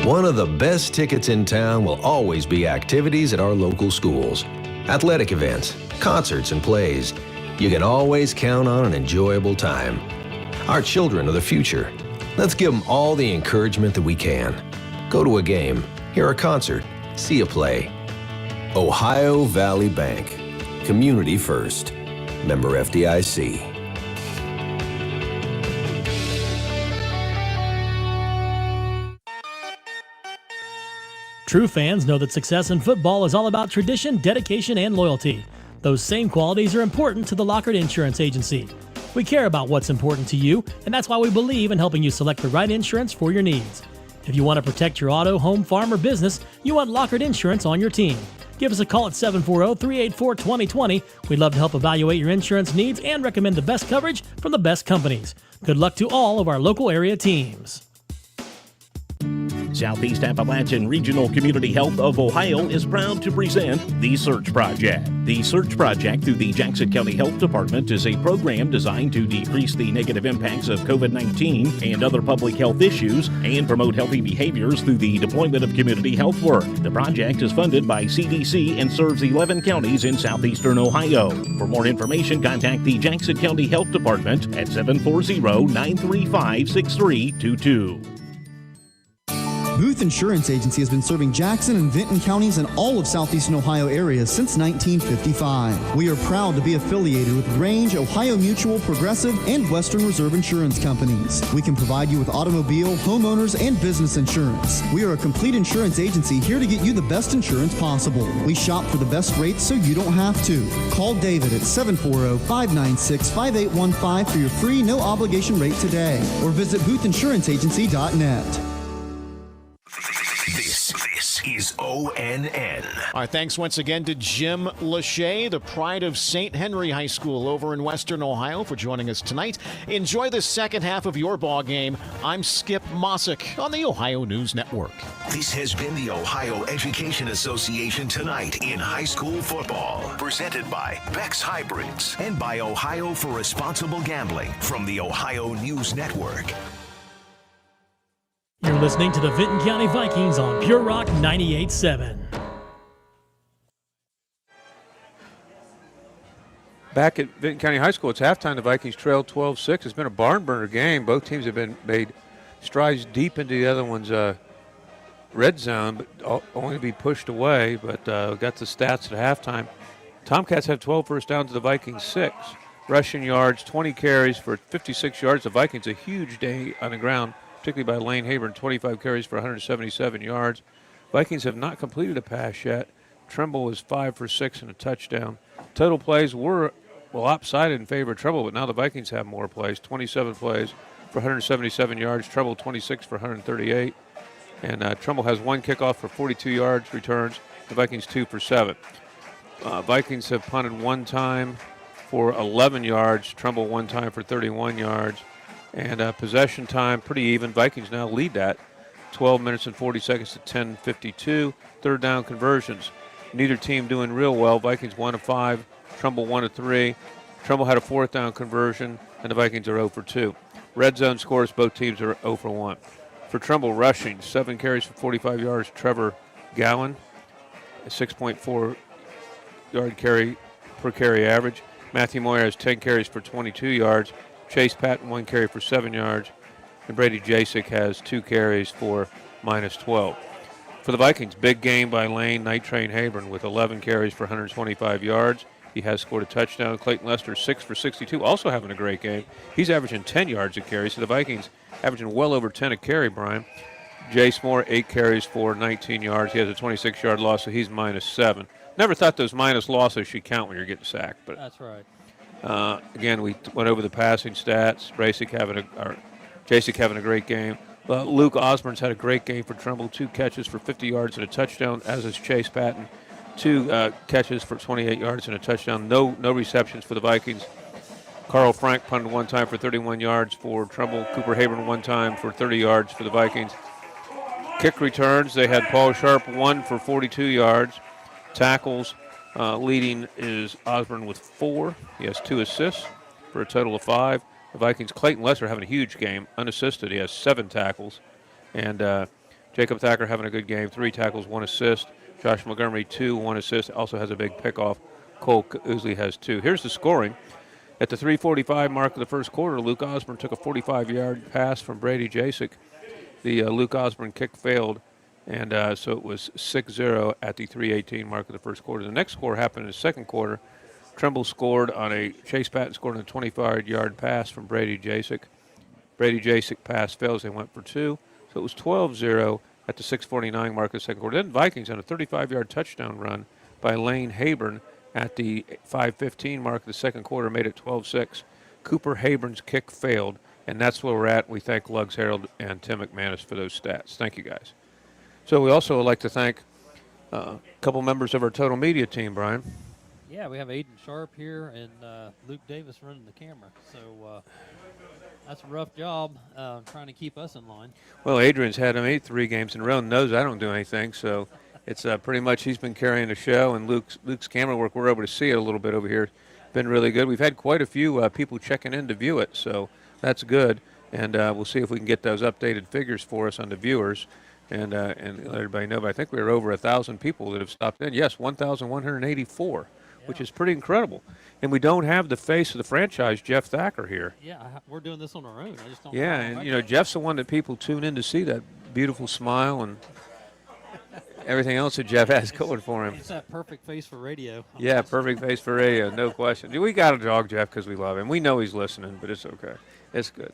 One of the best tickets in town will always be activities at our local schools. Athletic events, concerts, and plays. You can always count on an enjoyable time. Our children are the future. Let's give them all the encouragement that we can. Go to a game, hear a concert, see a play. Ohio Valley Bank. Community first. Member FDIC. True fans know that success in football is all about tradition, dedication, and loyalty. Those same qualities are important to the Lockard Insurance Agency. We care about what's important to you, and that's why we believe in helping you select the right insurance for your needs. If you want to protect your auto, home, farm, or business, you want Lockard Insurance on your team. Give us a call at 740-384-2020. We'd love to help evaluate your insurance needs and recommend the best coverage from the best companies. Good luck to all of our local area teams. Southeast Appalachian Regional Community Health of Ohio is proud to present The Search Project. The Search Project through the Jackson County Health Department is a program designed to decrease the negative impacts of COVID-19 and other public health issues and promote healthy behaviors through the deployment of community health work. The project is funded by CDC and serves 11 counties in southeastern Ohio. For more information, contact the Jackson County Health Department at 740-935-6322. Booth Insurance Agency has been serving Jackson and Vinton counties and all of southeastern Ohio areas since 1955. We are proud to be affiliated with Grange, Ohio Mutual, Progressive, and Western Reserve Insurance Companies. We can provide you with automobile, homeowners, and business insurance. We are a complete insurance agency here to get you the best insurance possible. We shop for the best rates so you don't have to. Call David at 740-596-5815 for your free no-obligation rate today, or visit boothinsuranceagency.net. This is ONN. Our thanks once again to Jim Lachey, the pride of St. Henry High School over in Western Ohio, for joining us tonight. Enjoy the second half of your ball game. I'm Skip Mossick on the Ohio News Network. This has been the Ohio Education Association Tonight in High School Football. Presented by Bex Hybrids and by Ohio for Responsible Gambling from the Ohio News Network. You're listening to the Vinton County Vikings on Pure Rock 98.7. Back at Vinton County High School, it's halftime. The Vikings trail 12-6. It's been a barn burner game. Both teams have been made strides deep into the other one's red zone, but only to be pushed away. But got the stats at halftime. Tomcats have 12 first downs to the Vikings 6. Rushing yards, 20 carries for 56 yards. The Vikings a huge day on the ground, particularly by Lane Haber, 25 carries for 177 yards. Vikings have not completed a pass yet. Trimble was 5 for 6 and a touchdown. Total plays were lopsided in favor of Trimble, but now the Vikings have more plays. 27 plays for 177 yards. Trimble 26 for 138. And Trimble has one kickoff for 42 yards returns. The Vikings 2 for 7. Vikings have punted one time for 11 yards. Trimble one time for 31 yards. And possession time, pretty even. Vikings now lead that 12 minutes and 40 seconds to 10:52. Third down conversions. Neither team doing real well. Vikings 1 of 5, Trimble 1 of 3. Trimble had a fourth down conversion, and the Vikings are 0 for 2. Red zone scores, both teams are 0 for 1. For Trimble, rushing, 7 carries for 45 yards. Trevor Gowan, a 6.4 yard carry per carry average. Matthew Moyer has 10 carries for 22 yards. Chase Patton, 1 carry for 7 yards. And Brady Jasek has 2 carries for -12. For the Vikings, big game by Lane Night Train Habron with 11 carries for 125 yards. He has scored a touchdown. Clayton Lester, 6 for 62, also having a great game. He's averaging 10 yards a carry, so the Vikings averaging well over 10 a carry, Brian. Jace Moore, 8 carries for 19 yards. He has a 26-yard loss, so he's -7. Never thought those minus losses should count when you're getting sacked. But that's right. Again, we went over the passing stats. Jasek having a great game. Luke Osborne's had a great game for Trimble. 2 catches for 50 yards and a touchdown, as is Chase Patton. 2 catches for 28 yards and a touchdown. No receptions for the Vikings. Carl Frank punted 1 time for 31 yards for Trimble. Cooper Habron 1 time for 30 yards for the Vikings. Kick returns, they had Paul Sharp 1 for 42 yards. Tackles, leading is Osborne with 4. He has 2 assists. for a total of 5. The Vikings, Clayton Lesser having a huge game, unassisted. He has 7 tackles. And Jacob Thacker having a good game, 3 tackles, 1 assist. Josh Montgomery, 2, 1 assist. Also has a big pickoff. Cole Ousley has 2. Here's the scoring. At the 3:45 mark of the first quarter, Luke Osborne took a 45-yard pass from Brady Jasek. The Luke Osborne kick failed, and so it was 6-0 at the 3:18 mark of the first quarter. The next score happened in the second quarter. Trimble scored on a Chase Patton scored on a 25-yard pass from Brady Jasek. Brady Jasek pass fails. They went for 2. So it was 12-0 at the 6:49 mark of the second quarter. Then Vikings on a 35-yard touchdown run by Lane Hayburn at the 5:15 mark of the second quarter made it 12-6. Cooper Hayburn's kick failed, and that's where we're at. We thank Lugs Herald and Tim McManus for those stats. Thank you, guys. So we also would like to thank a couple members of our Total Media team, Brian. Yeah, we have Aiden Sharp here and Luke Davis running the camera. So that's a rough job trying to keep us in line. Well, Adrian's had him 3 games in a row and knows I don't do anything, so it's pretty much he's been carrying the show, and Luke's camera work, we're able to see it a little bit over here. Been really good. We've had quite a few people checking in to view it, so that's good. And we'll see if we can get those updated figures for us on the viewers and let everybody know. But I think we were over 1,000 people that have stopped in. Yes, 1,184, which is pretty incredible. And we don't have the face of the franchise, Jeff Thacker, here. Yeah, we're doing this on our own. I just don't. Yeah, and you know, Jeff's the one that people tune in to see, that beautiful smile and everything else that Jeff has going for him. It's that perfect face for radio. Yeah, perfect face for radio, no question. We got to dog Jeff because we love him. We know he's listening, but it's okay. It's good.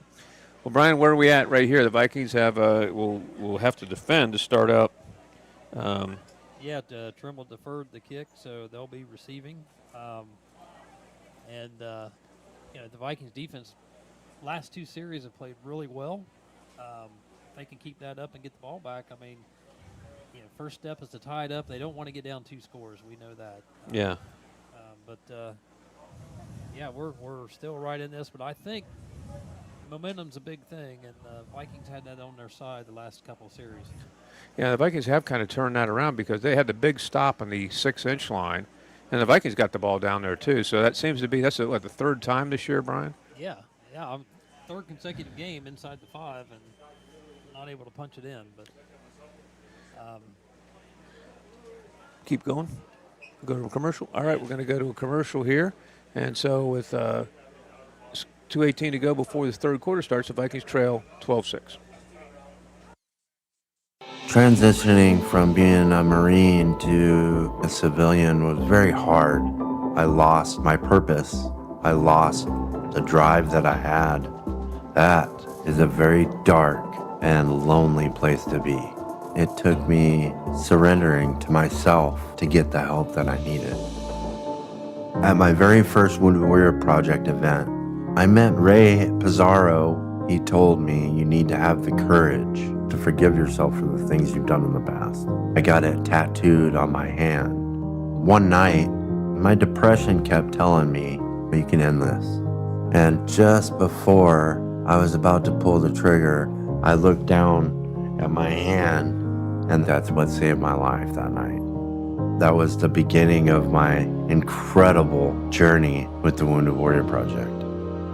Well, Brian, where are we at right here? The Vikings have will have to defend to start out. Yeah, Trimble deferred the kick, so they'll be receiving. You know, the Vikings defense last 2 series have played really well. They can keep that up and get the ball back. I mean, you know, first step is to tie it up. They don't want to get down 2 scores. We know that. Yeah. Yeah, we're still right in this, but I think momentum's a big thing, and the Vikings had that on their side the last couple of series. Yeah, the Vikings have kind of turned that around because they had the big stop on the 6-inch line, and the Vikings got the ball down there too. So that seems to be the 3rd time this year, Brian? Yeah, 3rd consecutive game inside the 5 and not able to punch it in. But keep going. Go to a commercial. All right, we're going to go to a commercial here, and so with 2:18 to go before the 3rd quarter starts, the Vikings trail 12-6. Transitioning from being a Marine to a civilian was very hard. I lost my purpose. I lost the drive that I had. That is a very dark and lonely place to be. It took me surrendering to myself to get the help that I needed. At my very first Wounded Warrior Project event, I met Ray Pizarro. He told me, you need to have the courage to forgive yourself for the things you've done in the past. I got it tattooed on my hand. One night, my depression kept telling me, you can end this. And just before I was about to pull the trigger, I looked down at my hand, and that's what saved my life that night. That was the beginning of my incredible journey with the Wounded Warrior Project.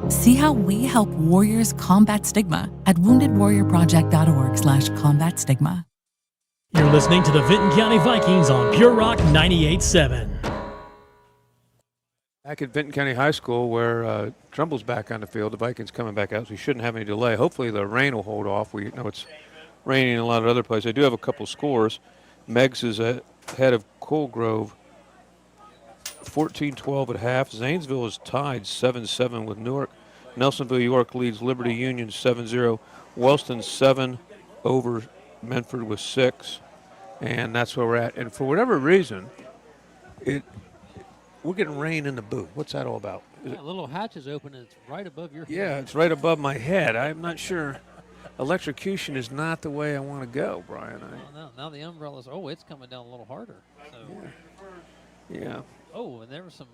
See how we help warriors combat stigma at woundedwarriorproject.org/combat stigma. You're listening to the Vinton County Vikings on Pure Rock 98.7. Back at Vinton County High School, where Trimble's back on the field, the Vikings coming back out, so we shouldn't have any delay. Hopefully the rain will hold off. We know it's raining in a lot of other places. I do have a couple scores. Meggs is ahead of Colegrove 14-12 at half. Zanesville is tied 7-7 with Newark. Nelsonville, York leads Liberty Union 7-0. Wellston 7 over Medford with 6. And that's where we're at. And for whatever reason, we're getting rain in the booth. What's that all about? A little hatch is open and it's right above your head. Yeah, it's right above my head. I'm not sure. Electrocution is not the way I want to go, Brian. Well, now the umbrella's, it's coming down a little harder. So. Yeah. Oh, and there was some,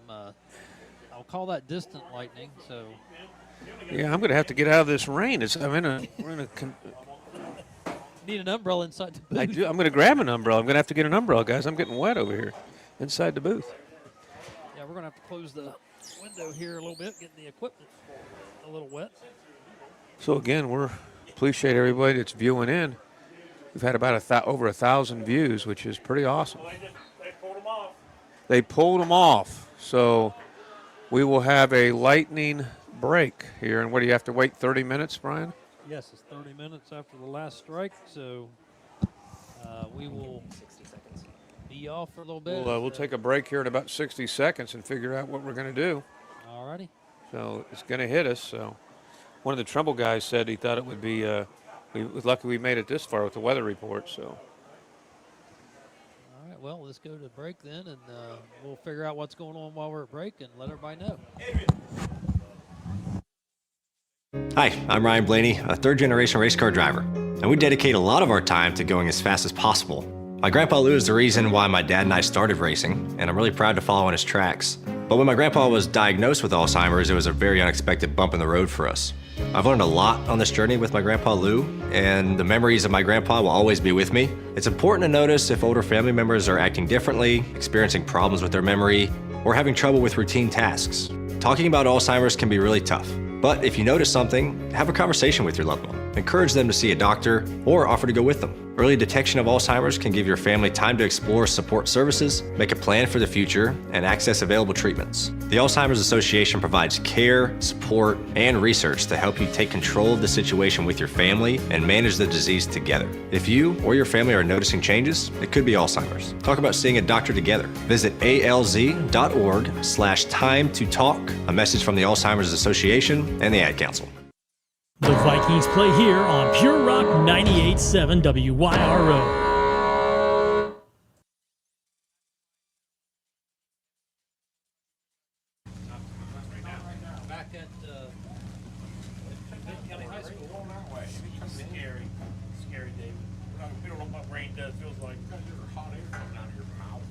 I'll call that distant lightning. So. Yeah, I'm going to have to get out of this rain. We're in a. Need an umbrella inside the booth. I do. I'm going to grab an umbrella. I'm going to have to get an umbrella, guys. I'm getting wet over here inside the booth. Yeah, we're going to have to close the window here a little bit, getting the equipment a little wet. So again, we appreciate everybody that's viewing in. We've had about over 1,000 views, which is pretty awesome. They pulled them off. They pulled them off. So we will have a lightning break here. And what do you have to wait 30 minutes, Brian? Yes, it's 30 minutes after the last strike, so we will be off for a little bit. We'll take a break here in about 60 seconds and figure out what we're going to do. All righty. So it's going to hit us. So one of the Trimble guys said he thought it would be, we was lucky we made it this far with the weather report. So. All right, well, let's go to break then, and we'll figure out what's going on while we're at break and let everybody know. Hi, I'm Ryan Blaney, a third-generation race car driver, and we dedicate a lot of our time to going as fast as possible. My grandpa Lou is the reason why my dad and I started racing, and I'm really proud to follow in his tracks. But when my grandpa was diagnosed with Alzheimer's, it was a very unexpected bump in the road for us. I've learned a lot on this journey with my grandpa Lou, and the memories of my grandpa will always be with me. It's important to notice if older family members are acting differently, experiencing problems with their memory, or having trouble with routine tasks. Talking about Alzheimer's can be really tough. But if you notice something, have a conversation with your loved one. Encourage them to see a doctor or offer to go with them. Early detection of Alzheimer's can give your family time to explore support services, make a plan for the future, and access available treatments. The Alzheimer's Association provides care, support, and research to help you take control of the situation with your family and manage the disease together. If you or your family are noticing changes, it could be Alzheimer's. Talk about seeing a doctor together. Visit alz.org/time to talk. A message from the Alzheimer's Association and the Ad Council. The Vikings play here on Pure Rock 98.7 WYRO. Back at Vinton County High School. Scary day. We don't know what rain does. Feels like hot air coming out of your mouth.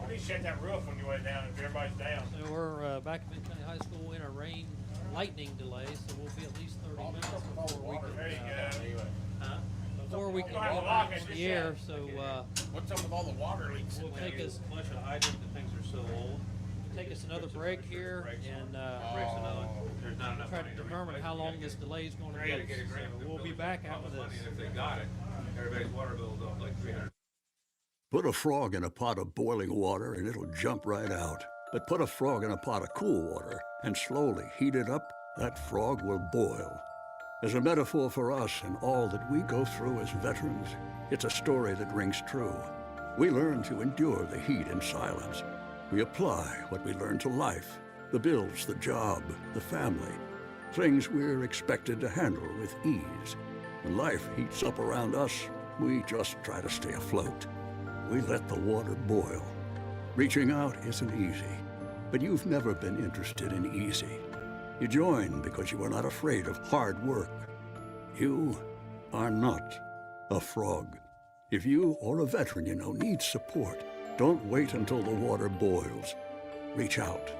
At least shut that roof when you went down if everybody's down. So we're back at Vinton County High School in a lightning delay, so we'll be at least 30 minutes before we can get the air. So what's up with all the water leaks? We'll take us flush a hydrant. The things are so old. Take us another break here and try to determine how long this delay is going to be. So we'll be back after this. If they got it, everybody's water bill's up like 300. Put a frog in a pot of boiling water and it'll jump right out. But put a frog in a pot of cool water and slowly heat it up, that frog will boil. As a metaphor for us and all that we go through as veterans, it's a story that rings true. We learn to endure the heat in silence. We apply what we learn to life, the bills, the job, the family, things we're expected to handle with ease. When life heats up around us, we just try to stay afloat. We let the water boil. Reaching out isn't easy, but you've never been interested in easy. You join because you are not afraid of hard work. You are not a frog. If you or a veteran you know needs support, don't wait until the water boils. Reach out.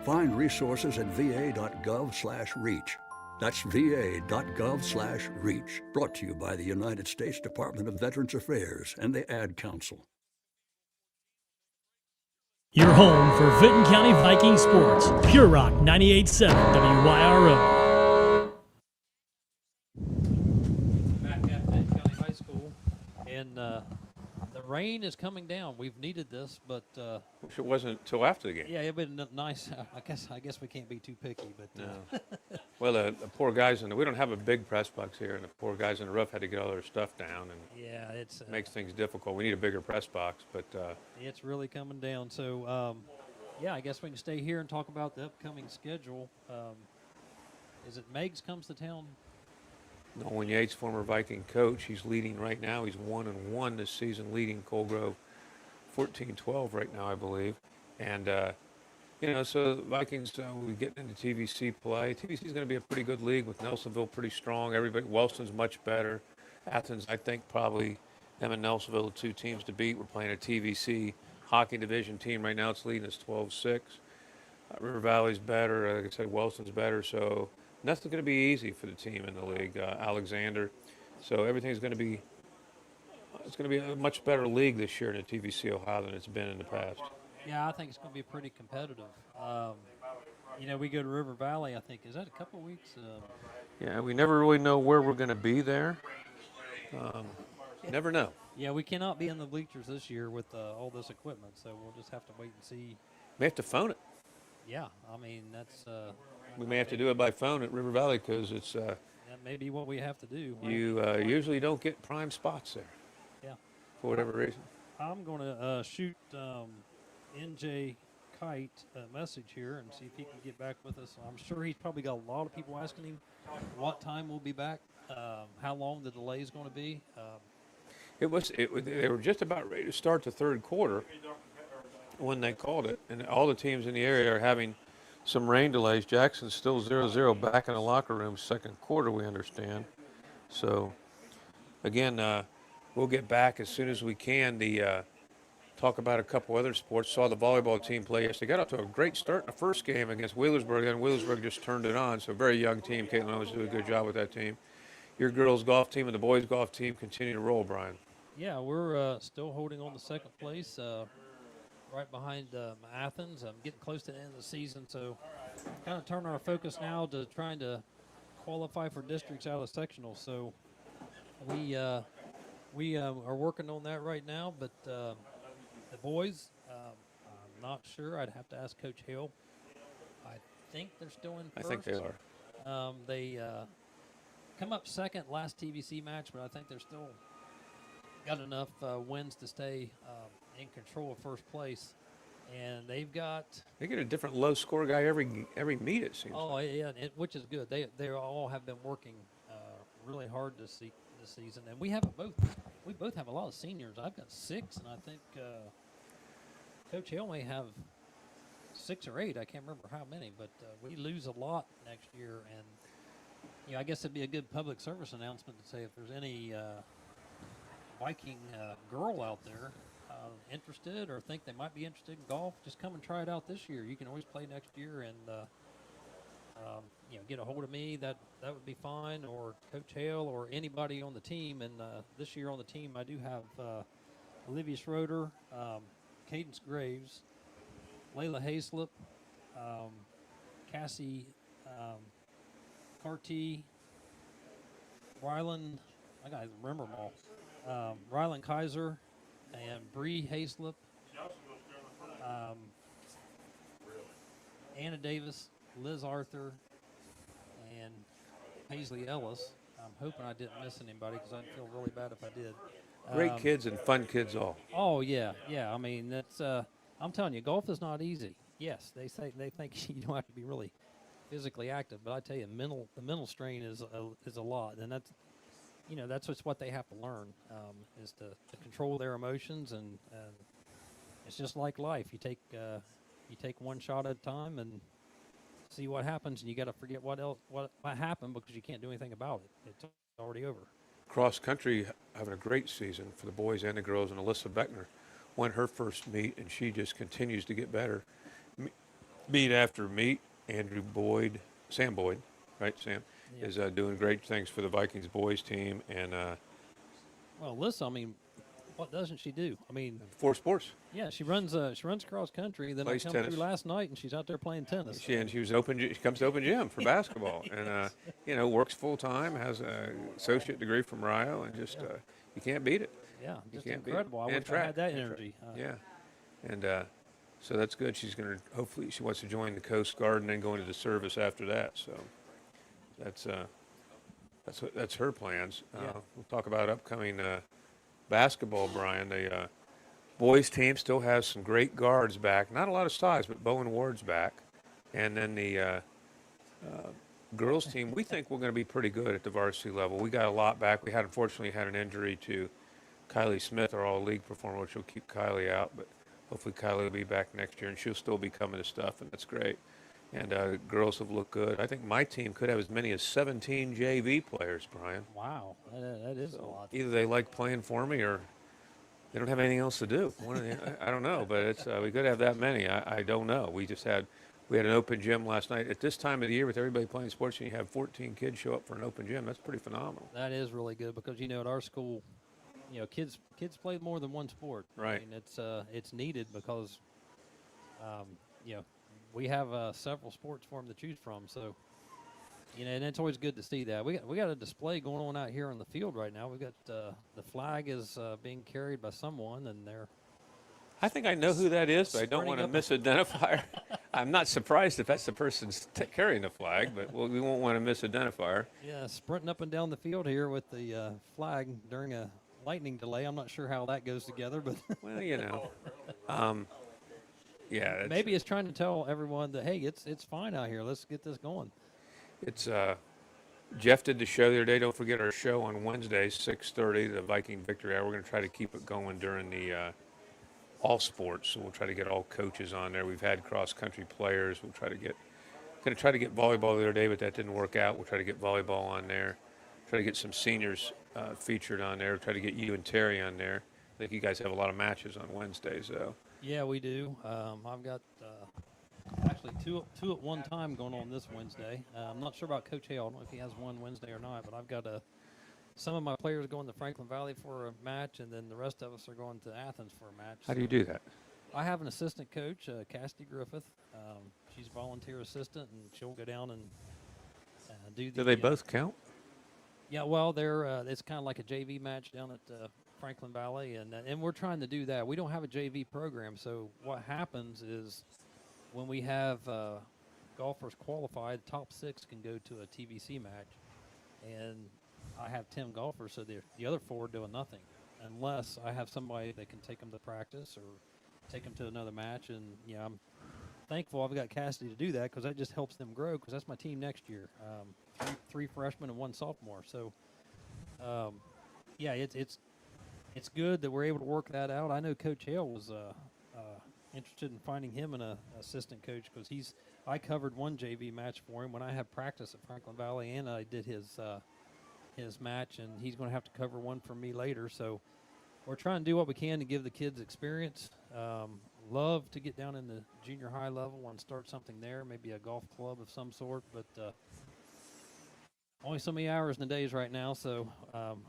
Find resources at va.gov/reach. That's va.gov/reach. Brought to you by the United States Department of Veterans Affairs and the Ad Council. Your home for Vinton County Viking sports. Pure Rock 98.7 WYRO. Back at Vinton County High School, and the rain is coming down. We've needed this, but Wish it wasn't till after the game. yeah, it'd been nice. I guess we can't be too picky, but No. Well, the poor guys we don't have a big press box here, and the poor guys in the roof had to get all their stuff down, and yeah, it's makes things difficult. We need a bigger press box, but it's really coming down. So yeah, I guess we can stay here and talk about the upcoming schedule. Is it Meigs comes to town? Nolan Yates, former Viking coach, he's leading right now. He's 1-1 this season, leading Colgrove 14-12 right now, I believe. And so the Vikings, we get into TVC play. TVC is going to be a pretty good league with Nelsonville pretty strong. Everybody, Wellston's much better. Athens, I think probably them and Nelsonville are two teams to beat. We're playing a TVC hockey division team right now. It's leading us 12-6. River Valley's better. Like I said, Wellston's better. So nothing's going to be easy for the team in the league, Alexander. So everything's going to be, it's going to be a much better league this year in the TVC Ohio than it's been in the past. Yeah, I think it's going to be pretty competitive. You know, we go to River Valley, I think. Is that a couple of weeks? Yeah, we never really know where we're going to be there. Never know. Yeah, we cannot be in the bleachers this year with all this equipment, so we'll just have to wait and see. We have to phone it. Yeah, I mean, that's... we may have to do it by phone at River Valley because it's... that may be what we have to do. You usually don't get prime spots there. Yeah. For whatever reason. I'm going to shoot NJ Kite a message here and see if he can get back with us. I'm sure he's probably got a lot of people asking him what time we'll be back, how long the delay is going to be. They were just about ready to start the third quarter when they called it, and all the teams in the area are having some rain delays. Jackson's still 0-0 back in the locker room second quarter, we understand. So, again, we'll get back as soon as we can. Talk about a couple other sports. Saw the volleyball team play yesterday. Got off to a great start in the first game against Wheelersburg, and Wheelersburg just turned it on. So, a very young team. Caitlin always do a good job with that team. Your girls' golf team and the boys' golf team continue to roll, Brian. Yeah, we're still holding on to second place, right behind Athens. I'm getting close to the end of the season, so kind of turn our focus now to trying to qualify for districts out of sectional. So we are working on that right now, but the boys, I'm not sure. I'd have to ask Coach Hill. I think they're still in first. I think they are. They come up second last TVC match, but I think they're still got enough wins to stay in control of first place. And they get a different low score guy every meet, it seems. Oh yeah, which is good. They all have been working really hard this season, and we both have a lot of seniors. I've got 6, and I think Coach Hill may have 6 or 8. I can't remember how many, but we lose a lot next year, and I guess it'd be a good public service announcement to say if there's any Viking girl out there interested or think they might be interested in golf, just come and try it out this year. You can always play next year, and get a hold of me. That would be fine, or Coach Hale, or anybody on the team. And this year on the team, I do have Olivia Schroeder, Cadence Graves, Layla Hayslip, Cassie Carty, Rylan, I gotta remember them all. Rylan Kaiser and Bree Hayslip, Anna Davis, Liz Arthur, and Paisley Ellis. I'm hoping I didn't miss anybody because I'd feel really bad if I did. Great kids and fun kids all. Oh yeah. I mean, that's. I'm telling you, golf is not easy. Yes, they think you don't have to be really physically active, but I tell you, the mental strain is a lot, and that's just what they have to learn is to control their emotions, and it's just like life. You take one shot at a time and see what happens, and you got to forget what happened because you can't do anything about it. It's already over. Cross country having a great season for the boys and the girls, and Alyssa Beckner won her first meet, and she just continues to get better. Meet after meet, Sam Boyd, right? Sam is doing great things for the Vikings boys team, and well, Alyssa, I mean, what doesn't she do? I mean, 4 sports. Yeah, she runs cross country. Then plays I come tennis. through last night, and she's out there playing tennis. She comes to open gym for basketball, and works full time. Has an associate degree from Rio, and just you can't beat it. Yeah, you just can't incredible. Beat it. I wish I had that energy. Yeah, and so that's good. She's going to hopefully she wants to join the Coast Guard and then go into the service after that. So that's her plans. We'll talk about upcoming basketball, Brian. The boys team still has some great guards back. Not a lot of size, but Bowen Ward's back. And then the girls team, we think we're going to be pretty good at the varsity level. We got a lot back. We unfortunately had an injury to Kylie Smith, our all-league performer, which will keep Kylie out. But hopefully Kylie will be back next year, and she'll still be coming to stuff, and that's great. And girls have looked good. I think my team could have as many as 17 JV players, Brian. Wow, that is a lot. Either they like playing for me or they don't have anything else to do. I don't know, but we could have that many. I don't know. We just had We had an open gym last night. At this time of the year, with everybody playing sports, and you have 14 kids show up for an open gym, that's pretty phenomenal. That is really good because, at our school, kids play more than one sport. Right. I mean, it's needed because, we have several sports for them to choose from. So, and it's always good to see that. We got a display going on out here on the field right now. We've got the flag is being carried by someone, and they're. I think I know who that is, but I don't want to misidentify her. I'm not surprised if that's the person carrying the flag, but we won't want to misidentify her. Yeah, sprinting up and down the field here with the flag during a lightning delay. I'm not sure how that goes together, but well, yeah. Maybe it's trying to tell everyone that, hey, it's fine out here. Let's get this going. It's Jeff did the show the other day. Don't forget our show on Wednesday, 6:30, the Viking Victory Hour. We're going to try to keep it going during the all sports. So we'll try to get all coaches on there. We've had cross-country players. We'll try to get volleyball the other day, but that didn't work out. We'll try to get volleyball on there. Try to get some seniors featured on there. Try to get you and Terry on there. I think you guys have a lot of matches on Wednesdays, though. Yeah, we do. I've got actually two at one time going on this Wednesday. I'm not sure about Coach Hale. I don't know if he has one Wednesday or not, but I've got some of my players going to Franklin Valley for a match, and then the rest of us are going to Athens for a match. How do you do that? I have an assistant coach, Cassidy Griffith. She's a volunteer assistant, and she'll go down and do the. Do they both count? Yeah, well, it's kind of like a JV match down at Franklin Valley, and we're trying to do that. We don't have a JV program, so what happens is when we have golfers qualified, top 6 can go to a TVC match, and I have 10 golfers, so the other 4 are doing nothing unless I have somebody that can take them to practice or take them to another match. And I'm thankful I've got Cassidy to do that because that just helps them grow because that's my team next year. Three freshmen and 1 sophomore. So, it's good that we're able to work that out. I know Coach Hale was interested in finding him an assistant coach because I covered one JV match for him when I had practice at Franklin Valley, and I did his match, and he's going to have to cover one for me later. So we're trying to do what we can to give the kids experience. Love to get down in the junior high level and start something there, maybe a golf club of some sort, but only so many hours in the days right now, so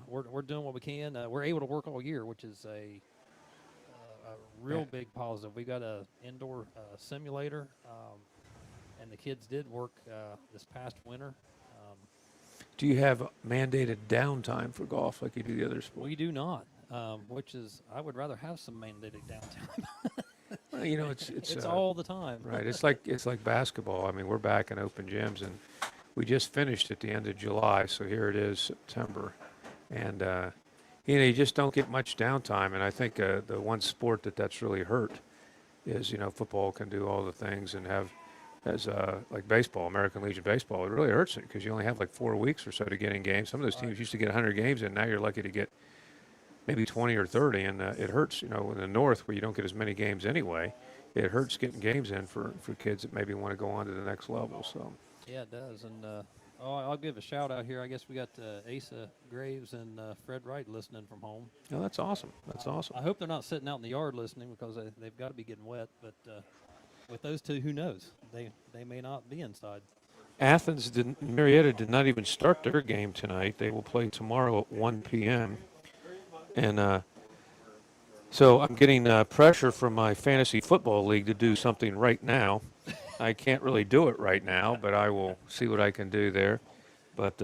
we're doing what we can. We're able to work all year, which is a real big positive. We got an indoor simulator, and the kids did work this past winter. Do you have mandated downtime for golf like you do the other sports? We do not, which is I would rather have some mandated downtime. Well, it's all the time. Right. It's like basketball. I mean, we're back in open gyms, and we just finished at the end of July, so here it is, September, and you just don't get much downtime. And I think the one sport that's really hurt is football can do all the things and have as like baseball, American Legion baseball. It really hurts it because you only have like 4 weeks or so to get in games. Some of those teams used to get 100 games in. Now you're lucky to get maybe 20 or 30, and it hurts. In the North where you don't get as many games anyway, it hurts getting games in for kids that maybe want to go on to the next level. So. Yeah, it does. And I'll give a shout out here. I guess we got Asa Graves and Fred Wright listening from home. Oh, that's awesome. That's awesome. I hope they're not sitting out in the yard listening because they've got to be getting wet. But with those two, who knows? They may not be inside. Marietta did not even start their game tonight. They will play tomorrow at 1 p.m. And so I'm getting pressure from my fantasy football league to do something right now. I can't really do it right now, but I will see what I can do there. But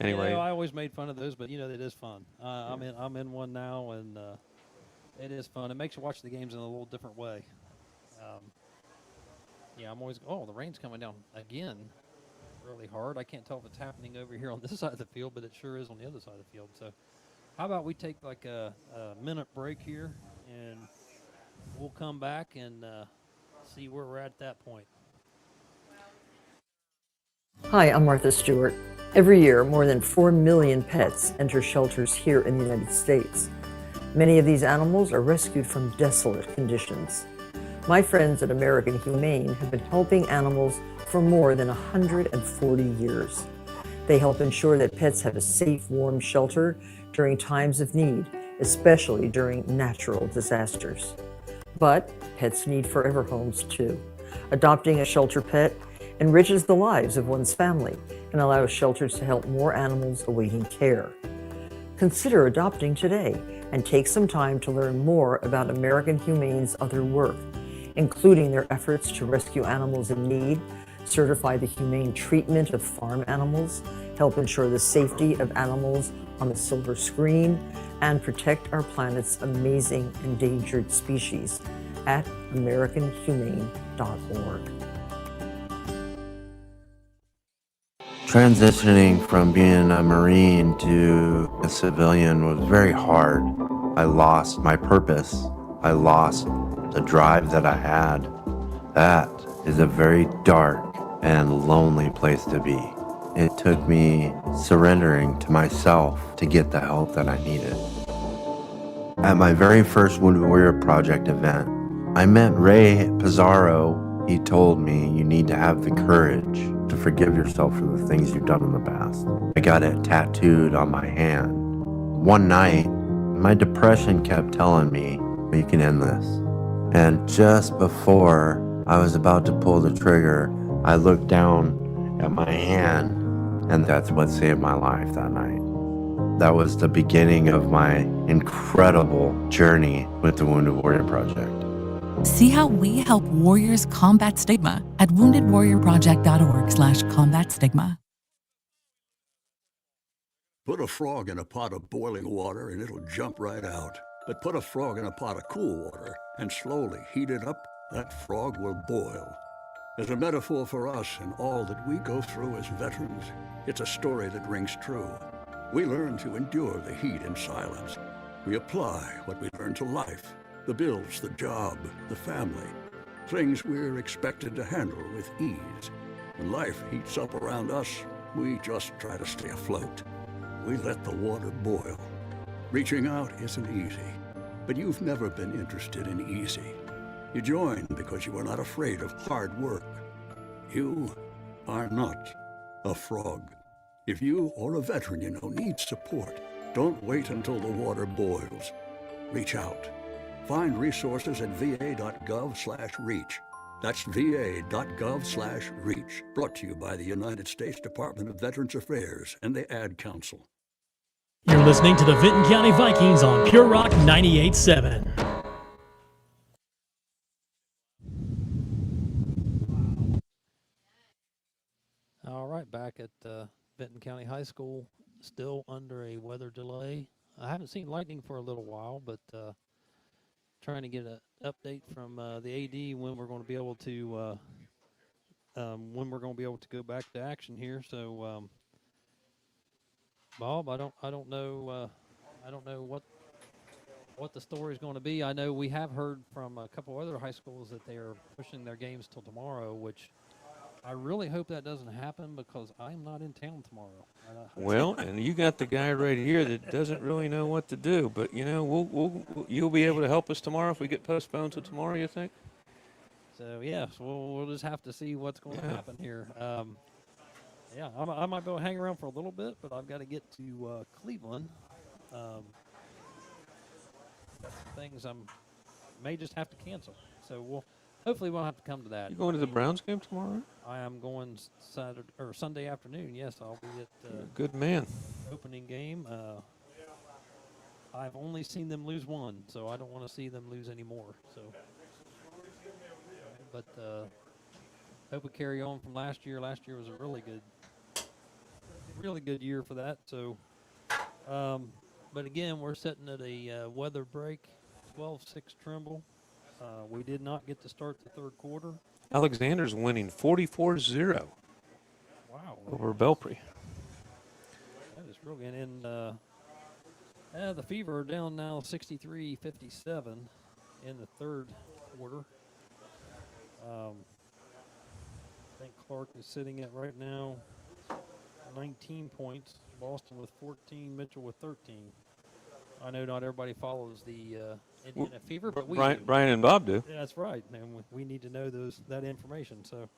anyway, I always made fun of those, but it is fun. I'm in one now, and it is fun. It makes you watch the games in a little different way. I'm always the rain's coming down again, really hard. I can't tell if it's happening over here on this side of the field, but it sure is on the other side of the field. So, how about we take like a minute break here, and we'll come back and. See where we're at that point. Hi, I'm Martha Stewart. Every year, more than 4 million pets enter shelters here in the United States. Many of these animals are rescued from desolate conditions. My friends at American Humane have been helping animals for more than 140 years. They help ensure that pets have a safe, warm shelter during times of need, especially during natural disasters. But pets need forever homes too. Adopting a shelter pet enriches the lives of one's family and allows shelters to help more animals awaiting care. Consider adopting today and take some time to learn more about American Humane's other work, including their efforts to rescue animals in need, certify the humane treatment of farm animals, help ensure the safety of animals on the silver screen, and protect our planet's amazing endangered species at americanhumane.org. Transitioning from being a Marine to a civilian was very hard. I lost my purpose. I lost the drive that I had. That is a very dark and lonely place to be. It took me surrendering to myself to get the help that I needed. At my very first Wounded Warrior Project event, I met Ray Pizarro. He told me, you need to have the courage to forgive yourself for the things you've done in the past. I got it tattooed on my hand. One night, my depression kept telling me, you can end this. And just before I was about to pull the trigger, I looked down at my hand, and that's what saved my life that night. That was the beginning of my incredible journey with the Wounded Warrior Project. See how we help warriors combat stigma at woundedwarriorproject.org/combat stigma. Put a frog in a pot of boiling water and it'll jump right out. But put a frog in a pot of cool water and slowly heat it up, that frog will boil. As a metaphor for us and all that we go through as veterans, it's a story that rings true. We learn to endure the heat in silence. We apply what we learn to life, the bills, the job, the family, things we're expected to handle with ease. When life heats up around us, we just try to stay afloat. We let the water boil. Reaching out isn't easy, but you've never been interested in easy. You joined because you were not afraid of hard work. You are not a frog. If you or a veteran you know needs support, don't wait until the water boils. Reach out. Find resources at va.gov/reach. That's va.gov/reach. Brought to you by the United States Department of Veterans Affairs and the Ad Council. You're listening to the Vinton County Vikings on Pure Rock 98.7. All right, back at Vinton County High School, still under a weather delay. I haven't seen lightning for a little while, but trying to get an update from the AD when we're going to be able to go back to action here. So, Bob, I don't know what the story is going to be. I know we have heard from a couple other high schools that they are pushing their games till tomorrow, which I really hope that doesn't happen because I'm not in town tomorrow. Well, and you got the guy right here that doesn't really know what to do. But you know, you'll be able to help us tomorrow if we get postponed to tomorrow. You think? So yes, we'll just have to see what's going to happen here. Yeah, I might be able to hang around for a little bit, but I've got to get to Cleveland. Things I may just have to cancel. So hopefully we won't have to come to that. You going to the Browns game tomorrow? I am going Sunday afternoon. Yes, I'll be at good man. Opening game. I've only seen them lose one, so I don't want to see them lose any more. So, but hope we carry on from last year. Last year was a really good year for that. So, but again, we're sitting at a weather break, 12-6 Trimble. We did not get to start the third quarter. Alexander's winning 44-0. Wow. Over Belpre. That is really good. And the Fever are down now 63-57 in the third quarter. I think Clark is sitting at right now 19 points. Boston with 14, Mitchell with 13. I know not everybody follows the Indiana Fever, but we do. Brian and Bob do. Yeah, that's right, and we need to know that information. So,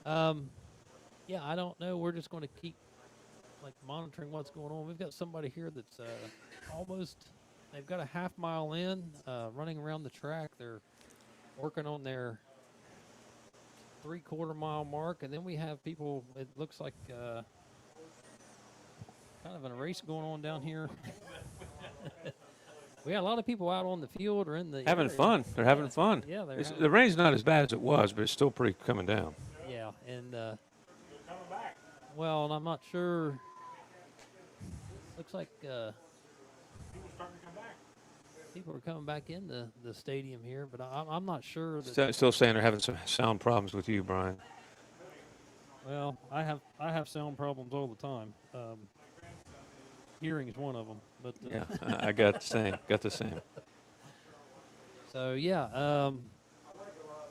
yeah, I don't know. We're just going to keep monitoring what's going on. We've got somebody here that's they've got a half mile in, running around the track. They're working on their 3/4 mile mark, and then we have people. It looks like kind of a race going on down here. We got a lot of people out on the field or in the having area. fun. They're having fun. Yeah, The rain's not as bad as it was, but it's still pretty coming down. Yeah, and well, and I'm not sure. Looks like people are coming back in the stadium here, but I'm not sure. Still saying they're having some sound problems with you, Brian. Well, I have sound problems all the time. Hearing is one of them, but yeah, I got the same. So yeah,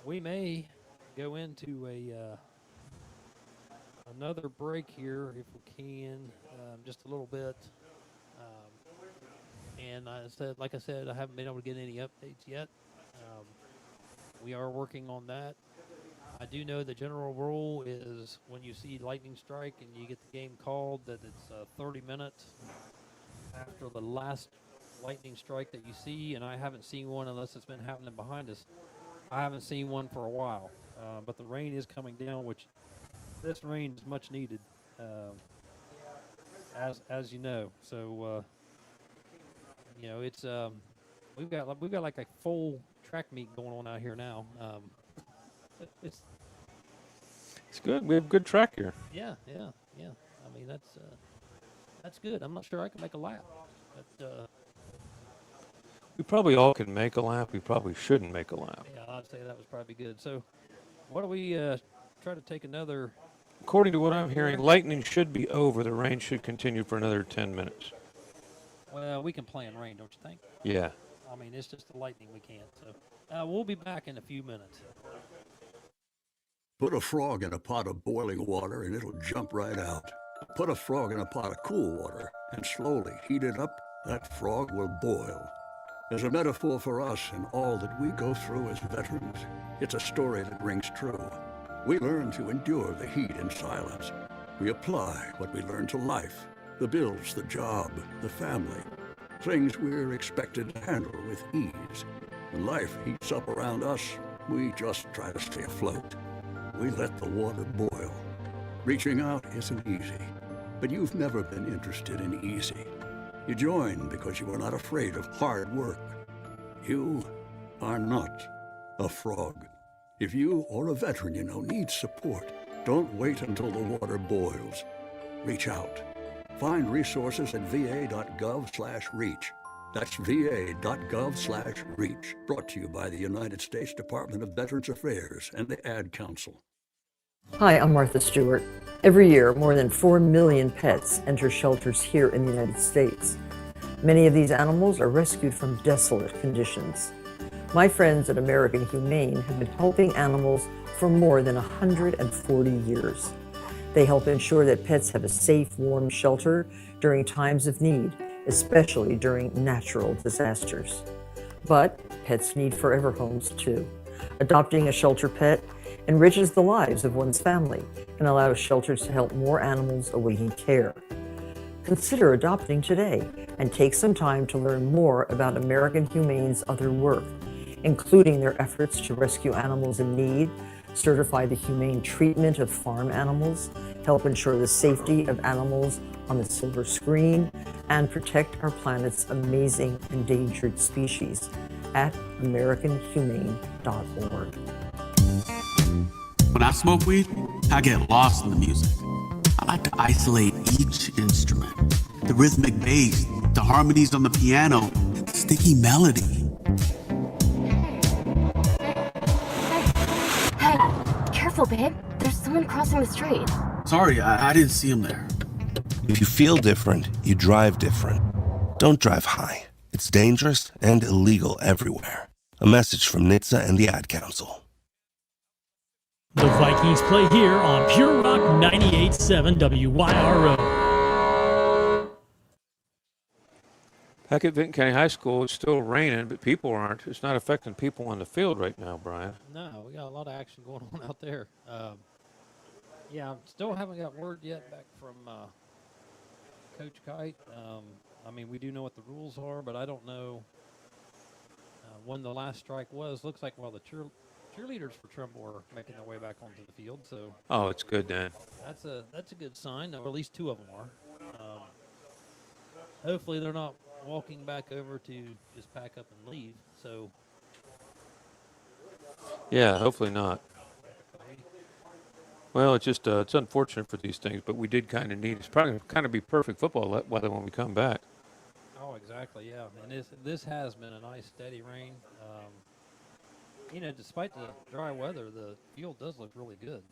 we may go into another break here if we can, just a little bit. And like I said, I haven't been able to get any updates yet. We are working on that. I do know the general rule is when you see lightning strike and you get the game called, that it's 30 minutes after the last lightning strike that you see, and I haven't seen one unless it's been happening behind us. I haven't seen one for a while, but the rain is coming down, which this rain is much needed, as you know. So it's we've got like a full track meet going on out here now. It's good. We have good track here. Yeah. I mean that's good. I'm not sure I can make a lap, but we probably all can make a lap. We probably shouldn't make a lap. Yeah, I'd say that was probably good. So, why don't we try to take another? According to what I'm hearing, lightning should be over. The rain should continue for another 10 minutes. Well, we can plan rain, don't you think? Yeah. I mean, it's just the lightning we can't. So, we'll be back in a few minutes. Put a frog in a pot of boiling water and it'll jump right out. Put a frog in a pot of cool water and slowly heat it up. That frog will boil. As a metaphor for us and all that we go through as veterans, it's a story that rings true. We learn to endure the heat in silence. We apply what we learn to life, the bills, the job, the family, things we're expected to handle with ease. When life heats up around us, we just try to stay afloat. We let the water boil. Reaching out isn't easy, but you've never been interested in easy. You join because you are not afraid of hard work. You are not a frog. If you or a veteran you know needs support, don't wait until the water boils. Reach out. Find resources at va.gov/reach. That's va.gov/reach. Brought to you by the United States Department of Veterans Affairs and the Ad Council. Hi, I'm Martha Stewart. Every year, more than 4 million pets enter shelters here in the United States. Many of these animals are rescued from desolate conditions. My friends at American Humane have been helping animals for more than 140 years. They help ensure that pets have a safe, warm shelter during times of need, especially during natural disasters. But pets need forever homes too. Adopting a shelter pet enriches the lives of one's family and allows shelters to help more animals awaiting care. Consider adopting today and take some time to learn more about American Humane's other work, including their efforts to rescue animals in need, certify the humane treatment of farm animals, help ensure the safety of animals on the silver screen, and protect our planet's amazing endangered species at AmericanHumane.org. When I smoke weed, I get lost in the music. I like to isolate each instrument. The rhythmic bass, the harmonies on the piano, the sticky melody. Hey, careful, babe. There's someone crossing the street. Sorry, I didn't see him there. If you feel different, you drive different. Don't drive high. It's dangerous and illegal everywhere. A message from NHTSA and the Ad Council. The Vikings play here on Pure Rock 98.7 WYRO. Back at Vinton County High School, it's still raining, but people aren't. It's not affecting people on the field right now, Brian. No, we got a lot of action going on out there. Yeah, still haven't got word yet back from Coach Kite. I mean, we do know what the rules are, but I don't know when the last strike was. Looks like while the cheerleaders for Trimble are making their way back onto the field, so Oh, it's good then. that's a good sign, or at least two of them are. Hopefully they're not walking back over to just pack up and leave. So Yeah, hopefully not. Well, it's just it's unfortunate for these things, but we did kind of need. It's probably kind of be perfect football weather when we come back. oh, exactly, yeah. And this has been a nice steady rain. Despite the dry weather, the field does look really good.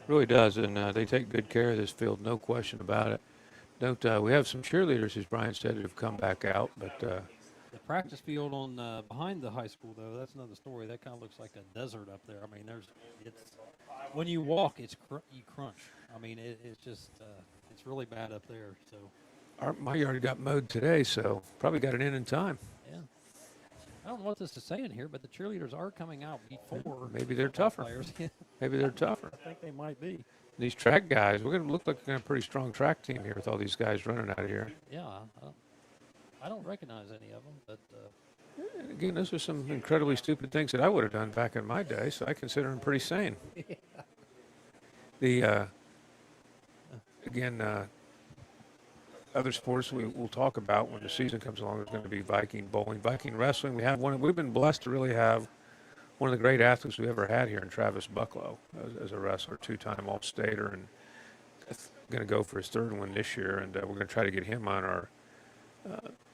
Really does, and they take good care of this field, no question about it. Don't we have some cheerleaders, as Brian said, that have come back out, but The practice field on behind the high school, though, that's another story. That kind of looks like a desert up there. I mean, it's when you walk, you crunch. I mean, it's just it's really bad up there. So my yard got mowed today, so probably got it in time. yeah, I don't know what this is saying here, but the cheerleaders are coming out before. Maybe they're football tougher. Players. Maybe they're tougher. I think they might be. These track guys, we're going to look like we're going to have a pretty strong track team here with all these guys running out of here. Yeah, I don't recognize any of them, but And again, those are some incredibly stupid things that I would have done back in my day, so I consider them pretty sane. The other sports we'll talk about when the season comes along is going to be Viking bowling, Viking wrestling. We've been blessed to really have one of the great athletes we ever had here in Travis Bucklow as a wrestler, two-time All-Stater, and going to go for his third one this year. And we're going to try to get him on our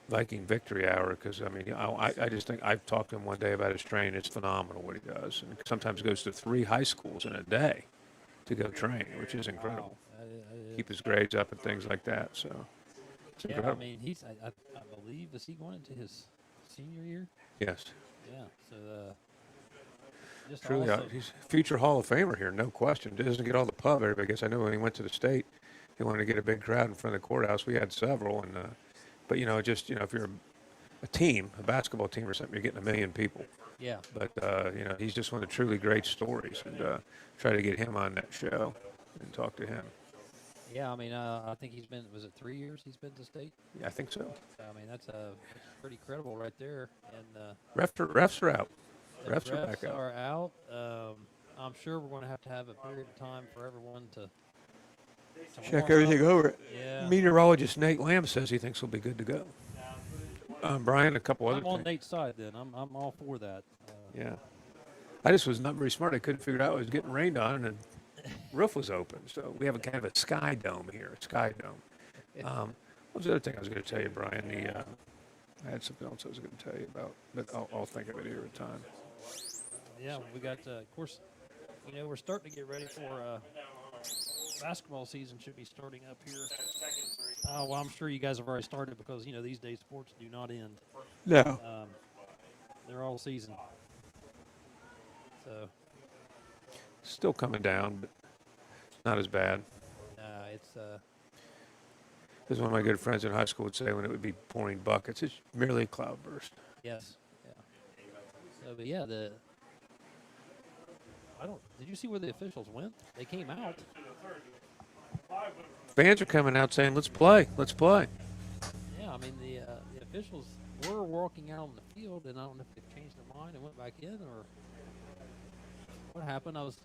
Viking Victory Hour because, I mean, I just think I've talked to him one day about his training. It's phenomenal what he does. And sometimes goes to 3 high schools in a day to go train, which is incredible. Keep his grades up and things like that. So it's yeah, incredible. I mean, I believe, is he going into his senior year? Yes. Yeah, so just Truly, awesome. he's a future Hall of Famer here, no question. Doesn't get all the pub, everybody gets. I know when he went to the state, he wanted to get a big crowd in front of the courthouse. We had several, and but if you're a team, a basketball team or something, you're getting 1 million people. Yeah. But he's just one of the truly great stories, and try to get him on that show and talk to him. Yeah, I mean, I think he's been, was it 3 years he's been to state? Yeah, I think so. I mean, that's pretty credible right there. And Refs are out. the Refs are back out. are out. I'm sure we're going to have a period of time for everyone to Check warm everything up. over. Yeah. Meteorologist Nate Lamb says he thinks we'll be good to go. Brian, a couple other I'm on things. Nate's side then. I'm all for that. Yeah. I just was not very smart. I couldn't figure out it was getting rained on and the roof was open. So we have a kind of a sky dome here, a sky dome. What was the other thing I was going to tell you, Brian? I had something else I was going to tell you about, but I'll think of it here at time. Yeah, we got, of course, we're starting to get ready for basketball season should be starting up here. Well, I'm sure you guys have already started because, these days sports do not end. No. They're all season. So. Still coming down, but not as bad. It's As one of my good friends in high school would say when it would be pouring buckets, it's merely a cloudburst. yes, yeah. So, but yeah, did you see where the officials went? They came out. Fans are coming out saying, let's play. Yeah, I mean, the officials were walking out on the field, and I don't know if they changed their mind and went back in or what happened. I was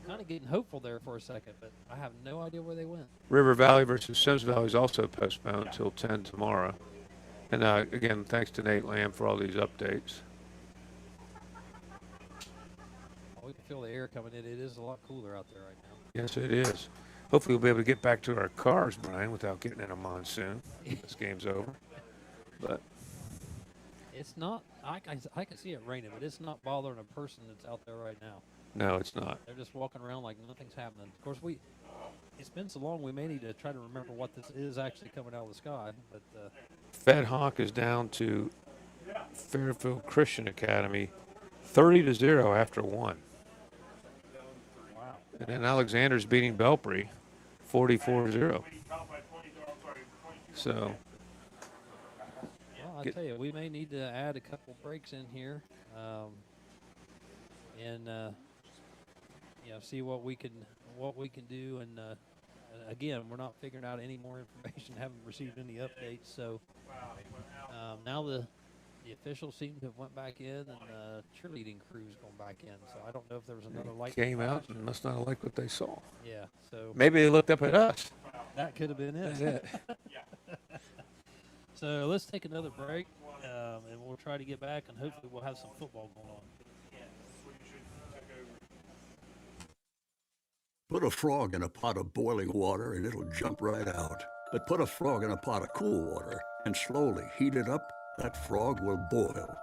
kind of getting hopeful there for a second, but I have no idea where they went. River Valley versus Sims Valley is also postponed until 10 tomorrow. And again, thanks to Nate Lamb for all these updates. We can feel the air coming in. It is a lot cooler out there right now. Yes, it is. Hopefully we'll be able to get back to our cars, Brian, without getting in a monsoon. This game's over. But It's not, I can see it raining, but it's not bothering a person that's out there right now. no, it's not. They're just walking around like nothing's happening. Of course, it's been so long, we may need to try to remember what this is actually coming out of the sky. But Fed Hawk is down to Fairfield Christian Academy 30-0 after 1. wow. And then Alexander's beating Belpre 44-0. So Well, I tell you, we may need to add a couple breaks in here, and see what we can do. And again, we're not figuring out any more information. Haven't received any updates. So now the the officials seem to have went back in, and the cheerleading crew's going back in. So I don't know if there was another light. Came out and must not have liked what they saw. Yeah. So maybe they looked up at us. That could have been it. That's it. So let's take another break, and we'll try to get back, and hopefully we'll have some football going on. Put a frog in a pot of boiling water and it'll jump right out. But put a frog in a pot of cool water and slowly heat it up, that frog will boil.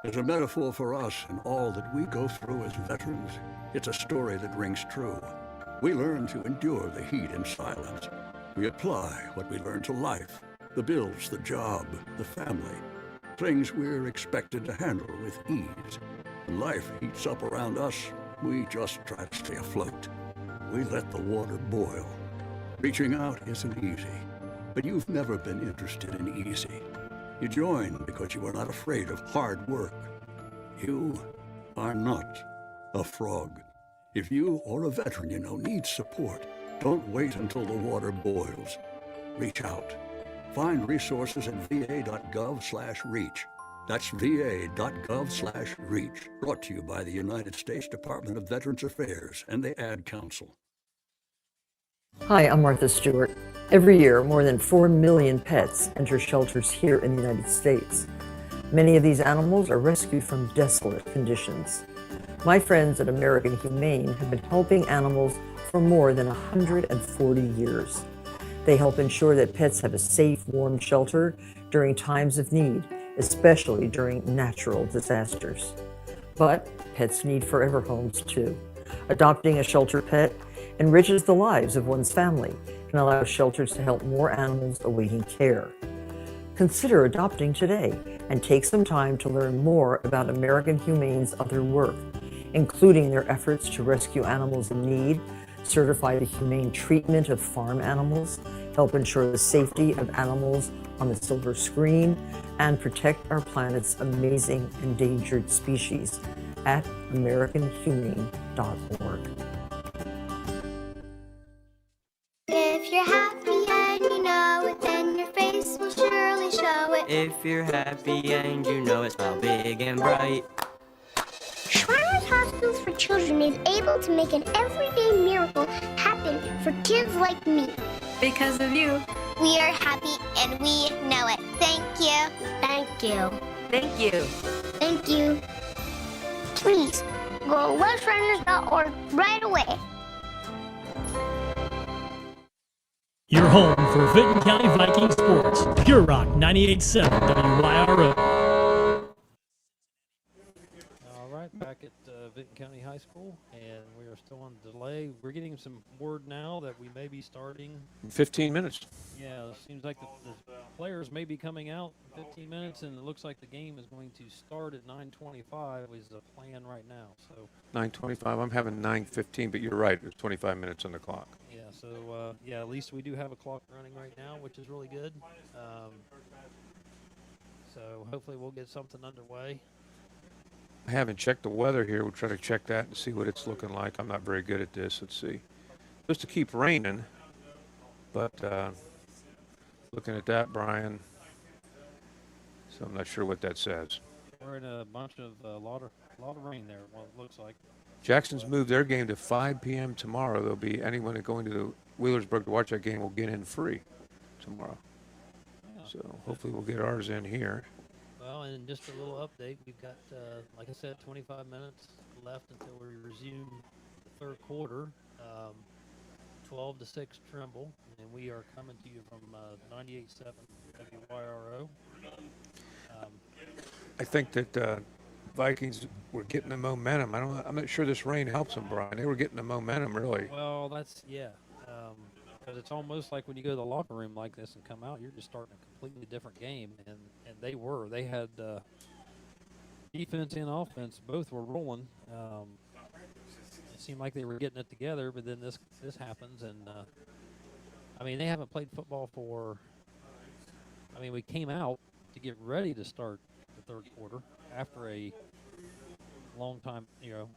As a metaphor for us and all that we go through as veterans, it's a story that rings true. We learn to endure the heat in silence. We apply what we learn to life, the bills, the job, the family, things we're expected to handle with ease. When life heats up around us, we just try to stay afloat. We let the water boil. Reaching out isn't easy, but you've never been interested in easy. You joined because you were not afraid of hard work. You are not a frog. If you or a veteran you know needs support, don't wait until the water boils. Reach out. Find resources at va.gov/reach. That's va.gov/reach. Brought to you by the United States Department of Veterans Affairs and the Ad Council. Hi, I'm Martha Stewart. Every year, more than 4 million pets enter shelters here in the United States. Many of these animals are rescued from desolate conditions. My friends at American Humane have been helping animals for more than 140 years. They help ensure that pets have a safe, warm shelter during times of need, especially during natural disasters. But pets need forever homes too. Adopting a shelter pet enriches the lives of one's family and allows shelters to help more animals awaiting care. Consider adopting today and take some time to learn more about American Humane's other work, including their efforts to rescue animals in need, certify the humane treatment of farm animals, help ensure the safety of animals on the silver screen, and protect our planet's amazing endangered species at AmericanHumane.org. If you're happy and you know it, then your face will surely show it. If you're happy and you know it, smile big and bright. Shriners Hospitals for Children is able to make an everyday miracle happen for kids like me. Because of you. We are happy and we know it. Thank you. Thank you. Thank you. Thank you. Please go to loveshriners.org right away. Your home for Vinton County Viking sports. Pure Rock 98.7 WYRO. All right, back at Vinton County High School, and we are still on delay. We're getting some word now that we may be starting. 15 minutes. Yeah, it seems like the players may be coming out in 15 minutes, and it looks like the game is going to start at 9:25 is the plan right now. So 9:25. I'm having 9:15, but you're right. There's 25 minutes on the clock. yeah, so yeah, at least we do have a clock running right now, which is really good. So hopefully we'll get something underway. I haven't checked the weather here. We'll try to check that and see what it's looking like. I'm not very good at this. Let's see. Supposed to keep raining, but looking at that, Brian, so I'm not sure what that says. We're in a bunch of lot of rain there. Well, it looks like. Jackson's moved their game to 5 p.m. tomorrow. There'll be anyone going to the Wheelersburg to watch that game will get in free tomorrow. Yeah. So hopefully we'll get ours in here. Well, and just a little update. We've got, like I said, 25 minutes left until we resume the third quarter. 12-6 Trimble, and we are coming to you from 98.7 WYRO. I think that Vikings were getting the momentum. I'm not sure this rain helps them, Brian. They were getting the momentum, really. Well, that's, yeah. Because it's almost like when you go to the locker room like this and come out, you're just starting a completely different game. And they were. They had defense and offense. Both were rolling. It seemed like they were getting it together, but then this happens. And, I mean, they haven't played football for – I mean, we came out to get ready to start the third quarter after a long time,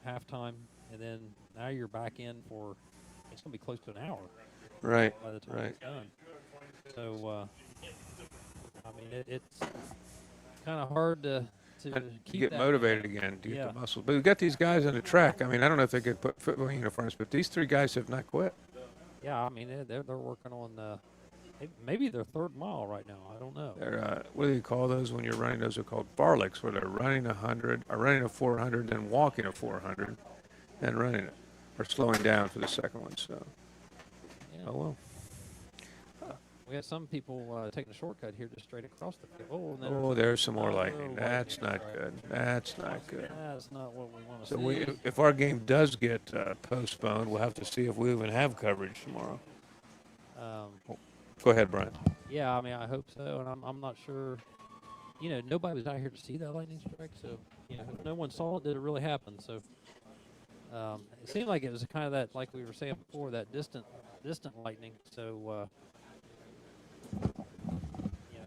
halftime. And then now you're back in for – it's going to be close to an hour. Right, by the time it's done. So, I mean, it's kind of hard to keep get that motivated going. again, to get Yeah. the muscles. But we've got these guys on the track. I mean, I don't know if they could put football uniforms, but these 3 guys have not quit. Yeah, I mean they're working on maybe their 3rd mile right now. I don't know. They're what do you call those when you're running? Those are called farlex, where they're running 100, or running a 400, then walking a 400, then running it, or slowing down for the second one. So, Yeah. oh well. We had some people taking a shortcut here just straight across the field. Oh, there's some more lightning. lightning That's not strike. good. That's not good. That's not what we want to So see. if our game does get postponed, we'll have to see if we even have coverage tomorrow. Go ahead, Brian. Yeah, I mean, I hope so, and I'm not sure. You know, nobody was out here to see that lightning strike, so you know, if no one saw it, did it really happen? So it seemed like it was kind of that, like we were saying before, that distant lightning. So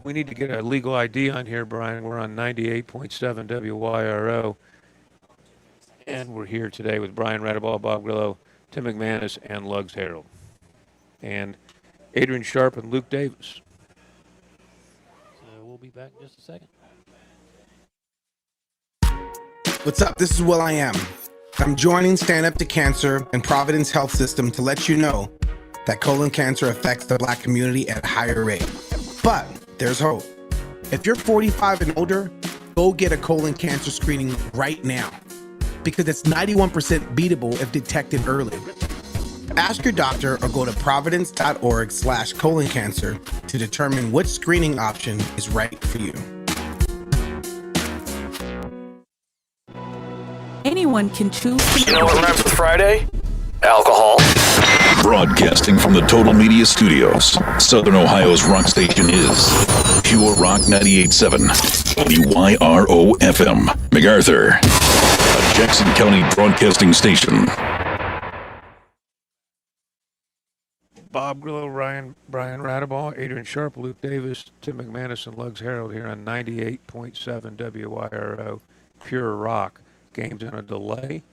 We need to get a legal ID on here, Brian. We're on 98.7 WYRO, and we're here today with Brian Radaball, Bob Grillo, Tim McManus, and Lugs Harold, and Adrian Sharp and Luke Davis. So we'll be back in just a second. What's up? This is Will I Am. I'm joining Stand Up to Cancer and Providence Health System to let you know that colon cancer affects the Black community at a higher rate. But there's hope. If you're 45 and older, go get a colon cancer screening right now, because it's 91% beatable if detected early. Ask your doctor or go to providence.org/colon cancer to determine which screening option is right for you. Anyone can choose to. You know what rhymes with Friday? Alcohol. Broadcasting from the Total Media Studios, Southern Ohio's rock station is Pure Rock 98.7, WYRO FM, MacArthur, a Jackson County broadcasting station. Bob Grillo, Brian Radaball, Adrian Sharp, Luke Davis, Tim McManus, and Lugs Harold here on 98.7 WYRO, Pure Rock. Game's in a delay.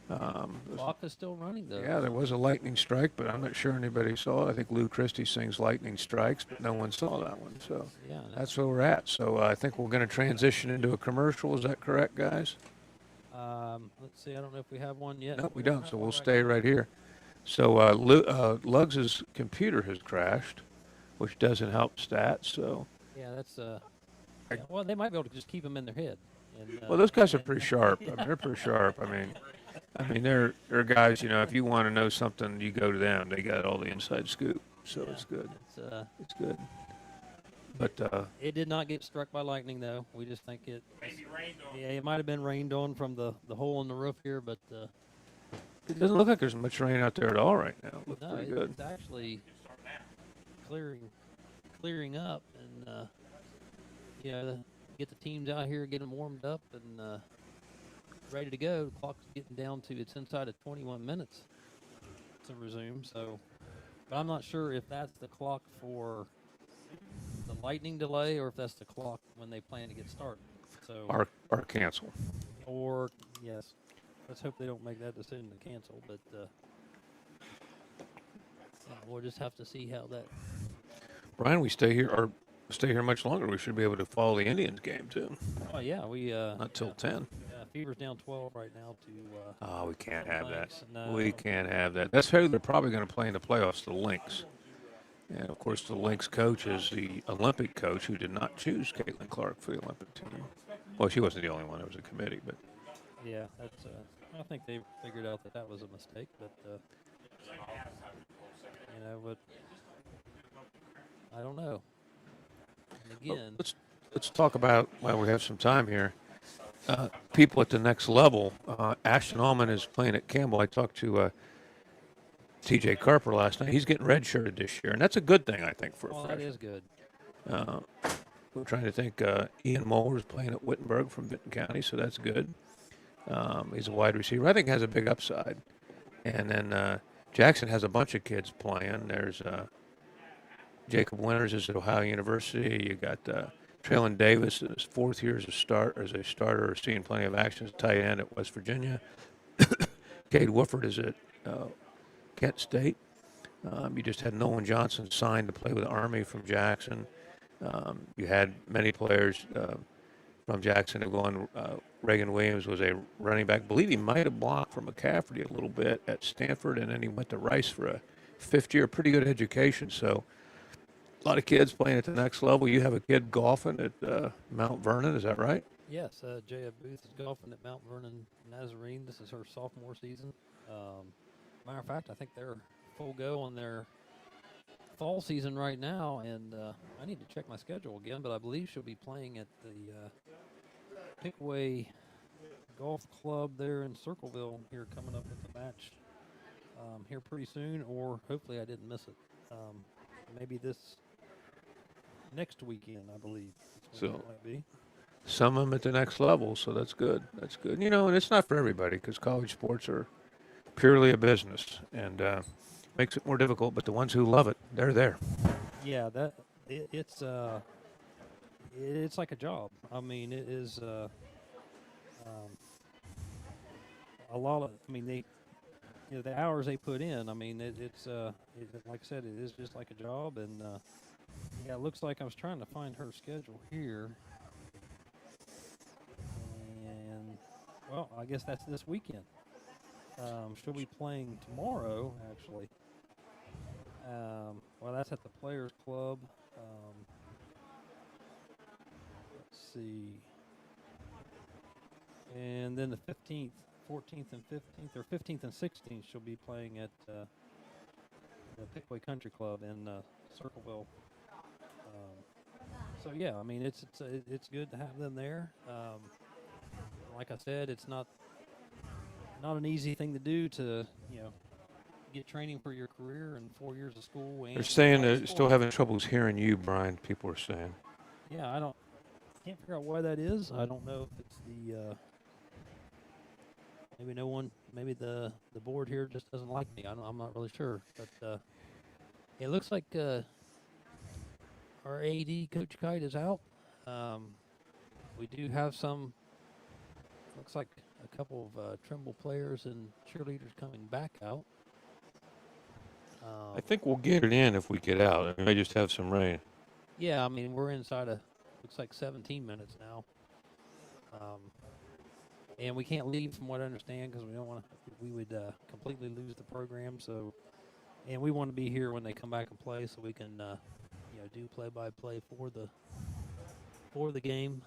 The clock is still running, though. Yeah, there was a lightning strike, but I'm not sure anybody saw it. I think Lou Christie sings lightning strikes, but no one saw that one. So yeah, that's where we're at. So I think we're going to transition into a commercial. Is that correct, guys? Let's see. I don't know if we have one yet. No, we don't. So we'll stay right here. So Lugs's computer has crashed, which doesn't help stats. So yeah, that's yeah, well, they might be able to just keep them in their head. And, well, those guys are pretty sharp. I mean, they're pretty sharp. I mean, they're guys. You know, if you want to know something, you go to them. They got all the inside scoop. So it's good. It's good. But it did not get struck by lightning, though. We just think it. Yeah, it might have been rained on from the hole in the roof here, but. It doesn't look like there's much rain out there at all right now. It looks No, pretty good. It's actually clearing up, and you know, get the teams out here, get them warmed up, and ready to go. The clock's getting down to it's inside of 21 minutes to resume. So, but I'm not sure if that's the clock for the lightning delay or if that's the clock when they plan to get started. So Or cancel. Or yes. Let's hope they don't make that decision to cancel, but we'll just have to see how that. Brian, we stay here much longer. We should be able to follow the Indians game too. Oh yeah, we not till 10. Fever's down 12 right now to. Oh, we can't have that. No. We can't have that. That's who they're probably going to play in the playoffs, the Lynx. And of course, the Lynx coach is the Olympic coach who did not choose Caitlin Clark for the Olympic team. Well, she wasn't the only one. It was a committee, but. Yeah, that's. I think they figured out that was a mistake, but you know, but I don't know. And again, well, let's talk about while we have some time here. People at the next level. Ashton Allman is playing at Campbell. I talked to T.J. Carper last night. He's getting redshirted this year, and that's a good thing, I think, for a freshman. That is good. We're trying to think. Ian Moeller is playing at Wittenberg from Vinton County, so that's good. He's a wide receiver. I think has a big upside. And then Jackson has a bunch of kids playing. There's Jacob Winters is at Ohio University. You got Traylon Davis in his 4th year as a starter, seeing plenty of action as a tight end at West Virginia. Cade Wooford is at Kent State. You just had Nolan Johnson signed to play with the Army from Jackson. You had many players. from Jackson to go on. Reagan Williams was a running back. I believe he might have blocked for McCaffrey a little bit at Stanford, and then he went to Rice for a fifth year. Pretty good education. So a lot of kids playing at the next level. You have a kid golfing at Mount Vernon, is that right? Yes, Jaya Booth is golfing at Mount Vernon Nazarene. This is her sophomore season. Matter of fact, I think they're full go on their fall season right now, and I need to check my schedule again, but I believe she'll be playing at the Pickway Golf Club there in Circleville here, coming up with the match here pretty soon, or hopefully I didn't miss it. Maybe this next weekend, I believe. So it might be. some of them at the next level, so that's good. That's good. You know, and it's not for everybody because college sports are purely a business, and makes it more difficult. But the ones who love it, they're there. Yeah, it's like a job. I mean, it is a lot of. I mean, they, you know, the hours they put in. I mean, it's like I said, it is just like a job, and yeah, it looks like I was trying to find her schedule here, and well, I guess that's this weekend. She'll be playing tomorrow, actually. Well, that's at the Players Club. Let's see. And then the 15th, 14th, and 15th, or 15th and 16th, she'll be playing at the Pickway Country Club in Circleville. So yeah, I mean, it's good to have them there. Like I said, it's not an easy thing to do to, you know, get training for your career and 4 years of school. And They're saying they're still having troubles hearing you, Brian. People are saying. Yeah, can't figure out why that is. I don't know if it's the maybe the board here just doesn't like me. I'm not really sure, but it looks like our AD Coach Kite is out. We do have some. Looks like a couple of Trimble players and cheerleaders coming back out. I think we'll get it in if we get out. We may just have some rain. Yeah, I mean, we're inside looks like 17 minutes now. And we can't leave from what I understand because we would completely lose the program. So, and we want to be here when they come back and play so we can, do play-by-play for the game.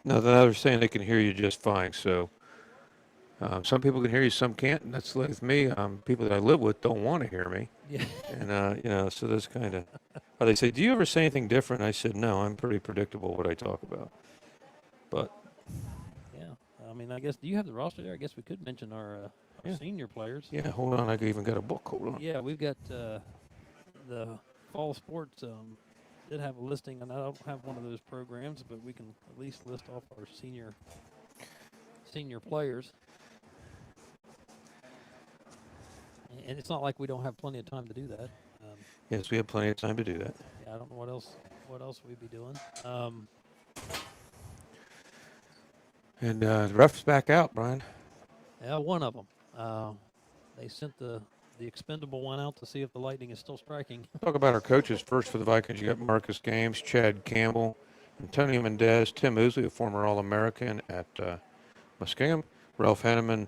No, they're saying they can hear you just fine. So some people can hear you, some can't. And that's like with me. People that I live with don't want to hear me. Yeah. And so that's kind of. They say, "Do you ever say anything different?" I said, "No, I'm pretty predictable what I talk about." But yeah, I mean, I guess, do you have the roster there? I guess we could mention our senior players. Yeah, hold on. I even got a book. Hold on. Yeah, we've got the fall sports. Did have a listing, and I don't have one of those programs, but we can at least list off our senior players. And it's not like we don't have plenty of time to do that. Yes, we have plenty of time to do that. Yeah, I don't know what else we'd be doing. And the ref's back out, Brian. Yeah, one of them. They sent the expendable one out to see if the lightning is still striking. Talk about our coaches first for the Vikings. You got Marcus Games, Chad Campbell, Antonio Mendez, Tim Ousley, a former All-American at Muskingum, Ralph Henneman,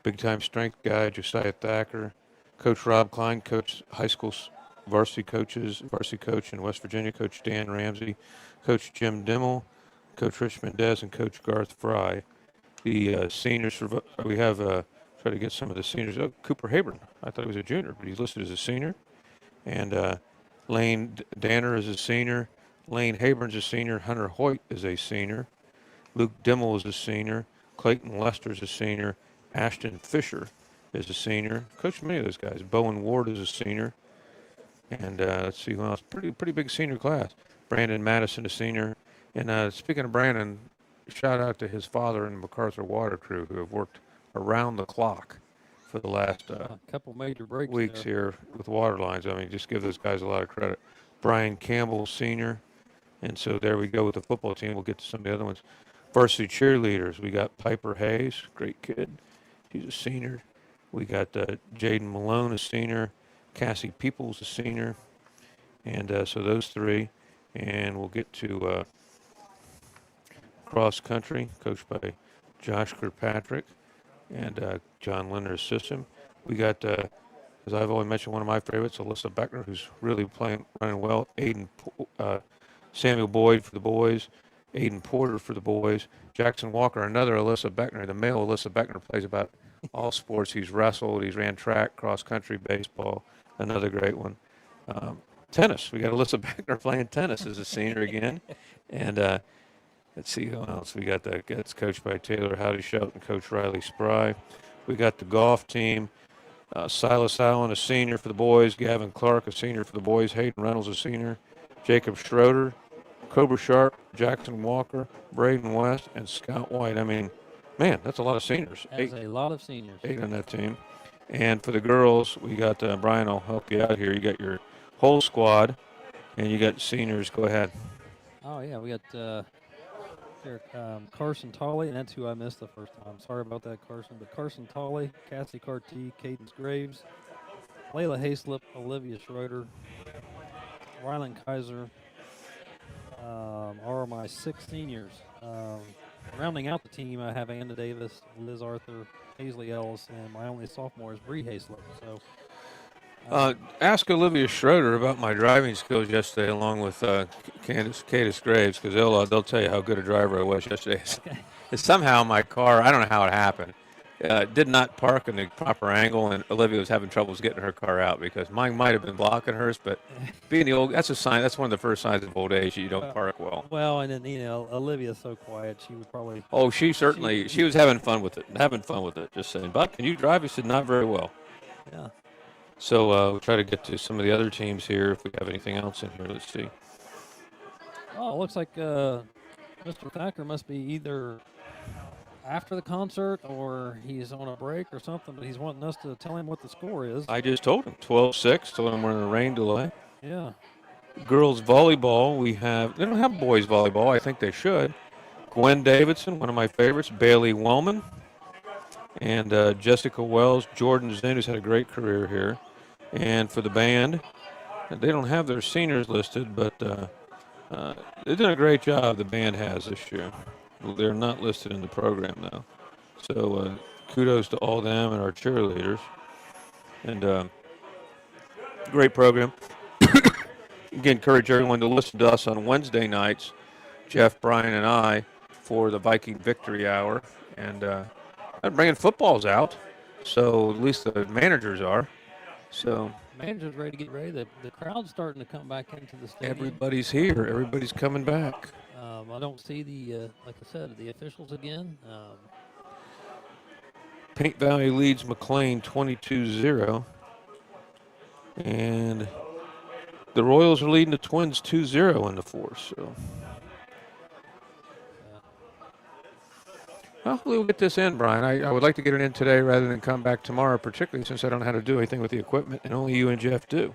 big-time strength guy, Josiah Thacker, Coach Rob Klein, coach high school varsity coach in West Virginia, Coach Dan Ramsey, Coach Jim Dimmel, Coach Rich Mendez, and Coach Garth Fry. The seniors, we have try to get some of the seniors. Oh, Cooper Habern, I thought he was a junior, but he's listed as a senior. And Lane Danner is a senior. Lane Habern's a senior. Hunter Hoyt is a senior. Luke Dimmel is a senior. Clayton Lester is a senior. Ashton Fisher is a senior. Coached many of those guys. Bowen Ward is a senior. And let's see who else. Pretty big senior class. Brandon Madison, a senior. And speaking of Brandon, shout out to his father and MacArthur Water Crew who have worked around the clock for the last couple major breaks weeks here with water lines. I mean, just give those guys a lot of credit. Brian Campbell, senior. And so there we go with the football team. We'll get to some of the other ones. Varsity cheerleaders, we got Piper Hayes, great kid. He's a senior. We got Jaden Malone, a senior. Cassie Peoples, a senior. And so those three. And we'll get to cross country, coached by Josh Kirkpatrick and John Linder assistant. We got, as I've always mentioned, one of my favorites, Alyssa Beckner, who's really running well. Samuel Boyd for the boys. Aiden Porter for the boys. Jackson Walker, another Alyssa Beckner. The male Alyssa Beckner plays about all sports. He's wrestled. He's ran track, cross country, baseball. Another great one. Tennis. We got Alyssa Beckner playing tennis as a senior again. And let's see who else. We got it's coached by Taylor Howdy Shelton, Coach Riley Spry. We got the golf team. Silas Allen, a senior for the boys. Gavin Clark, a senior for the boys. Hayden Reynolds, a senior. Jacob Schroeder, Cobra Sharp, Jackson Walker, Braden West, and Scott White. I mean, man, that's a lot of seniors. That's a lot of seniors. 8 on that team. And for the girls, we got, Brian will help you out here. You got your whole squad, and you got seniors. Go ahead. Oh, yeah, we got Carson Tolley, and that's who I missed the first time. Sorry about that, Carson. But Carson Tolley, Cassie Carty, Cadence Graves, Layla Hayslip, Olivia Schroeder, Rylan Kaiser, are my 6 seniors. Rounding out the team, I have Anna Davis, Liz Arthur, Paisley Ellis, and my only sophomore is Bree Hayslip. So, ask Olivia Schroeder about my driving skills yesterday, along with Cadence Graves, because they'll tell you how good a driver I was yesterday. Somehow my car, I don't know how it happened, did not park in the proper angle, and Olivia was having troubles getting her car out because mine might have been blocking hers, but being the old, that's a sign. That's one of the first signs of old age. You don't park well. Well, and then, Olivia's so quiet, she would probably. Oh, she was having fun with it. Just saying, Buck, can you drive? He said, not very well. Yeah. So we'll try to get to some of the other teams here if we have anything else in here. Let's see. Oh, it looks like Mr. Thacker must be either after the concert or he's on a break or something, but he's wanting us to tell him what the score is. I just told him 12-6. Told him we're in a rain delay. Yeah. Girls volleyball, they don't have boys volleyball. I think they should. Gwen Davidson, one of my favorites. Bailey Wellman and Jessica Wells. Jordan Zinn, who's had a great career here. And for the band, they don't have their seniors listed, but they've done a great job, the band has this year. They're not listed in the program, though. So kudos to all them and our cheerleaders. And great program. Again, encourage everyone to listen to us on Wednesday nights, Jeff, Brian, and I, for the Viking Victory Hour. And I'm bringing footballs out, so at least the managers are. So manager's ready to get ready. The crowd's starting to come back into the stadium. Everybody's here. Everybody's coming back. I don't see like I said, the officials again. Paint Valley leads McLean 22-0. And the Royals are leading the Twins 2-0 in the fourth. So, hopefully we'll get this in, Brian. I would like to get it in today rather than come back tomorrow, particularly since I don't know how to do anything with the equipment, and only you and Jeff do.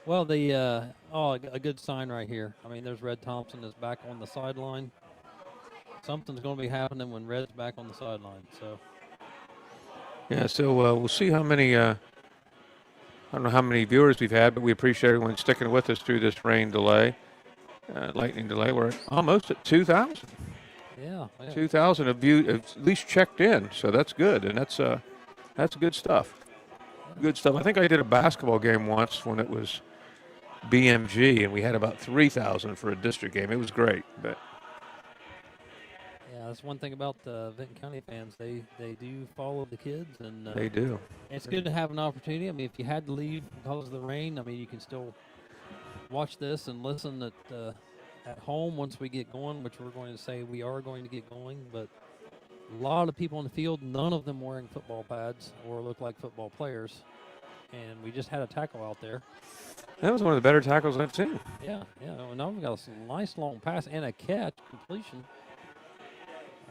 Well, a good sign right here. I mean, there's Red Thompson is back on the sideline. Something's going to be happening when Red's back on the sideline. So. Yeah, so we'll see how many, I don't know how many viewers we've had, but we appreciate everyone sticking with us through this rain delay, lightning delay. We're almost at 2,000. Yeah. 2,000 have at least checked in, so that's good, and that's good stuff. Good stuff. I think I did a basketball game once when it was BMG, and we had about 3,000 for a district game. It was great, but. Yeah, that's one thing about the Vinton County fans. They do follow the kids, and they do. It's good to have an opportunity. I mean, if you had to leave because of the rain, I mean, you can still watch this and listen at home once we get going, which we're going to say we are going to get going. But a lot of people on the field, none of them wearing football pads or look like football players, and we just had a tackle out there. That was one of the better tackles I've seen. Yeah. And now we've got a nice long pass and a catch completion.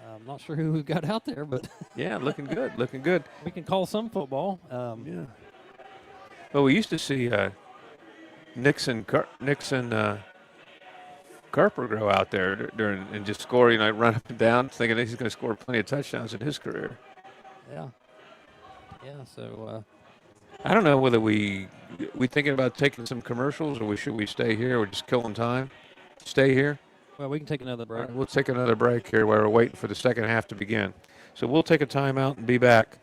I'm not sure who we've got out there, but yeah, looking good. We can call some football. Yeah. Well, we used to see Nixon Carper go out there during and just score. Run up and down, thinking that he's going to score plenty of touchdowns in his career. Yeah. So I don't know whether we thinking about taking some commercials, or should we stay here or just killing time? Stay here. Well, we can take another break. All right, we'll take another break here while we're waiting for the second half to begin. So we'll take a timeout and be back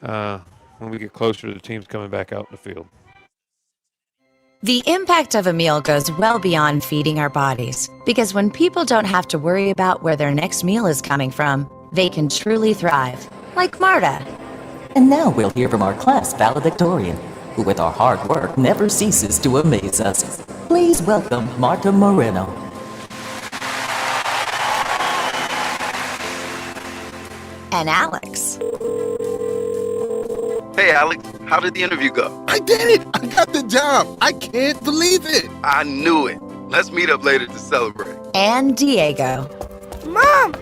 when we get closer to the teams coming back out in the field. The impact of a meal goes well beyond feeding our bodies, because when people don't have to worry about where their next meal is coming from, they can truly thrive, like Marta. And now we'll hear from our class valedictorian, who with our hard work never ceases to amaze us. Please welcome Marta Moreno. And Alex. Hey, Alex, how did the interview go? I did it! I got the job! I can't believe it! I knew it. Let's meet up later to celebrate. And Diego. Mom!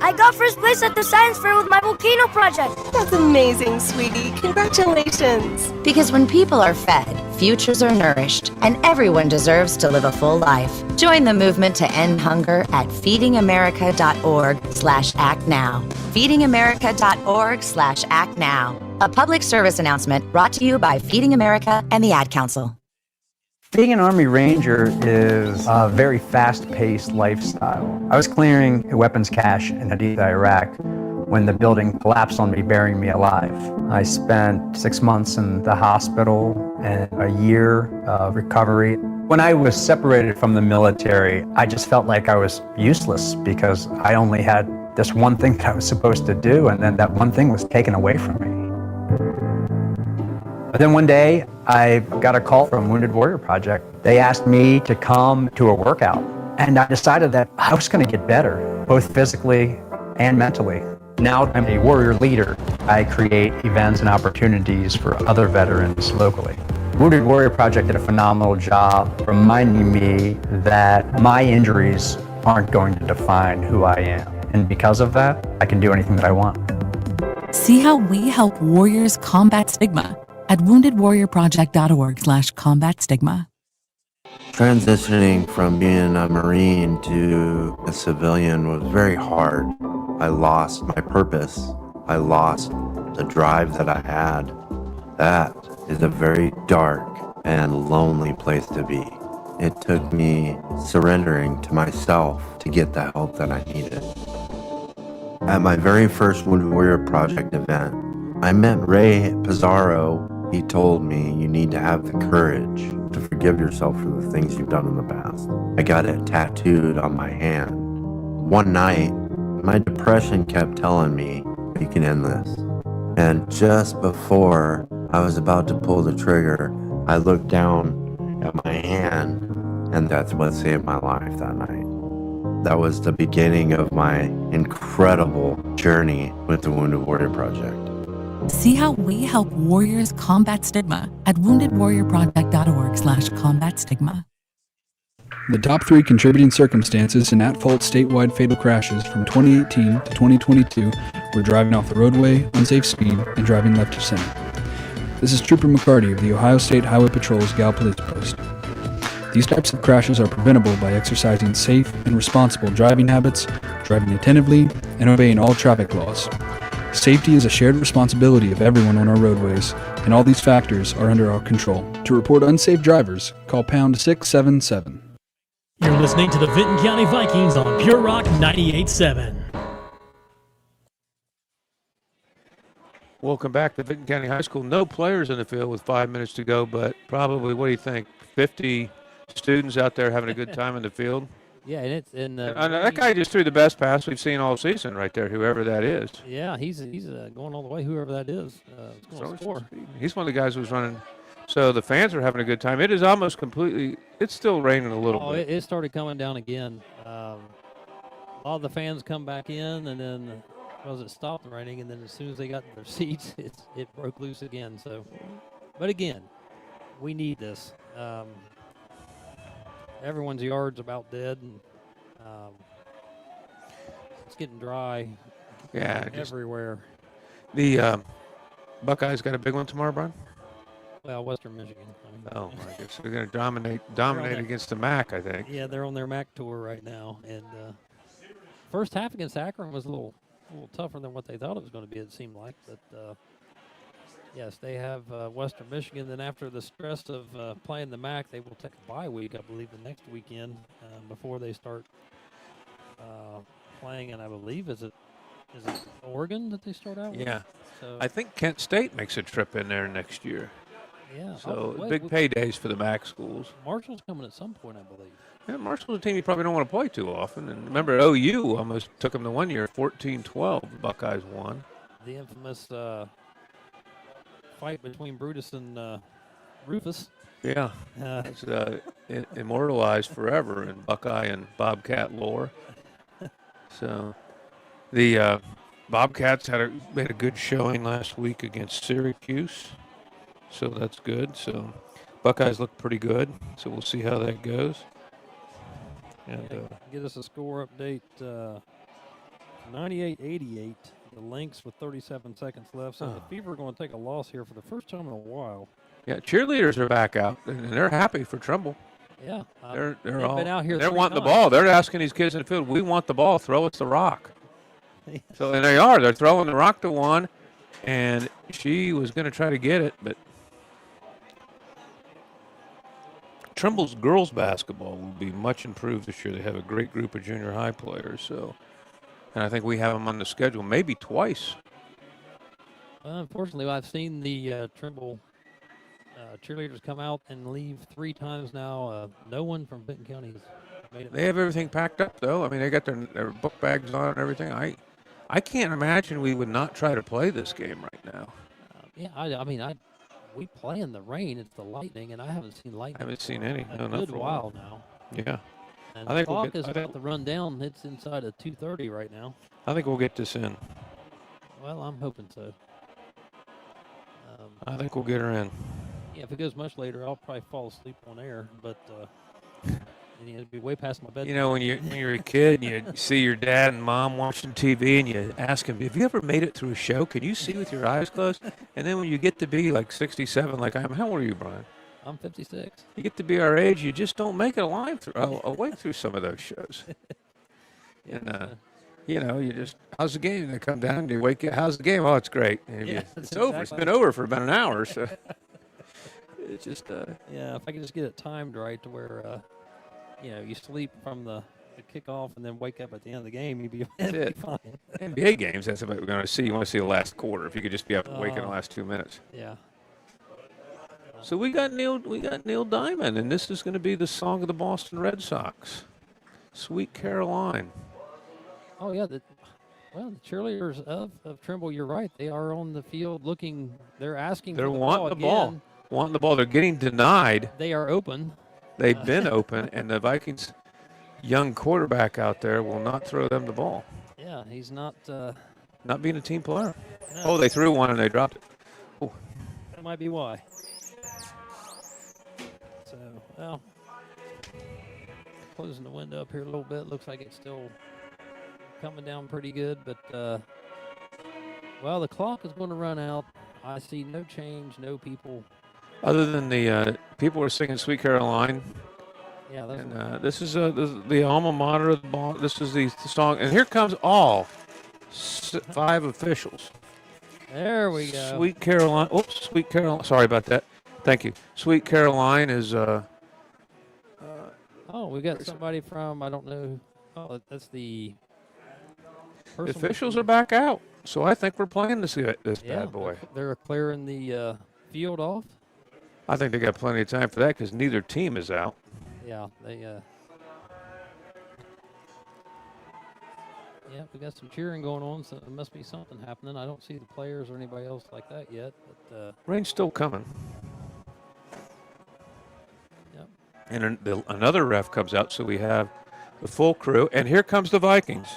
I got first place at the science fair with my volcano project. That's amazing, sweetie. Congratulations. Because when people are fed, futures are nourished, and everyone deserves to live a full life. Join the movement to end hunger at feedingamerica.org/actnow. feedingamerica.org/actnow. A public service announcement brought to you by Feeding America and the Ad Council. Being an Army Ranger is a very fast-paced lifestyle. I was clearing a weapons cache in Haditha, Iraq, when the building collapsed on me, burying me alive. I spent 6 months in the hospital and a year of recovery. When I was separated from the military, I just felt like I was useless because I only had this one thing that I was supposed to do, and then that one thing was taken away from me. But then one day, I got a call from Wounded Warrior Project. They asked me to come to a workout, and I decided that I was going to get better, both physically and mentally. Now I'm a warrior leader. I create events and opportunities for other veterans locally. Wounded Warrior Project did a phenomenal job reminding me that my injuries aren't going to define who I am. And because of that, I can do anything that I want. See how we help warriors combat stigma at woundedwarriorproject.org/combat stigma. Transitioning from being a Marine to a civilian was very hard. I lost my purpose. I lost the drive that I had. That is a very dark and lonely place to be. It took me surrendering to myself to get the help that I needed. At my very first Wounded Warrior Project event, I met Ray Pizarro. He told me you need to have the courage to forgive yourself for the things you've done in the past. I got it tattooed on my hand. One night, my depression kept telling me, you can end this. And just before I was about to pull the trigger, I looked down at my hand, and that's what saved my life that night. That was the beginning of my incredible journey with the Wounded Warrior Project. See how we help warriors combat stigma at woundedwarriorproject.org/combat stigma. The top 3 contributing circumstances in at-fault statewide fatal crashes from 2018 to 2022 were driving off the roadway, unsafe speed, and driving left of center. This is Trooper McCarty of the Ohio State Highway Patrol's Gal Police Post. These types of crashes are preventable by exercising safe and responsible driving habits, driving attentively, and obeying all traffic laws. Safety is a shared responsibility of everyone on our roadways, and all these factors are under our control. To report unsafe drivers, call pound 677. You're listening to the Vinton County Vikings on Pure Rock 98.7. Welcome back to Vinton County High School. No players in the field with 5 minutes to go, but probably, what do you think, 50 students out there having a good time in the field? Yeah, and it's in that guy just threw the best pass we've seen all season right there, whoever that is. Yeah, he's going all the way, whoever that is. Going to score. He's one of the guys who's running. So the fans are having a good time. It is almost completely – it's still raining a little bit. It started coming down again. All the fans come back in, and then it stopped raining, and then as soon as they got to their seats, it broke loose again. So, but again, we need this. Everyone's yard's about dead, and it's getting dry. Yeah, everywhere. The Buckeyes got a big one tomorrow, Brian? Well, Western Michigan. Oh, my goodness. They're going to dominate against the MAC, I think. Yeah, they're on their MAC tour right now. And first half against Akron was a little tougher than what they thought it was going to be, it seemed like. But, Yes, they have Western Michigan. Then after the stress of playing the MAC, they will take a bye week, I believe, the next weekend before they start playing. And I believe is it Oregon that they start out with? Yeah. So I think Kent State makes a trip in there next year. yeah. So wait, big paydays for the MAC schools. Marshall's coming at some point, I believe. Yeah, Marshall's a team you probably don't want to play too often. And remember, OU almost took them to 1 year, 14-12. The Buckeyes won. The infamous fight between Brutus and Rufus. Yeah, it's immortalized forever in Buckeye and Bobcat lore. So the Bobcats made a good showing last week against Syracuse, so that's good. So Buckeyes look pretty good, so we'll see how that goes. And get us a score update, 98-88. The Lynx with 37 seconds left. So the Fever are going to take a loss here for the first time in a while. Yeah, cheerleaders are back out, and they're happy for Trimble. Yeah, they're all been out here. They're wanting the ball. They're asking these kids in the field, "We want the ball. Throw us the rock." So and they are. They're throwing the rock to one, and she was going to try to get it, but Trimble's girls basketball will be much improved this year. They have a great group of junior high players, so. And I think we have them on the schedule maybe twice. Unfortunately, I've seen the Trimble cheerleaders come out and leave 3 times now. No one from Vinton County has made it. They have everything packed up, though. I mean, they got their book bags on and everything. I can't imagine we would not try to play this game right now. We play in the rain. It's the lightning, and I haven't seen lightning. I haven't seen any. A good while now. Yeah. And the clock is about to run down. It's inside of 2:30 right now. I think we'll get this in. Well, I'm hoping so. I think we'll get her in. Yeah, if it goes much later, I'll probably fall asleep on air. But it'd be way past my bedtime. You know, when you're a kid and you see your dad and mom watching TV and you ask them, "Have you ever made it through a show? Can you see with your eyes closed?" And then when you get to be like 67, like I am, how old are you, Brian? I'm 56. You get to be our age, you just don't make it awake through some of those shows. And you just, how's the game? They come down, you wake up, how's the game? Oh, it's great. And it's over. It's been over for about an hour, so it's just. Yeah, if I could just get it timed right to where, you sleep from the kickoff and then wake up at the end of the game, you'd be fine. NBA games, that's what we're going to see. You want to see the last quarter. If you could just be up awake in the last 2 minutes. Yeah. So we got Neil Diamond, and this is going to be the song of the Boston Red Sox, "Sweet Caroline." Oh yeah, the cheerleaders of Trimble, you're right. They are on the field looking. They're asking. They're for the wanting ball the again. ball. Wanting the ball. They're getting denied. They are open. They've been open, and the Vikings' young quarterback out there will not throw them the ball. Yeah, he's not. Not being a team player. No. Oh, they threw one and they dropped it. Oh. That might be why. So, well, closing the window up here a little bit. Looks like it's still coming down pretty good, but the clock is going to run out. I see no change, no people. Other than the people are singing "Sweet Caroline." Yeah, that's and this is the alma mater of the ball. This is the song, and here comes all 5 officials. There we go. Sweet Caroline. Oops, Sweet Caroline. Sorry about that. Thank you. Sweet Caroline is. We got somebody from, I don't know. Oh, that's the. The officials are back out, so I think we're playing this bad boy. They're clearing the field off. I think they got plenty of time for that because neither team is out. Yeah, they. Yeah, we got some cheering going on, so there must be something happening. I don't see the players or anybody else like that yet. But rain's still coming. Yep. And another ref comes out, so we have the full crew. And here comes the Vikings.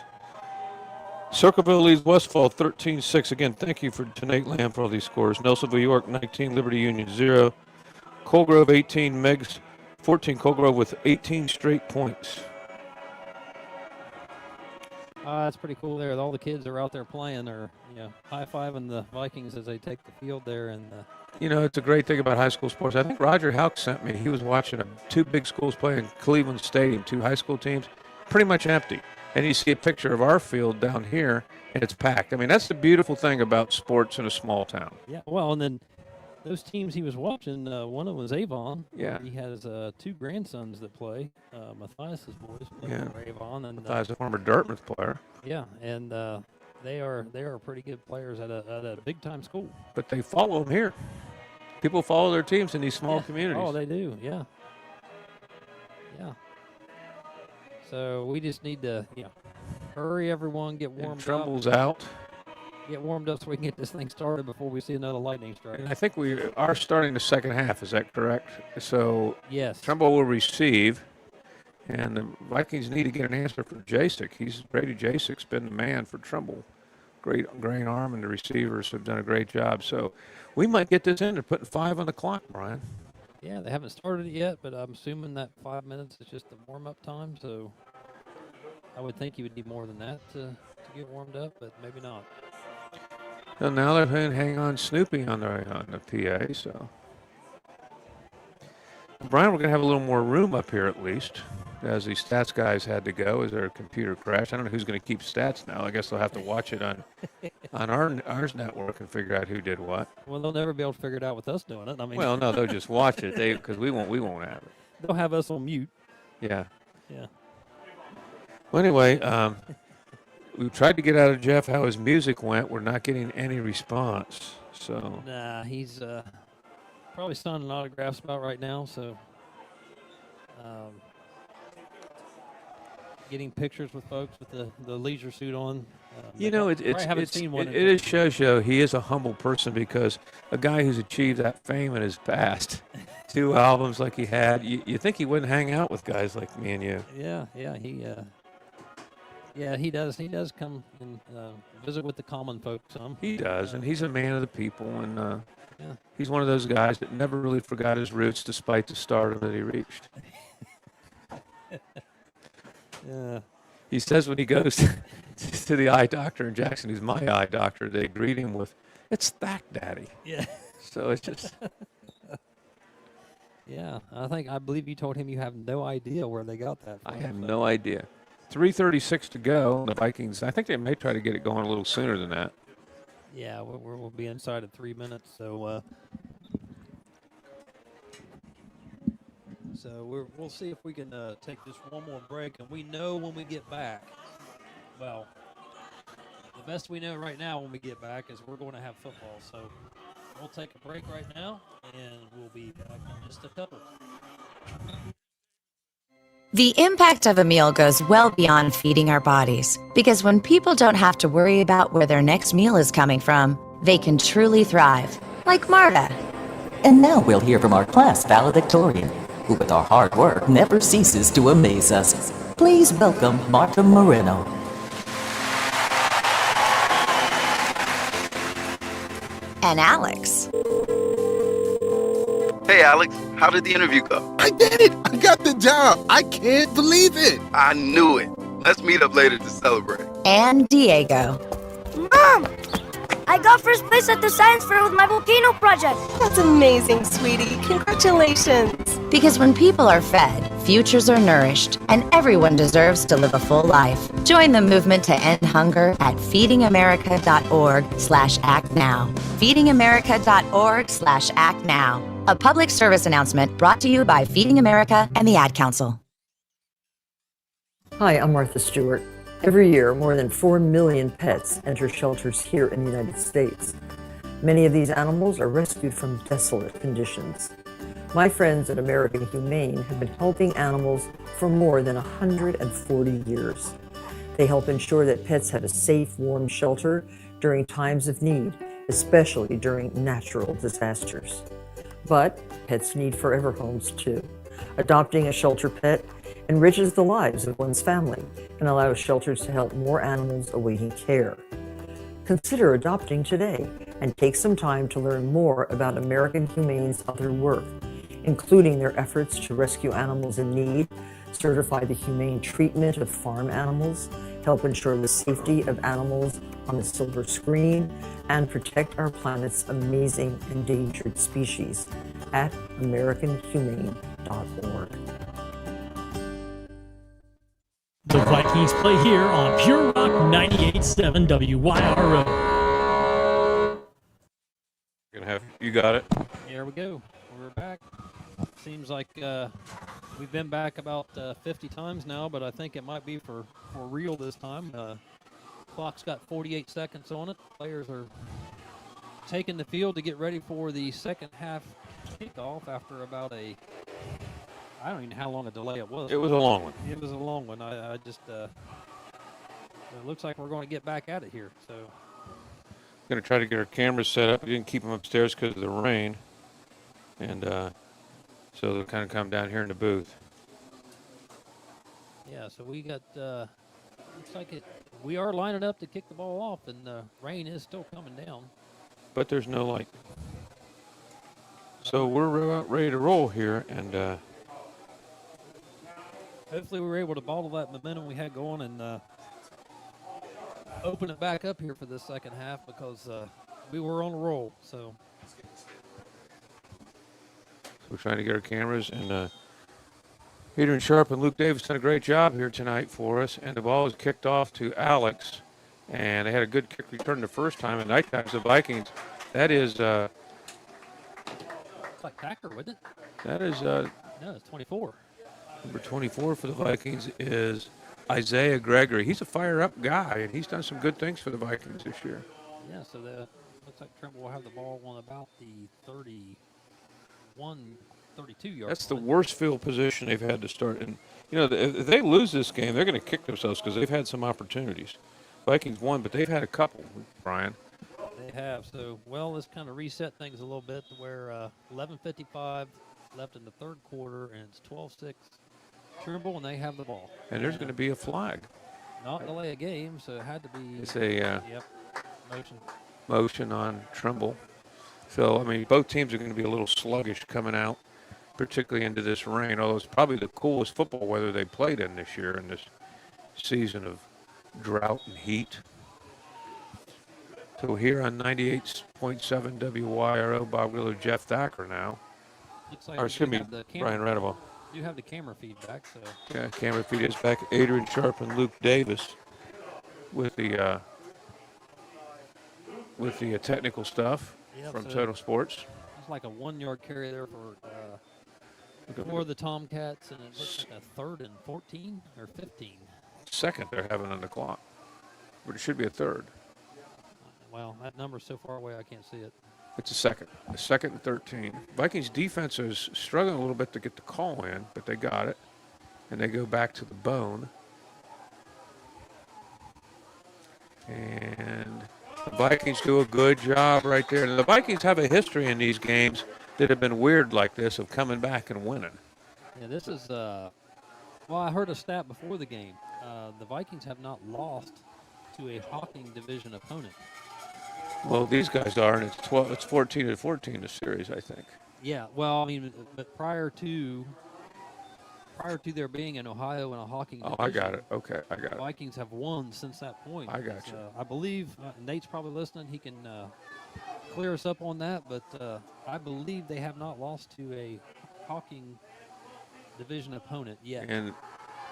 Circleville leads Westfall 13-6. Again, thank you to Nate Lamb for all these scores. Nelsonville, York 19, Liberty Union 0. Colgrove 18, Meigs 14. Colgrove with 18 straight points. That's pretty cool there. All the kids are out there playing or, high-fiving the Vikings as they take the field there. And it's a great thing about high school sports. I think Roger Houck sent me. He was watching 2 big schools play in Cleveland Stadium, 2 high school teams, pretty much empty. And you see a picture of our field down here, and it's packed. I mean, that's the beautiful thing about sports in a small town. Yeah, well, and then those teams he was watching, one of them was Avon. Yeah. He has 2 grandsons that play. Matthias's boys play for Avon. And Matthias, a former Dartmouth player. Yeah, and they are pretty good players at a big-time school. But they follow them here. People follow their teams in these small communities. Oh, they do, yeah. Yeah. So we just need to, hurry everyone, get warmed up. Trimble's out. Get warmed up so we can get this thing started before we see another lightning strike. And I think we are starting the second half. Is that correct? So yes, Trimble will receive, and the Vikings need to get an answer for Jacek. Brady Jacek's been the man for Trimble. Great arm, and the receivers have done a great job. So we might get this in. They're putting 5 on the clock, Brian. Yeah, they haven't started it yet, but I'm assuming that 5 minutes is just the warm-up time. So I would think you would need more than that to get warmed up, but maybe not. So now they're playing Hang On Snoopy on the PA. So, Brian, we're going to have a little more room up here at least, as the stats guys had to go as their computer crashed. I don't know who's going to keep stats now. I guess they'll have to watch it on ours network and figure out who did what. Well, they'll never be able to figure it out with us doing it. I mean, well, no, they'll just watch it because we won't have it. They'll have us on mute. Yeah. Yeah. Well, anyway, we tried to get out of Jeff how his music went. We're not getting any response. So. Nah, he's probably signing autographs about right now. So. Getting pictures with folks with the leisure suit on. It is show. He is a humble person because a guy who's achieved that fame in his past, 2 albums like he had, you think he wouldn't hang out with guys like me and you. Yeah, he does. He does come and visit with the common folks some. He does, and he's a man of the people, and he's one of those guys that never really forgot his roots despite the stardom that he reached. Yeah. He says when he goes to the eye doctor in Jackson, he's my eye doctor, they greet him with, "It's Thack Daddy." Yeah. So it's just. Yeah, I believe you told him you have no idea where they got that from. I have no idea. 3:36 to go. The Vikings, I think they may try to get it going a little sooner than that. Yeah, we'll be inside at 3 minutes, so. So we'll see if we can take just one more break, and we know when we get back. Well, the best we know right now when we get back is we're going to have football. So we'll take a break right now, and we'll be back in just a couple. The impact of a meal goes well beyond feeding our bodies, because when people don't have to worry about where their next meal is coming from, they can truly thrive, like Marta. And now we'll hear from our class valedictorian, who with our hard work never ceases to amaze us. Please welcome Marta Moreno. And Alex. Hey, Alex, how did the interview go? I did it! I got the job! I can't believe it! I knew it. Let's meet up later to celebrate. And Diego. Mom! I got first place at the science fair with my volcano project. That's amazing, sweetie. Congratulations. Because when people are fed, futures are nourished, and everyone deserves to live a full life. Join the movement to end hunger at feedingamerica.org/actnow. feedingamerica.org/actnow. A public service announcement brought to you by Feeding America and the Ad Council. Hi, I'm Martha Stewart. Every year, more than 4 million pets enter shelters here in the United States. Many of these animals are rescued from desolate conditions. My friends at American Humane have been helping animals for more than 140 years. They help ensure that pets have a safe, warm shelter during times of need, especially during natural disasters. But pets need forever homes too. Adopting a shelter pet enriches the lives of one's family and allows shelters to help more animals awaiting care. Consider adopting today and take some time to learn more about American Humane's other work, including their efforts to rescue animals in need, certify the humane treatment of farm animals, help ensure the safety of animals on the silver screen, and protect our planet's amazing endangered species at AmericanHumane.org. The Vikings Vikings play here on Pure Rock 98.7 WYRO. You got it. Here we go. We're back. Seems like we've been back about 50 times now, but I think it might be for real this time. Clock's got 48 seconds on it. Players are taking the field to get ready for the second half kickoff after about I don't even know how long a delay it was. It was a long one. It was a long one. I just, it looks like we're going to get back at it here. So, Going to try to get our cameras set up. We didn't keep them upstairs because of the rain. And so they'll kind of come down here in the booth. yeah, so we got, looks like we are lining up to kick the ball off, and the rain is still coming down. But there's no light. So we're about ready to roll here, and hopefully we were able to bottle that momentum we had going and open it back up here for this second half because we were on a roll. So we're trying to get our cameras, and Adrian Sharp and Luke Davis done a great job here tonight for us, and the ball is kicked off to Alex, and they had a good kick return the first time, and night times the Vikings. That is it's like Packer, wouldn't it? that is No, it's 24. number 24 for the Vikings is Isaiah Gregory. He's a fire-up guy, and he's done some good things for the Vikings this year. Yeah, so looks like Trimble will have the ball on about the 31, 32 yard That's the line. worst field position they've had to start. And, you know, if they lose this game, they're going to kick themselves because they've had some opportunities. Vikings won, but they've had a couple, Brian. They have. So, well, let's kind of reset things a little bit to where 11:55 left in the third quarter, and it's 12-6 Trimble, and they have the ball. And there's going to be a flag. Not delay a game, so it had to be. It's a yep, motion on Trimble. So, I mean, both teams are going to be a little sluggish coming out, particularly into this rain, although it's probably the coolest football weather they played in this year in this season of drought and heat. So here on 98.7 WYRO, Bob Wheeler, Jeff Thacker now. Looks like Or excuse me, Brian Radable. You have the camera feedback, so. Yeah, camera feed is back. Adrian Sharp and Luke Davis with the technical stuff from so Total Sports. It's like a 1 yard carry there for the Tomcats, and it looks like a 3rd and 14 or 15. Second they're having on the clock, but it should be a third. Well, that number's so far away I can't see it. It's a second and 13. Vikings defense is struggling a little bit to get the call in, but they got it, and they go back to the bone. And the Vikings do a good job right there. And the Vikings have a history in these games that have been weird like this of coming back and winning. Yeah, this is, well, I heard a stat before the game. The Vikings have not lost to a Hawking Division opponent. Well, these guys are, and it's 14-14 the series, I think. Yeah, well, I mean, but prior to there being an Ohio and a Hawking division, I got it. Okay, I got it. The Vikings have won since that point. I got you. I believe Nate's probably listening. He can clear us up on that, but I believe they have not lost to a Hawking division opponent yet. And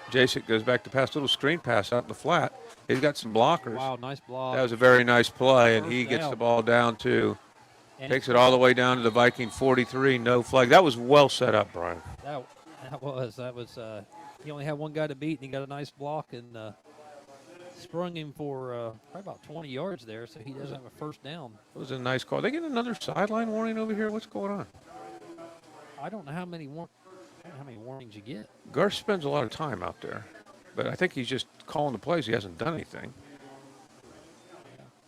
Jason goes back to pass, little screen pass out in the flat. He's got some blockers. Wow, nice block. That was a very nice play, and he gets the ball down to, takes it all the way down to the Viking 43, no flag. That was well set up, Brian. That was. He only had one guy to beat, and he got a nice block and sprung him for probably about 20 yards there, so he doesn't have a first down. It was a nice call. They get another sideline warning over here? What's going on? I don't know how many warnings you get. Garth spends a lot of time out there, but I think he's just calling the plays. He hasn't done anything.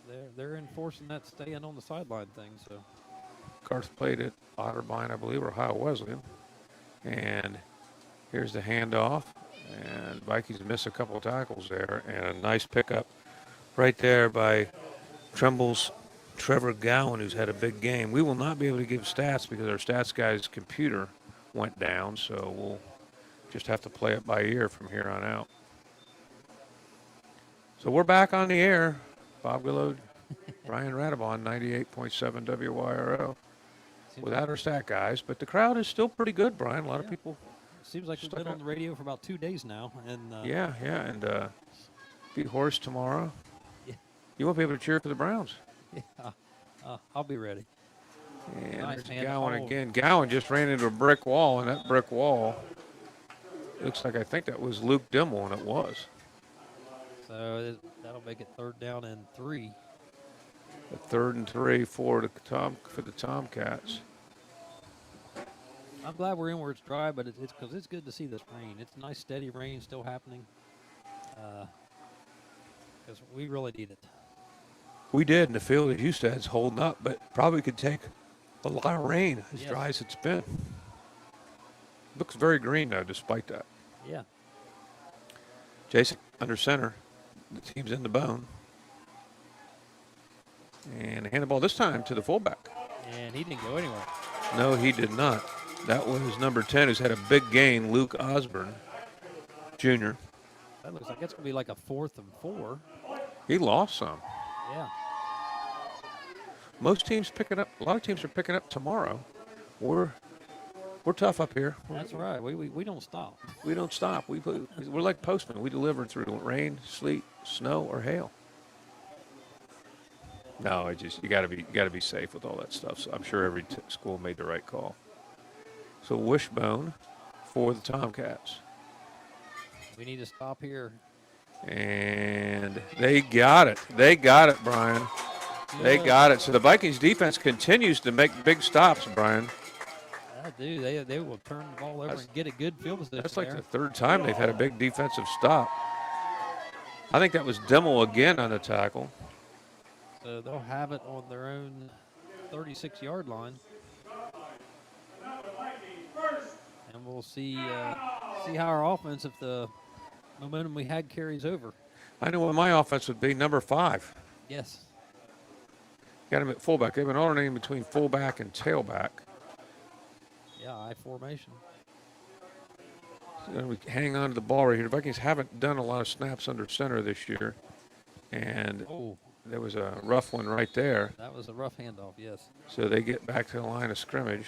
Yeah, they're enforcing that staying on the sideline thing. So Garth played at Otterbein, I believe, or Ohio Wesleyan. And here's the handoff. And Vikings miss a couple of tackles there. And a nice pickup right there by Trimble's Trevor Gowan, who's had a big game. We will not be able to give stats because our stats guy's computer went down, so we'll just have to play it by ear from here on out. So we're back on the air. Bob Willow, Brian Radabon, 98.7 WYRO. Without our stat guys, but the crowd is still pretty good, Brian. A lot of people seems like we've been on the radio for about 2 days now, and yeah, and be hoarse tomorrow. Yeah. You won't be able to cheer for the Browns. Yeah, I'll be ready. And Nice, there's man. Gowan again. Gowan just ran into a brick wall, and that brick wall looks like I think that was Luke Dimmel, and it was. So that'll make it 3rd down and 3. A 3rd and 3 for the Tomcats. I'm glad we're in where it's dry, but it's because it's good to see this rain. It's nice, steady rain still happening. Because we really need it. We did, and the field, as you said, is holding up, but probably could take a lot of rain as dry as it's been. Looks very green, though, despite that. Yeah. Jason under center. The team's in the bone. And hand the ball this time to the fullback. And he didn't go anywhere. No, he did not. That was number 10, who's had a big gain, Luke Osborne, Jr. That looks like it's going to be like a 4th and 4. He lost some. Yeah. Most teams picking up. A lot of teams are picking up tomorrow. We're tough up here. That's right. We don't stop. We don't stop. We're like postmen. We deliver through rain, sleet, snow, or hail. No, you got to be safe with all that stuff. So I'm sure every school made the right call. So Wishbone for the Tomcats. We need to stop here. And they got it. They got it, Brian. They got it. So the Vikings defense continues to make big stops, Brian. I do. They will turn the ball over and get a good field position. That's like the 3rd time they've had a big defensive stop. I think that was Dimmel again on the tackle. So they'll have it on their own 36-yard line. And we'll see how our offense, if the momentum we had carries over. I know what my offense would be, number 5. Yes. Got him at fullback. They've been alternating between fullback and tailback. Yeah, I formation. So we hang on to the ball right here. The Vikings haven't done a lot of snaps under center this year. And there was a rough one right there. That was a rough handoff, yes. So they get back to the line of scrimmage.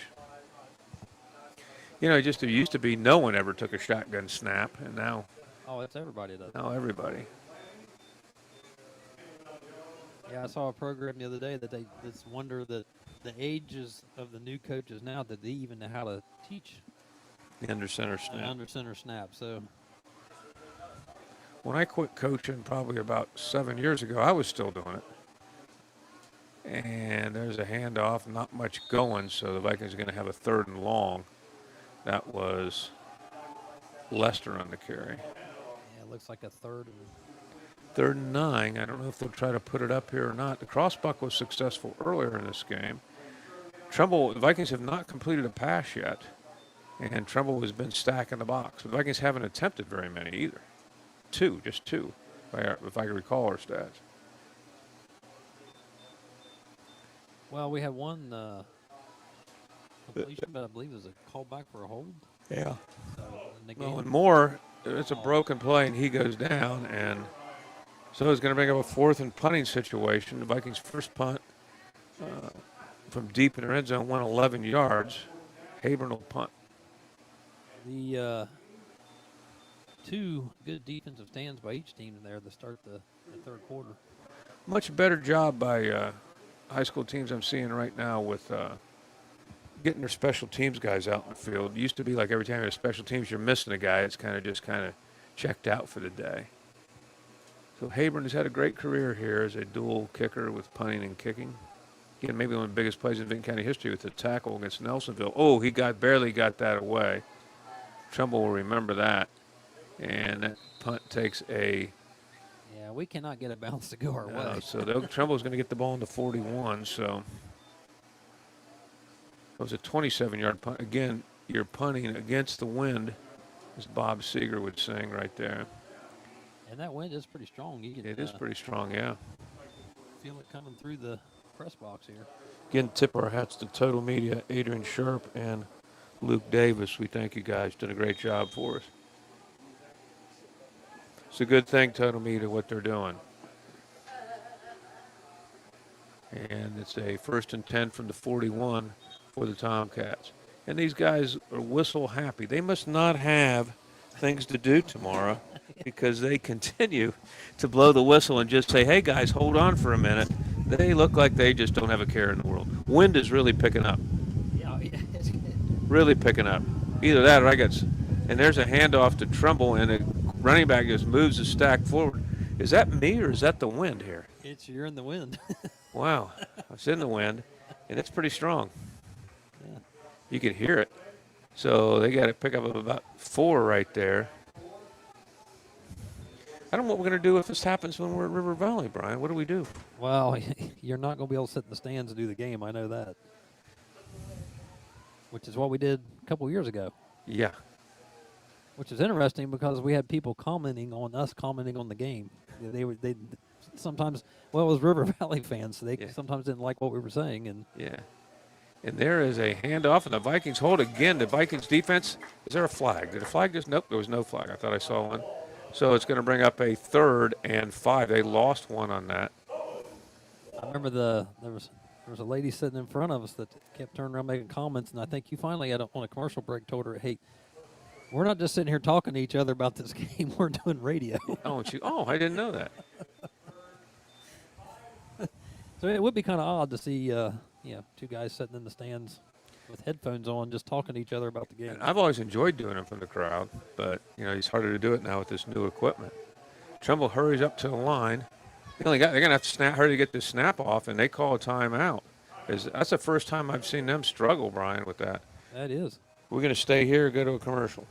You know, it used to be no one ever took a shotgun snap, and now. Oh, it's everybody does. Now everybody. Yeah, I saw a program the other day that they just wonder that the ages of the new coaches now, that they even know how to teach the under center snap. Under center snap. So when I quit coaching probably about 7 years ago, I was still doing it. And there's a handoff, not much going, so the Vikings are going to have a 3rd and long. That was Lester on the carry. Yeah, it looks like a 3rd and 9. I don't know if they'll try to put it up here or not. The crossbuck was successful earlier in this game. Trimble, the Vikings have not completed a pass yet, and Trimble has been stacking the box. The Vikings haven't attempted very many either. Just two, if I can recall our stats. Well, we had one completion, but I believe it was a callback for a hold. Yeah. So, well, and more, it's a broken play, and he goes down, and so it's going to bring up a 4th and punting situation. The Vikings' first punt from deep in their end zone went 11 yards. Habern will punt. The 2 good defensive stands by each team there to start the 3rd quarter. Much better job by high school teams I'm seeing right now with getting their special teams guys out in the field. It used to be like every time you have special teams, you're missing a guy. It's kind of checked out for the day. So Habern has had a great career here as a dual kicker with punting and kicking. Again, maybe one of the biggest plays in Vinton County history with the tackle against Nelsonville. Oh, he barely got that away. Trimble will remember that. And that punt takes a... Yeah, we cannot get a bounce to go our way. So Trimble's going to get the ball in the 41, so... It was a 27-yard punt. Again, you're punting against the wind, as Bob Seeger would sing right there. And that wind is pretty strong. It is pretty strong, yeah. Feel it coming through the press box here. Again, tip our hats to Total Media, Adrian Sharp and Luke Davis. We thank you guys. Did a great job for us. It's a good thing, Total Media, what they're doing. And it's a 1st and 10 from the 41 for the Tomcats. and these guys are whistle happy. They must not have things to do tomorrow because they continue to blow the whistle and just say, hey, guys, hold on for a minute. They look like they just don't have a care in the world. Wind is really picking up. Yeah, it's good. Really picking up. Either that or and there's a handoff to Trimble, and the running back just moves the stack forward. Is that me or is that the wind here? You're in the wind. Wow. It's in the wind, and it's pretty strong. Yeah. You can hear it. So they got to pick up about 4 right there. I don't know what we're going to do if this happens when we're at River Valley, Brian. What do we do? Well, you're not going to be able to sit in the stands and do the game. I know that. Which is what we did a couple years ago. Yeah. Which is interesting because we had people commenting on the game. They sometimes, well, it was River Valley fans, so they sometimes didn't like what we were saying. And yeah. And there is a handoff, and the Vikings hold again. The Vikings defense, is there a flag? Did a flag just, nope, there was no flag. I thought I saw one. So it's going to bring up a 3rd and 5. They lost one on that. I remember there was a lady sitting in front of us that kept turning around making comments, and I think you finally on a commercial break told her, hey, we're not just sitting here talking to each other about this game. We're doing radio. I didn't know that. So it would be kind of odd to see, 2 guys sitting in the stands with headphones on, just talking to each other about the game. And I've always enjoyed doing them from the crowd, but it's harder to do it now with this new equipment. Trimble hurries up to the line. They're gonna have to hurry to get this snap off, and they call a timeout. That's the first time I've seen them struggle, Brian, with that. That is. We're gonna stay here or go to a commercial.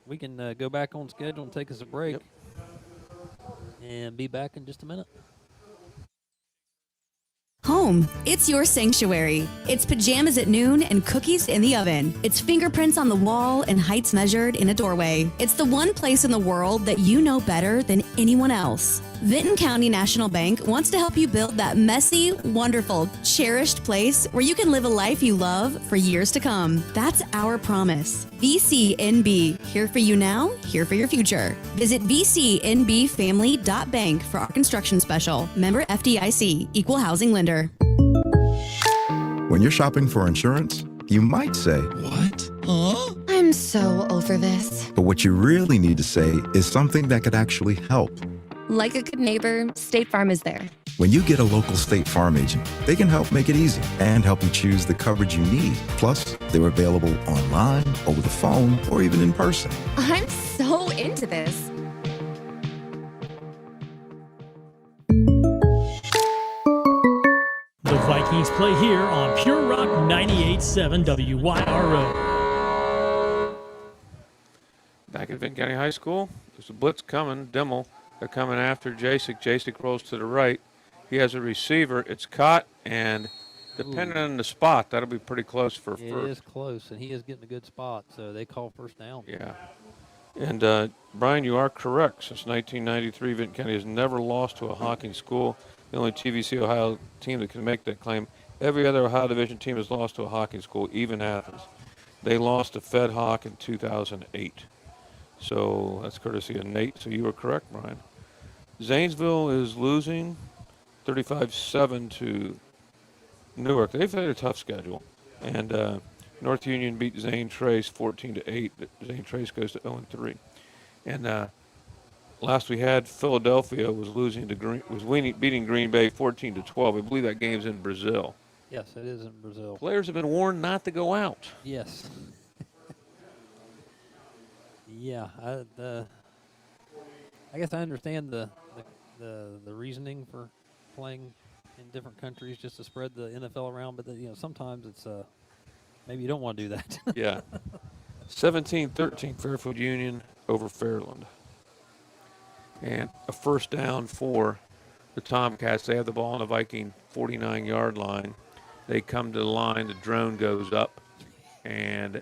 We can go back on schedule and take us a break, and be back in just a minute. Home, it's your sanctuary. It's pajamas at noon and cookies in the oven. It's fingerprints on the wall and heights measured in a doorway. It's the one place in the world that you know better than anyone else. Vinton County National Bank wants to help you build that messy, wonderful, cherished place where you can live a life you love for years to come. That's our promise. VCNB, here for you now, here for your future. Visit vcnbfamily.bank for our construction special. Member FDIC, Equal Housing Lender. When you're shopping for insurance, you might say, "What? Huh?" I'm so over this. But what you really need to say is something that could actually help. Like a good neighbor, State Farm is there. When you get a local State Farm agent, they can help make it easy and help you choose the coverage you need. Plus, they're available online, over the phone, or even in person. I'm so into this. The Vikings play here on Pure Rock 98.7 WYRO. Back at Vinton County High School, there's a blitz coming. Dimmel, they're coming after Jasek. Jasek rolls to the right. He has a receiver. It's caught, and depending on the spot, that'll be pretty close for first. It is close, and he is getting a good spot, so they call first down. Yeah. And, Brian, you are correct. Since 1993, Vinton County has never lost to a Hawking school. The only TVC Ohio team that can make that claim. Every other Ohio Division team has lost to a Hawking school, even Athens. They lost to Fed Hawk in 2008. So that's courtesy of Nate. So you were correct, Brian. Zanesville is losing 35-7 to Newark. They've had a tough schedule. And North Union beat Zane Trace 14-8. Zane Trace goes to 0-3. And last we had, Philadelphia was beating Green Bay 14-12. I believe that game's in Brazil. Yes, it is in Brazil. Players have been warned not to go out. Yes. Yeah, I guess I understand the reasoning for playing in different countries just to spread the NFL around, but sometimes it's maybe you don't want to do that. Yeah. 17-13 Fairfield Union over Fairland. And a first down for the Tomcats. They have the ball on the Viking 49-yard line. They come to the line. The drone goes up. And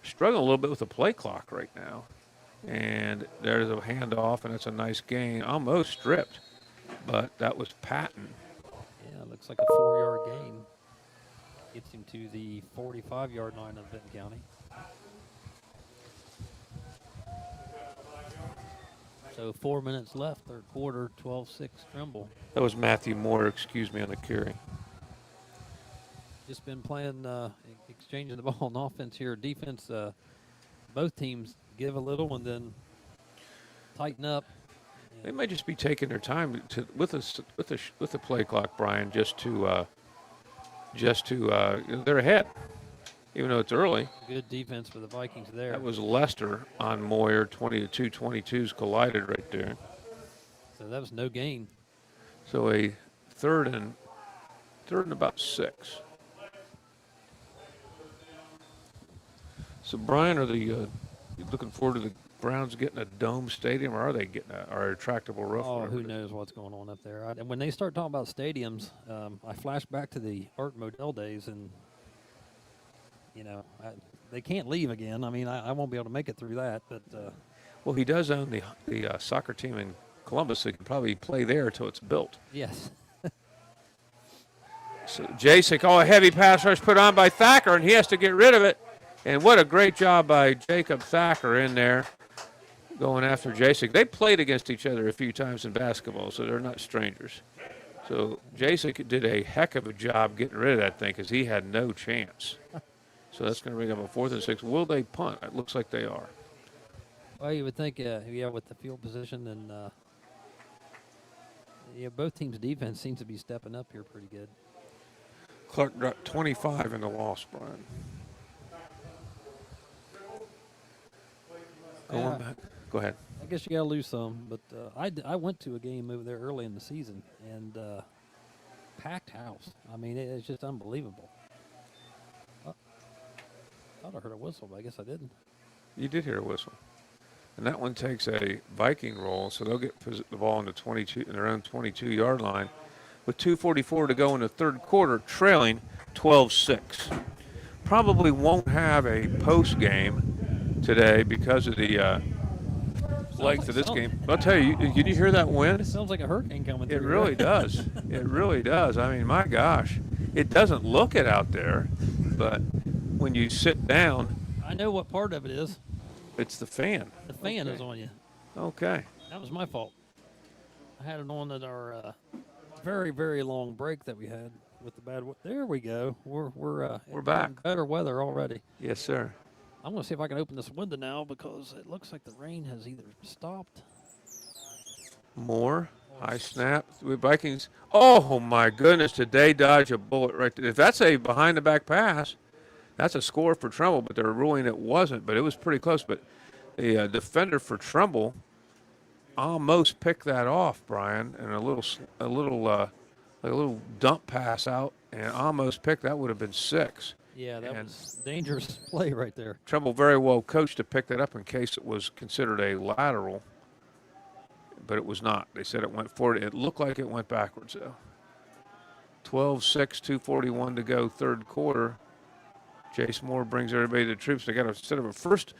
struggling a little bit with the play clock right now. And there's a handoff, and it's a nice gain. Almost stripped, but that was Patton. Yeah, it looks like a 4-yard gain. Gets him to the 45-yard line of Vinton County. So 4 minutes left, third quarter, 12-6 Trimble. That was Matthew Moore, excuse me, on the carry. just been playing, exchanging the ball on offense here. Defense, both teams give a little and then tighten up. They may just be taking their time with the play clock, Brian, just to they're ahead, even though it's early. Good defense for the Vikings there. That was Lester on Moyer, 20-2, 22s collided right there. So that was no gain. So a third and about 6. So Brian, are you looking forward to the Browns getting a dome stadium, or are they getting a retractable roof? Oh, who knows what's going on up there. And when they start talking about stadiums, I flash back to the Art Modell days, and, they can't leave again. I mean, I won't be able to make it through that. But well, he does own the soccer team in Columbus, so he can probably play there until it's built. Yes. So Jasek, a heavy pass rush put on by Thacker, and he has to get rid of it. And what a great job by Jacob Thacker in there, going after Jasek. They played against each other a few times in basketball, so they're not strangers. So Jasek did a heck of a job getting rid of that thing because he had no chance. So that's going to bring up a 4th and 6. Will they punt? It looks like they are. Well, you would think, with the field position and both teams' defense seems to be stepping up here pretty good. Clark got 25 in the loss, Brian. Going back. Go ahead. I guess you got to lose some, but I went to a game over there early in the season, and packed house. I mean, it's just unbelievable. I thought I heard a whistle, but I guess I didn't. You did hear a whistle. And that one takes a Viking roll, so they'll get the ball in their own 22-yard line with 2:44 to go in the third quarter, trailing 12-6. Probably won't have a post game today because of the length of this game. I'll tell you, can you hear that wind? It sounds like a hurricane coming through. It really does. It really does. I mean, my gosh, it doesn't look it out there, but when you sit down, I know what part of it is. It's the fan. The fan is on you. Okay. That was my fault. I had it on at our very, very long break that we had with the bad weather. There we go. We're back. Better weather already. Yes, sir. I'm going to see if I can open this window now because it looks like the rain has either stopped. More. High snap. The Vikings. Oh, my goodness. Did they dodge a bullet right there? If that's a behind-the-back pass, that's a score for Trimble, but they're ruling it wasn't, but it was pretty close. But the defender for Trimble almost picked that off, Brian, and a little dump pass out, and almost picked. That would have been 6. Yeah, that was dangerous play right there. Trimble very well coached to pick that up in case it was considered a lateral, but it was not. They said it went forward. It looked like it went backwards, though. 12-6, 2:41 to go, third quarter. Jace Moore brings everybody to the troops. They got instead of a first,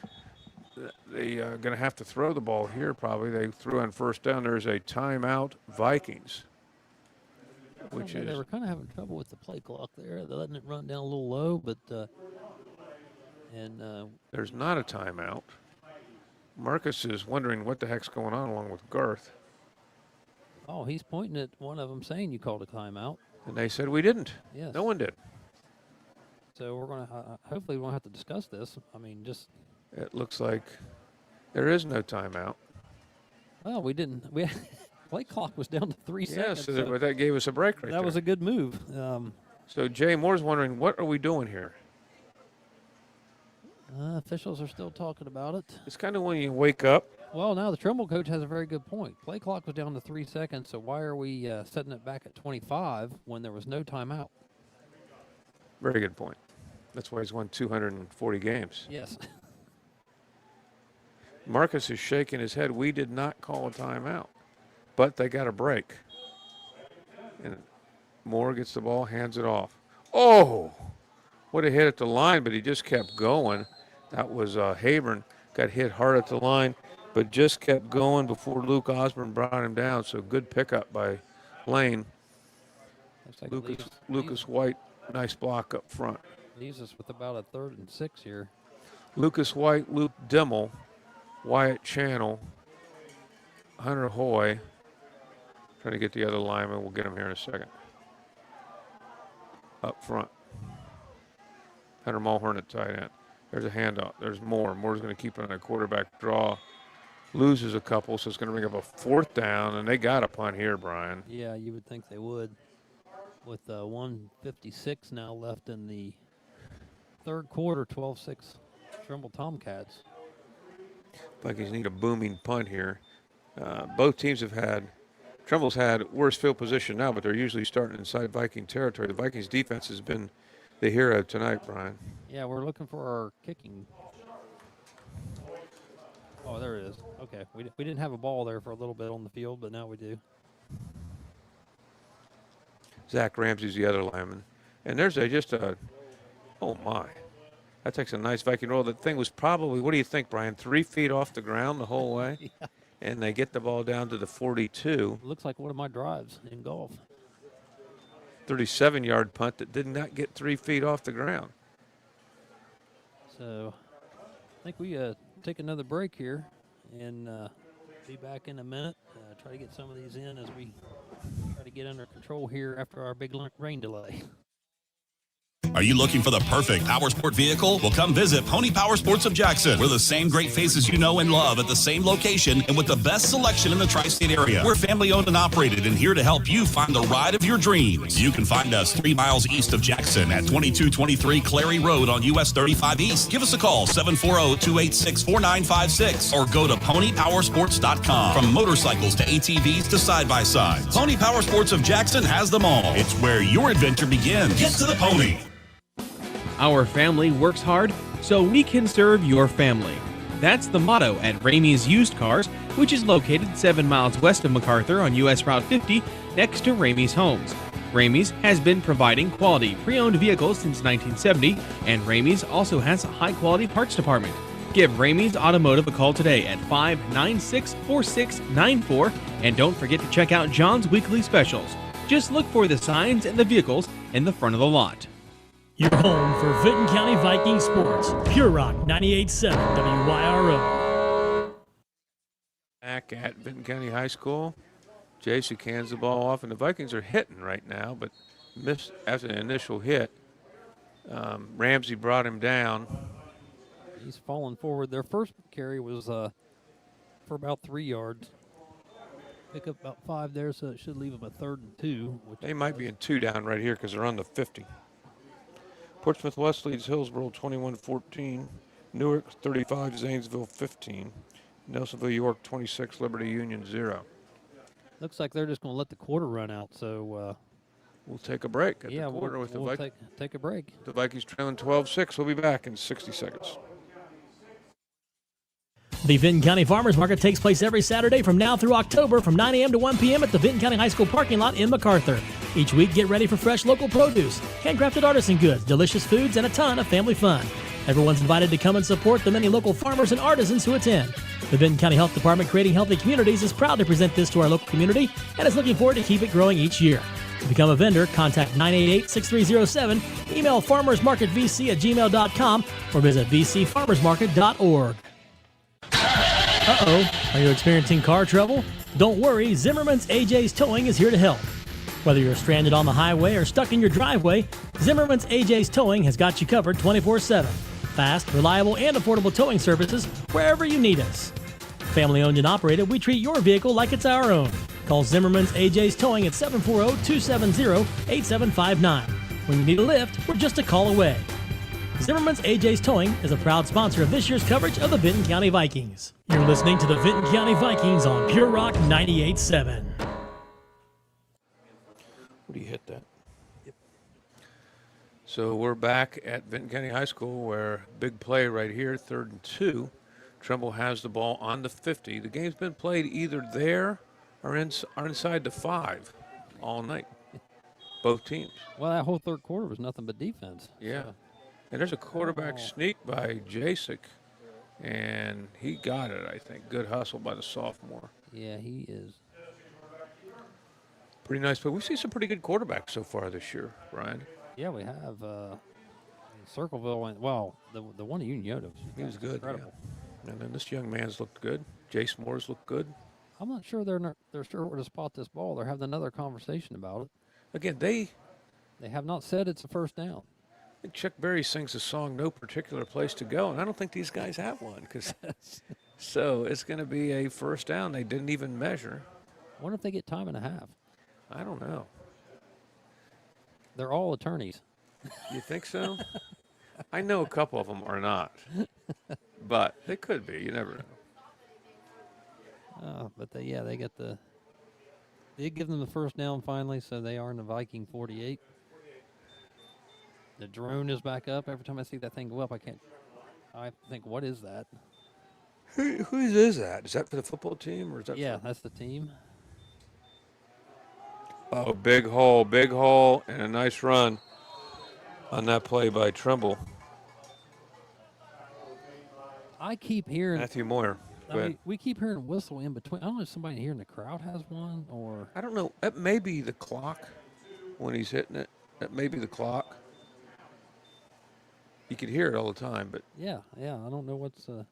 they going to have to throw the ball here probably. They threw on first down. There's a timeout, Vikings. They were kind of having trouble with the play clock there. They're letting it run down a little low, but there's not a timeout. Marcus is wondering what the heck's going on along with Garth. Oh, he's pointing at one of them saying you called a timeout. And they said we didn't. Yes. No one did. So we're going to hopefully we won't have to discuss this. I mean, just. It looks like there is no timeout. Well, we didn't. Play clock was down to 3 seconds. Yeah, so that gave us a break right there. That was a good move. So Jay Moore's wondering, what are we doing here? Officials are still talking about it. It's kind of when you wake up. Well, now the Trimble coach has a very good point. Play clock was down to 3 seconds, so why are we setting it back at 25 when there was no timeout? Very good point. That's why he's won 240 games. Yes. Marcus is shaking his head. We did not call a timeout, but they got a break. And Moore gets the ball, hands it off. Oh, what a hit at the line, but he just kept going. That was Haburn, got hit hard at the line, but just kept going before Luke Osborne brought him down. So good pickup by Lane. Like Lucas White, nice block up front. Leaves us with about a 3rd and 6 here. Lucas White, Luke Dimmel, Wyatt Channel, Hunter Hoy. Trying to get the other lineman. We'll get him here in a second. Up front. Hunter Mulhern at tight end. There's a handoff. There's Moore. Moore's going to keep it on a quarterback draw. Loses a couple, so it's going to bring up a 4th down, and they got a punt here, Brian. Yeah, you would think they would. With 1:56 now left in the third quarter, 12-6 Trimble Tomcats. Vikings need a booming punt here. Both teams have had, Trimble's had worse field position now, but they're usually starting inside Viking territory. The Vikings defense has been the hero tonight, Brian. Yeah, we're looking for our kicking. Oh, there it is. Okay, we didn't have a ball there for a little bit on the field, but now we do. Zach Ramsey's the other lineman. And there's oh my. That takes a nice Viking roll. The thing was probably, what do you think, Brian, 3 feet off the ground the whole way? Yeah. And they get the ball down to the 42. Looks like one of my drives in golf. 37-yard punt that did not get 3 feet off the ground. So I think we take another break here and be back in a minute. Try to get some of these in as we try to get under control here after our big rain delay. Are you looking for the perfect power sport vehicle? Well, come visit Pony Power Sports of Jackson. We're the same great faces you know and love at the same location and with the best selection in the tri-state area. We're family owned and operated and here to help you find the ride of your dreams. You can find us 3 miles east of Jackson at 2223 Clary Road on US 35 East. Give us a call, 740-286-4956, or go to ponypowersports.com. From motorcycles to ATVs to side-by-sides, Pony Power Sports of Jackson has them all. It's where your adventure begins. Get to the pony. Our family works hard so we can serve your family. That's the motto at Ramey's Used Cars, which is located 7 miles west of MacArthur on US Route 50 next to Ramey's Homes. Ramey's has been providing quality pre-owned vehicles since 1970, and Ramey's also has a high-quality parts department. Give Ramey's Automotive a call today at 596-4694, and don't forget to check out John's weekly specials. Just look for the signs and the vehicles in the front of the lot. Your home for Vinton County Viking sports. Pure Rock 98.7 WYRO. Back at Vinton County High School. Jasek hands the ball off, and the Vikings are hitting right now, but missed after the initial hit. Ramsey brought him down. He's falling forward. Their first carry was for about 3 yards. Pick up about 5 there, so it should leave them a 3rd and 2. They might be in 2 down right here because they're on the 50. Portsmouth West leads Hillsborough 21-14. Newark 35, Zanesville 15. Nelsonville York 26, Liberty Union 0. Looks like they're just going to let the quarter run out, so we'll take a break at the quarter with the we'll Vikings. Take a break. The Vikings trailing 12-6. We'll be back in 60 seconds. The Vinton County Farmers Market takes place every Saturday from now through October from 9 a.m. to 1 p.m. at the Vinton County High School parking lot in MacArthur. Each week, get ready for fresh local produce, handcrafted artisan goods, delicious foods, and a ton of family fun. Everyone's invited to come and support the many local farmers and artisans who attend. The Vinton County Health Department, creating healthy communities, is proud to present this to our local community and is looking forward to keep it growing each year. To become a vendor, contact 988-6307, email farmersmarketvc@gmail.com, or visit vcfarmersmarket.org. Uh-oh, are you experiencing car trouble? Don't worry, Zimmerman's AJ's Towing is here to help. Whether you're stranded on the highway or stuck in your driveway, Zimmerman's AJ's Towing has got you covered 24/7. Fast, reliable, and affordable towing services wherever you need us. Family owned and operated, we treat your vehicle like it's our own. Call Zimmerman's AJ's Towing at 740-270-8759. When you need a lift, we're just a call away. Zimmerman's AJ's Towing is a proud sponsor of this year's coverage of the Vinton County Vikings. You're listening to the Vinton County Vikings on Pure Rock 98.7. What do you hit that? Yep. So we're back at Vinton County High School where big play right here, 3rd and 2. Trimble has the ball on the 50. The game's been played either there or inside the 5 all night. Both teams. Well, that whole third quarter was nothing but defense. Yeah. So. And there's a quarterback sneak by Jasek, and he got it, I think. Good hustle by the sophomore. Yeah, he is. Pretty nice, but we've seen some pretty good quarterbacks so far this year, Brian. Yeah, we have. Circleville, the one at Union Yoda, he was good. Incredible. Yeah. And then this young man's looked good. Jace Moore's looked good. I'm not sure they're sure where to spot this ball. They're having another conversation about it. Again, they have not said it's a first down. think Chuck Berry sings the song "No Particular Place to Go," and I don't think these guys have one. So it's going to be a first down. They didn't even measure. I wonder if they get time and a half. I don't know. They're all attorneys. You think so? I know a couple of them are not, but they could be. You never know. But they get they give them the first down finally, so they are in the Viking 48. The drone is back up. Every time I see that thing go up, I think, what is that? Whose is that? Is that for the football team or is that? Yeah, that's the team. Oh, big hole, and a nice run on that play by Trimble. I keep hearing Matthew Moyer. we keep hearing a whistle in between. I don't know if somebody here in the crowd has one or. I don't know. That may be the clock when he's hitting it. That may be the clock. You could hear it all the time, but Yeah. I don't know what's. I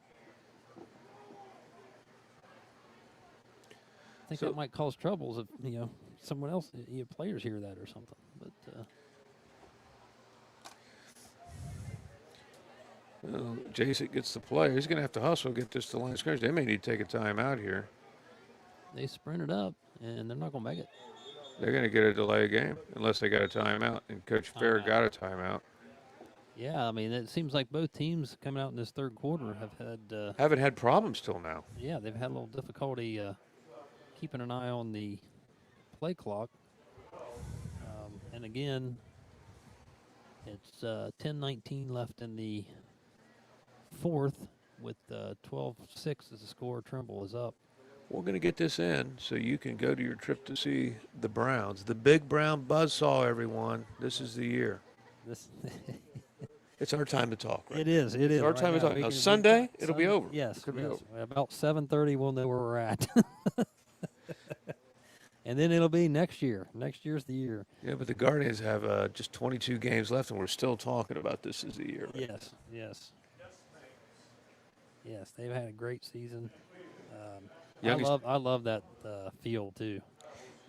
think that might cause troubles if someone else, players hear that or something. But Jason gets the play. He's going to have to hustle, get this to the line of scrimmage. They may need to take a timeout here. They sprinted up, and they're not going to make it. They're going to get a delay game unless they got a timeout, and Coach Fair got a timeout. Yeah, I mean, it seems like both teams coming out in this third quarter haven't had problems till now. Yeah, they've had a little difficulty keeping an eye on the play clock. And again, it's 10:19 left in the fourth with 12-6 as the score. Trimble is up. We're going to get this in so you can go to your trip to see the Browns. The big brown buzzsaw, everyone. This is the year. It's our time to talk, right? It is. It's our time to talk. Now, Sunday, it'll be over. Yes. It'll be over. About 7:30, we'll know where we're at. And then it'll be next year. Next year's the year. Yeah, but the Guardians have just 22 games left, and we're still talking about this as the year. Right? Yes, they've had a great season. Youngest- I love that field too.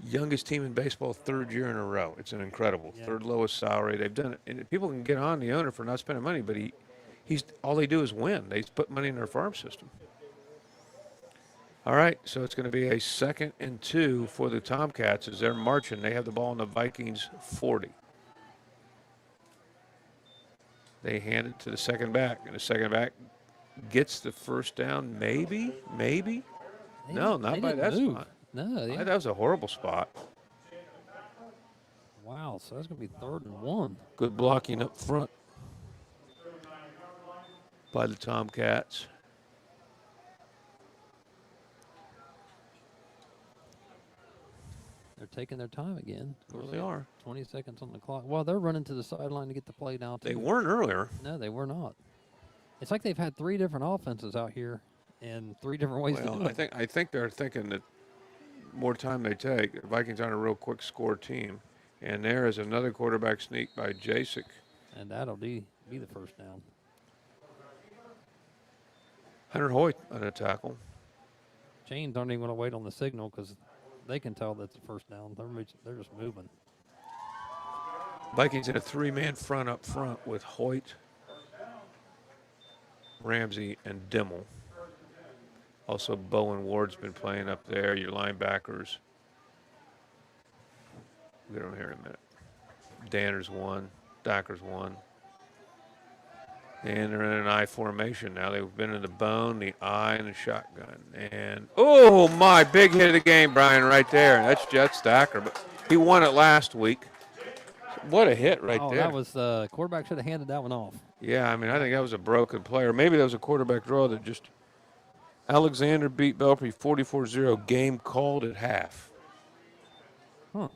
Youngest team in baseball, third year in a row. It's an incredible. Third lowest salary. They've done it. And people can get on the owner for not spending money, but he's all they do is win. They put money in their farm system. All right, so it's going to be a 2nd and 2 for the Tomcats as they're marching. They have the ball in the Vikings 40. They hand it to the second back, and the second back gets the first down, maybe? No, not by that spot. No, that was a horrible spot. Wow, so that's going to be 3rd and 1. Good blocking up front by the Tomcats. They're taking their time again. Of course they are. 20 seconds on the clock. Well, they're running to the sideline to get the play down. They weren't earlier. No, they were not. It's like they've had 3 different offenses out here and 3 different ways to do it. I think they're thinking that more time they take. The Vikings aren't a real quick score team. And there is another quarterback sneak by Jacek. And that'll be the first down. Hunter Hoyt on a tackle. Chains aren't even going to wait on the signal because they can tell that's the first down. They're just moving. Vikings in a 3-man front up front with Hoyt, Ramsey, and Dimmel. Also, Bowen Ward's been playing up there, your linebackers. We'll get them here in a minute. Danner's one, Dacker's one. And they're in an I formation now. They've been in the bone, the I, and the shotgun. And, oh, my, big hit of the game, Brian, right there. That's Jet Stacker, but he won it last week. What a hit there. That was quarterback should have handed that one off. Yeah, I mean, I think that was a broken play. Or maybe that was a quarterback draw that just Alexander beat Belpre 44-0. Game called at half. Huh.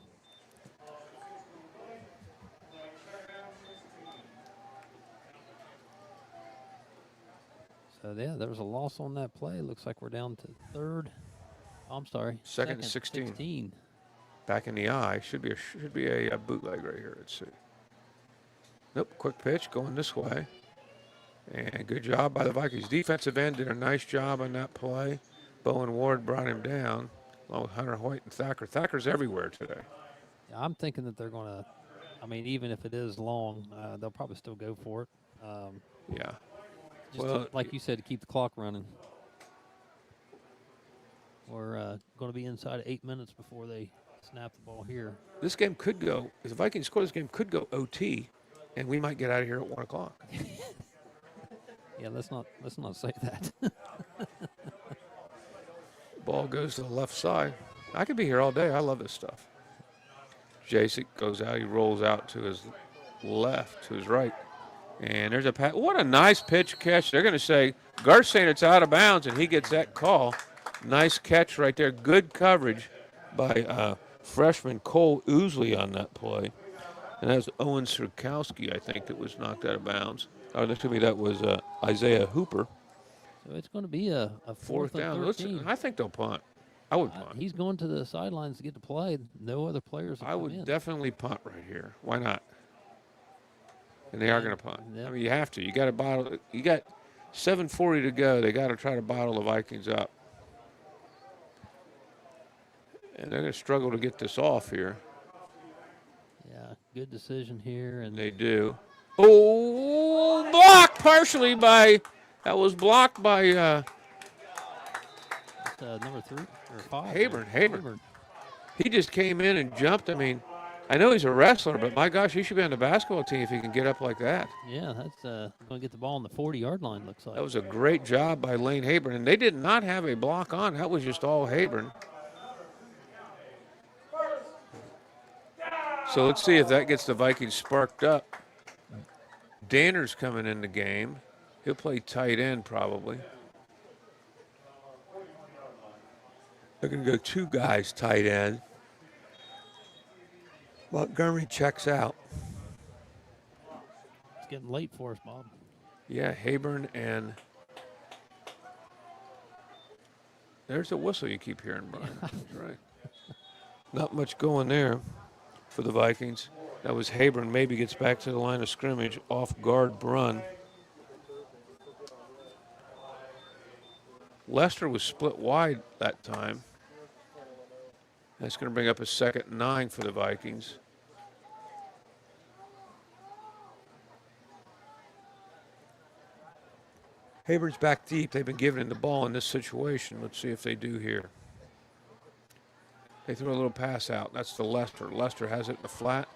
So, yeah, there was a loss on that play. Looks like we're down to third. Oh, I'm sorry. Second and 16. Back in the eye. Should be a bootleg right here. Let's see. Nope, quick pitch going this way. And good job by the Vikings. Defensive end did a nice job on that play. Bowen Ward brought him down, along with Hunter Hoyt and Thacker. Thacker's everywhere today. Yeah, I'm thinking that they're going to – I mean, even if it is long, they'll probably still go for it. Yeah. Just Well, like you said, to keep the clock running. We're going to be inside of 8 minutes before they snap the ball here. This game could go, if the Vikings score, this game could go OT, and we might get out of here at 1 o'clock. Yeah, let's not say that. Ball goes to the left side. I could be here all day. I love this stuff. Jasek goes out. He rolls out to his left, to his right. And there's a pass. What a nice pitch catch. They're going to say, Garth's saying it's out of bounds, and he gets that call. Nice catch right there. Good coverage by freshman Cole Ousley on that play. And that was Owen Sirkowski, I think, that was knocked out of bounds. Oh, to me, that was Isaiah Hooper. So it's going to be a fourth down. and 13. I think they'll punt. I would punt. He's going to the sidelines to get to play. No other players have I come would in. definitely punt right here. Why not? And they are going to punt. Yep. I mean, you have to. You got to bottle. You got 7:40 to go. They got to try to bottle the Vikings up. And they're going to struggle to get this off here. Yeah, good decision here. And they do. Oh, blocked partially by, that was blocked by number 3 or 5. Hayburn. He just came in and jumped. I mean, I know he's a wrestler, but my gosh, he should be on the basketball team if he can get up like that. Yeah, that's going to get the ball on the 40-yard line, looks like. That was a great job by Lane Hayburn, and they did not have a block on. That was just all Hayburn. So let's see if that gets the Vikings sparked up. Danner's coming in the game. He'll play tight end probably. They're going to go 2 guys tight end. Montgomery checks out. It's getting late for us, Bob. Yeah, Hayburn and there's a whistle you keep hearing, Brian. That's right. Not much going there for the Vikings. That was Hayburn. Maybe gets back to the line of scrimmage. Off guard Brunn. Lester was split wide that time. That's going to bring up a 2nd and 9 for the Vikings. Hayburn's back deep. They've been giving him the ball in this situation. Let's see if they do here. They throw a little pass out. That's to Lester. Lester has it in the flat.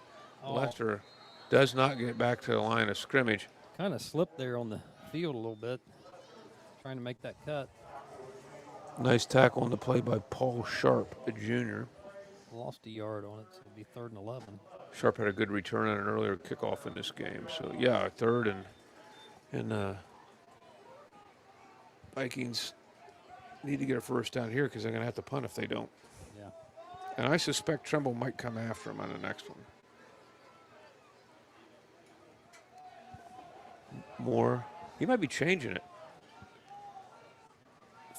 Oh. Lester does not get back to the line of scrimmage. Kind of slipped there on the field a little bit, trying to make that cut. Nice tackle on the play by Paul Sharp, a junior. Lost a yard on it, so it'll be 3rd and 11. Sharp had a good return on an earlier kickoff in this game. So, yeah, 3rd and Vikings need to get a first down here because they're going to have to punt if they don't. Yeah. And I suspect Trimble might come after him on the next one. Moore. He might be changing it.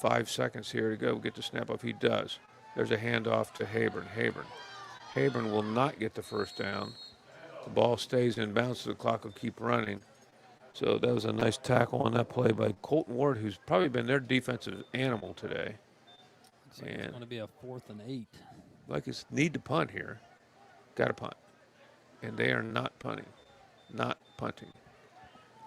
5 seconds here to go. Get the snap off. He does. There's a handoff to Hayburn. Hayburn will not get the first down. The ball stays in bounds, so the clock will keep running. So that was a nice tackle on that play by Colton Ward, who's probably been their defensive animal today. Looks like it's going to be a 4th and 8. Vikings need to punt here. Got to punt. And they are not punting. Not punting.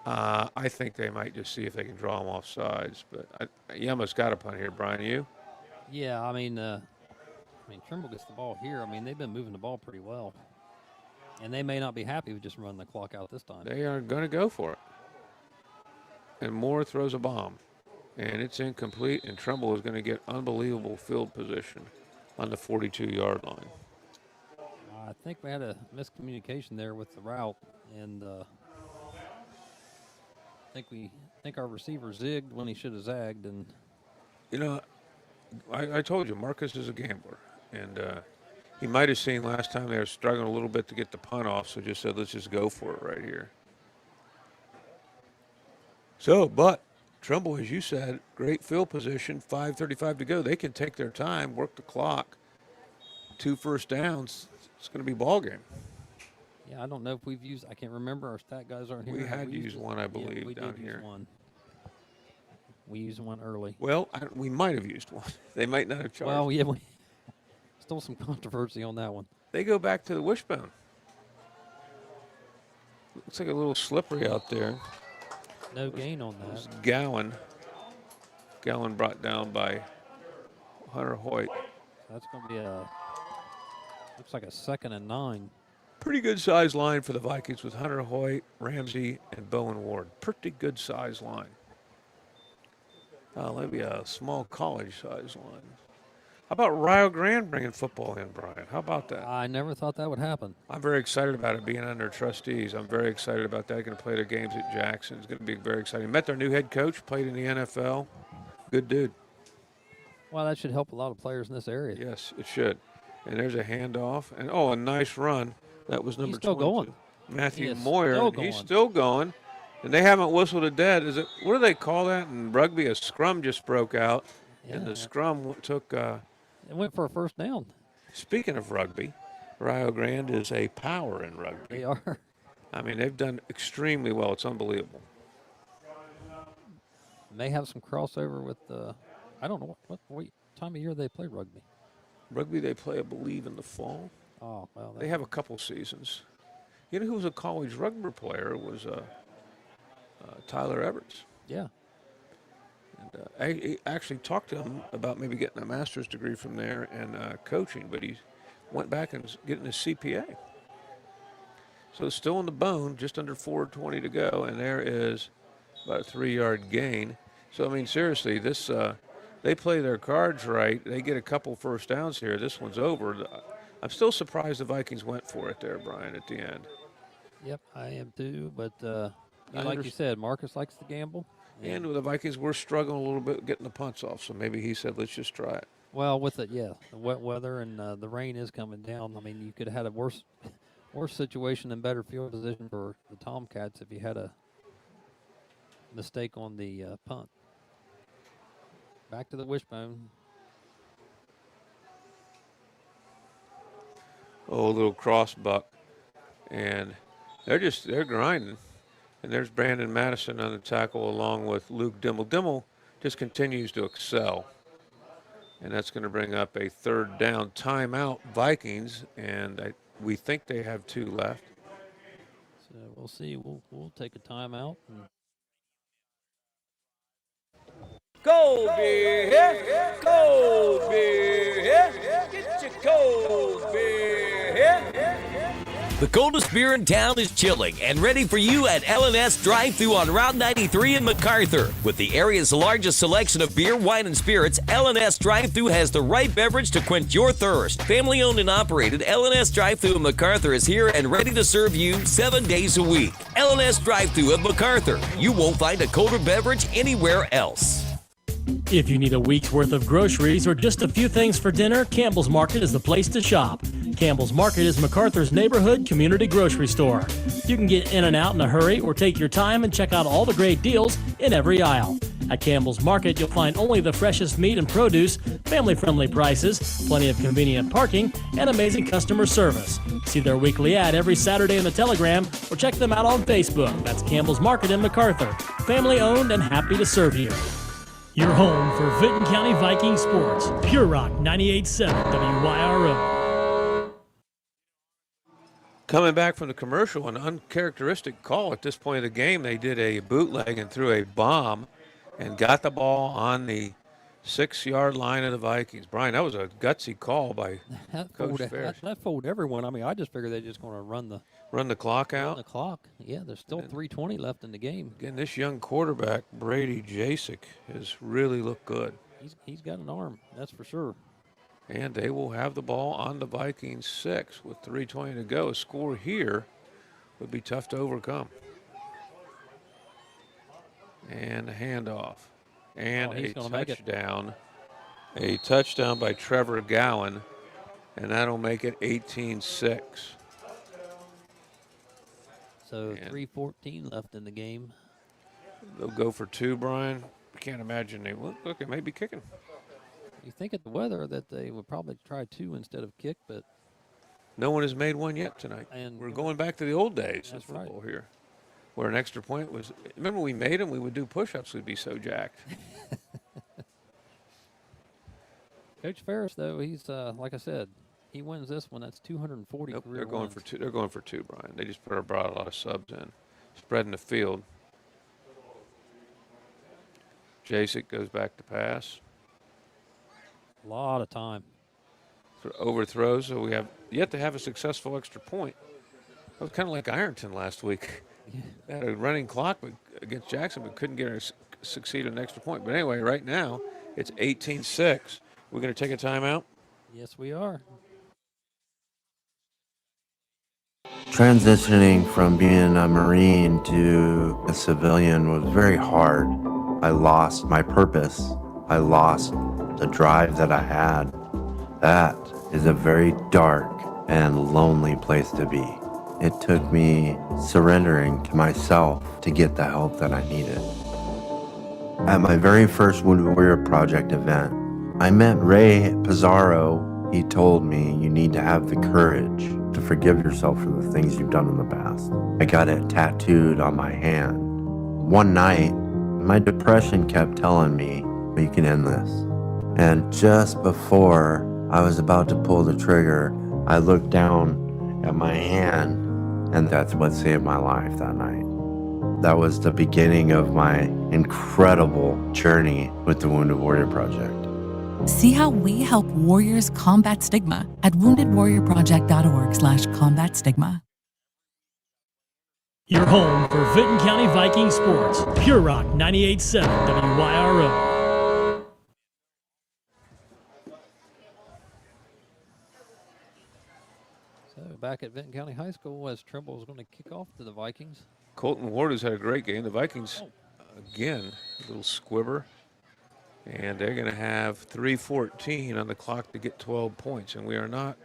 I think they might just see if they can draw them off sides. But Yama's got to punt here, Brian. You? Yeah, I mean, Trimble gets the ball here. I mean, they've been moving the ball pretty well. And they may not be happy with just running the clock out this time. They are going to go for it. And Moore throws a bomb. And it's incomplete, and Trimble is going to get unbelievable field position on the 42-yard line. I think we had a miscommunication there with the route, and I think our receiver zigged when he should have zagged. And you know, I told you, Marcus is a gambler, and he might have seen last time they were struggling a little bit to get the punt off, so just said, let's just go for it right here. So, but Trimble, as you said, great field position, 5:35 to go. They can take their time, work the clock. 2 first downs. It's going to be ball game. Yeah, I don't know if we've used. I can't remember. Our stat guys aren't here. We had used one, I believe, yeah, we down did here. Use one. We used one early. Well, we might have used one. They might not have charged. Well, yeah, we still some controversy on that one. They go back to the wishbone. Looks like a little slippery out there. No gain on that. Gowan. Gowan brought down by Hunter Hoyt. That's going to be looks like a 2nd and 9. Pretty good size line for the Vikings with Hunter Hoyt, Ramsey, and Bowen Ward. Pretty good size line. Maybe a small college size line. How about Rio Grande bringing football in, Brian? How about that? I never thought that would happen. I'm very excited about it being under trustees. I'm very excited about that. Going to play their games at Jackson. It's going to be very exciting. Met their new head coach, played in the NFL. Good dude. Well, that should help a lot of players in this area. Yes, it should. And there's a handoff. And, a nice run. That was number 22. Still going. Matthew Moyer. He's still going. And they haven't whistled it dead. What do they call that in rugby? A scrum just broke out. Yeah. And the scrum took it went for a first down. Speaking of rugby, Rio Grande is a power in rugby. They are. I mean, they've done extremely well. It's unbelievable. May have some crossover with I don't know what time of year they play rugby. Rugby they play, I believe, in the fall. Oh, well. They have a couple seasons. You know who was a college rugby player was Tyler Everts. Yeah. And I actually talked to him about maybe getting a master's degree from there and coaching, but he went back and getting his CPA. So it's still in the bone, just under 4:20 to go, and there is about a 3-yard gain. So, I mean, seriously, this they play their cards right. They get a couple first downs here. This one's over. I'm still surprised the Vikings went for it there, Brian, at the end. Yep, I am too. But like you said, Marcus likes to gamble. And with the Vikings, we're struggling a little bit getting the punts off. So maybe he said, let's just try it. Well, with it, the wet weather and the rain is coming down. I mean, you could have had a worse situation and better field position for the Tomcats if you had a mistake on the punt. Back to the wishbone. A little cross buck. And they're grinding. And there's Brandon Madison on the tackle along with Luke Dimmel. Dimmel just continues to excel. And that's going to bring up a 3rd down timeout, Vikings. And we think they have 2 left. So we'll see. We'll take a timeout. Cold beer here, cold beer here, get your cold beer here. The coldest beer in town is chilling and ready for you at L&S Drive-Thru on Route 93 in MacArthur. With the area's largest selection of beer, wine, and spirits, L&S Drive-Thru has the right beverage to quench your thirst. Family-owned and operated, L&S Drive-Thru in MacArthur is here and ready to serve you 7 days a week. L&S Drive-Thru of MacArthur. You won't find a colder beverage anywhere else. If you need a week's worth of groceries or just a few things for dinner, Campbell's Market is the place to shop. Campbell's Market is MacArthur's neighborhood community grocery store. You can get in and out in a hurry or take your time and check out all the great deals in every aisle. At Campbell's Market, you'll find only the freshest meat and produce, family-friendly prices, plenty of convenient parking, and amazing customer service. See their weekly ad every Saturday in the Telegram or check them out on Facebook. That's Campbell's Market in MacArthur. Family-owned and happy to serve you. Your home for Vinton County Viking sports. Pure Rock 98.7 WYRO. Coming back from the commercial, an uncharacteristic call at this point of the game. They did a bootleg and threw a bomb and got the ball on the 6-yard line of the Vikings. Brian, that was a gutsy call by Coach Ferris. That fooled everyone. I mean, I just figured they're just going to run the clock out. Run the clock. Yeah, there's still 3:20 left in the game. Again, this young quarterback, Brady Jasek, has really looked good. He's got an arm, that's for sure. And they will have the ball on the Vikings 6 with 3:20 to go. A score here would be tough to overcome. And a handoff. And a touchdown. A touchdown by Trevor Gowan. And that'll make it 18-6. So 3:14 left in the game. They'll go for 2, Brian. I can't imagine they will. Look, it may be kicking. You think at the weather that they would probably try 2 instead of kick, but no one has made one yet tonight. And we're going back to the old days of football here, where an extra point was. Remember, we made them. We would do push-ups. We'd be so jacked. Coach Ferris, though, he's like I said, he wins this one, that's 240 Nope, career they're going wins. for two. They're going for two, Brian. They just brought a lot of subs in, spreading the field. Jacek goes back to pass. A lot of time. Overthrows, so we have yet to have a successful extra point. That was kind of like Ironton last week. They had a running clock against Jackson, but couldn't get her succeed an extra point. But anyway, right now, it's 18-6. We're going to take a timeout? Yes, we are. Transitioning from being a Marine to a civilian was very hard. I lost my purpose. I lost the drive that I had. That is a very dark and lonely place to be. It took me surrendering to myself to get the help that I needed. At my very first Wounded Warrior Project event, I met Ray Pizarro. He told me, you need to have the courage to forgive yourself for the things you've done in the past. I got it tattooed on my hand. One night, my depression kept telling me, you can end this. And just before I was about to pull the trigger, I looked down at my hand, and that's what saved my life that night. That was the beginning of my incredible journey with the Wounded Warrior Project. See how we help warriors combat stigma at woundedwarriorproject.org/combat stigma. Your home for Vinton County Viking sports. Pure Rock 98.7 WYRO. So back at Vinton County High School as Trimble is going to kick off to the Vikings. Colton Ward has had a great game. The Vikings, again, a little squibber. And they're going to have 3:14 on the clock to get 12 points. And we are not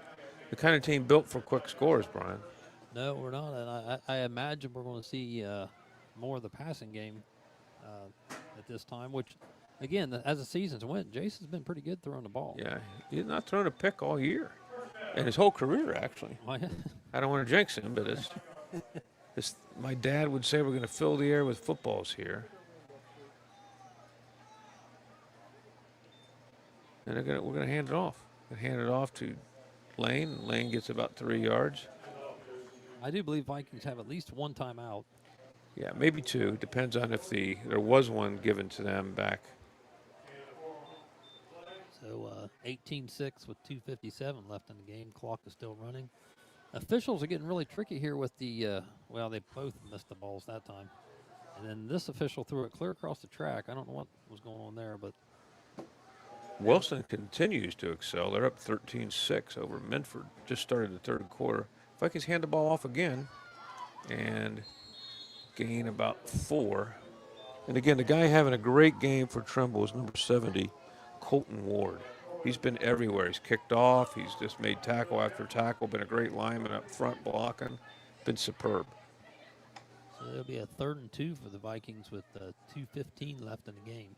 the kind of team built for quick scores, Brian. No, we're not. And I imagine we're going to see more of the passing game at this time, which, again, as the season's went, Jason's been pretty good throwing the ball. Yeah, he's not thrown a pick all year. And his whole career, actually. Oh, yeah. I don't want to jinx him, but it's my dad would say we're going to fill the air with footballs here. And we're going to hand it off. Hand it off to Lane. Lane gets about 3 yards. I do believe Vikings have at least one timeout. Yeah, maybe two. Depends on if there was one given to them back. So 18-6 with 2:57 left in the game. Clock is still running. Officials are getting really tricky here with the, well, they both missed the balls that time. And then this official threw it clear across the track. I don't know what was going on there, but. Wilson continues to excel. They're up 13-6 over Minford. Just started the third quarter. Vikings hand the ball off again and gain about 4. And again, the guy having a great game for Trimble is number 70, Colton Ward. He's been everywhere. He's kicked off. He's just made tackle after tackle, been a great lineman up front blocking, been superb. So it'll be a 3rd and 2 for the Vikings with 2:15 left in the game.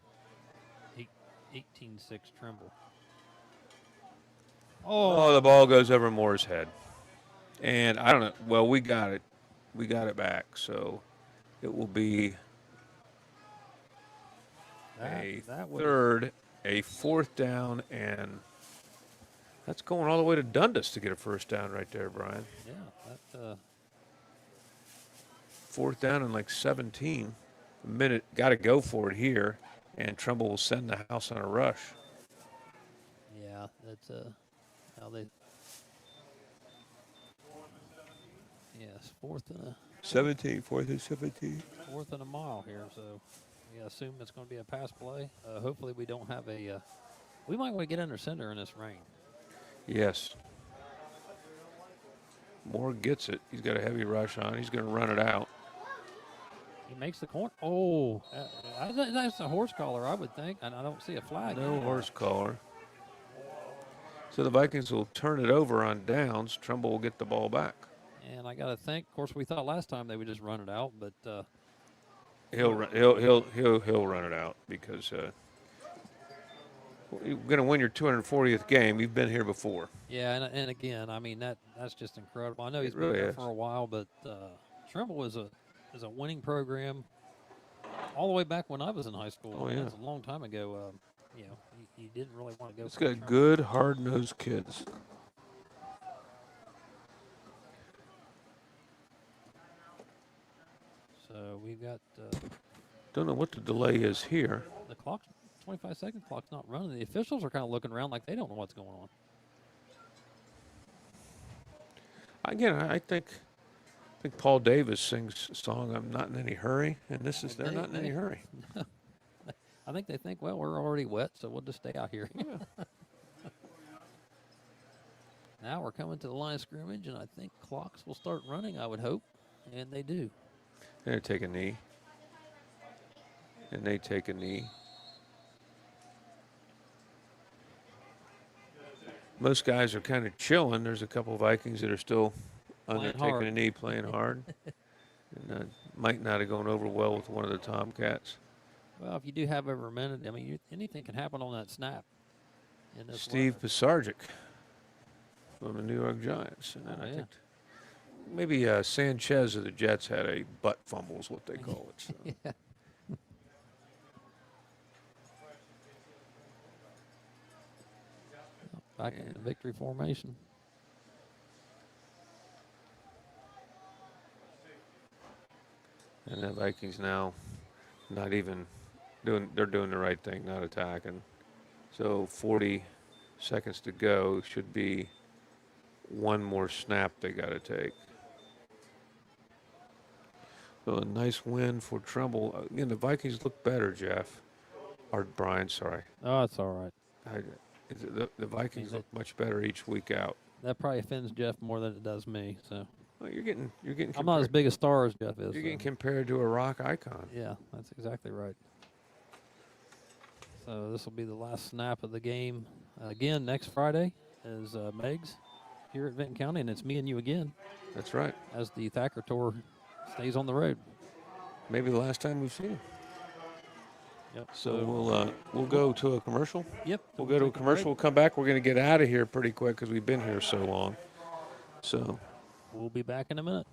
18-6 Trimble. Oh, the ball goes over Moore's head. And I don't know. Well, we got it. We got it back. So it will be a 4th down, and that's going all the way to Dundas to get a first down right there, Brian. Yeah, that 4th down and like 17. A minute, got to go for it here, and Trimble will send the house on a rush. Yeah, that's how they. Yes, 4th and a 17, 4th and 17. 4th and a mile here, so we assume it's going to be a pass play. Hopefully, we don't have a. We might want to get under center in this rain. Yes. Moore gets it. He's got a heavy rush on. He's going to run it out. He makes the corner. Oh, that's a horse collar, I would think, and I don't see a flag. No horse collar. So the Vikings will turn it over on downs. Trimble will get the ball back. And I got to think. Of course, we thought last time they would just run it out, but he'll run it out because you're going to win your 240th game. You've been here before. Yeah, and again, I mean that's just incredible. I know he's really been there is. for a while, but Trimble is a winning program all the way back when I was in high school. Oh, yeah. That's a long time ago. You didn't really want to go. It's got good, hard-nosed kids. So we got Don't know what the delay is here. the clock, 25-second clock's not running. The officials are kind of looking around like they don't know what's going on. Again, I think Paul Davis sings a song, I'm Not in Any Hurry, and this is They're Not in Any Hurry. I think they think, well, we're already wet, so we'll just stay out here. Now we're coming to the line of scrimmage, and I think clocks will start running, I would hope, and they do. They take a knee. And they take a knee. Most guys are kind of chilling. There's a couple Vikings that are still taking a knee, playing hard. And might not have gone over well with one of the Tomcats. Well, if you do have over a minute, I mean, anything can happen on that snap. Steve Pisarcik from the New York Giants. And then I think maybe Sanchez of the Jets had a butt fumble is what they call it. So. Yeah. Back in the victory formation. And the Vikings now not even they're doing the right thing, not attacking. So 40 seconds to go, should be one more snap they got to take. So a nice win for Trimble. Again, the Vikings look better, Jeff. Or Brian, sorry. Oh, it's all right. The Vikings look much better each week out. That probably offends Jeff more than it does me. So well, you're getting. I'm not as big a star as Jeff is. You're getting compared to a rock icon. Yeah, that's exactly right. So this will be the last snap of the game. Again, next Friday is Megs here at Vinton County, and it's me and you again. That's right. As the Thacker Tour stays on the road. Maybe the last time we've seen him. Yep. So we'll go to a commercial. Yep. We'll go to a commercial. We'll come back. We're going to get out of here pretty quick because we've been here so long. So we'll be back in a minute.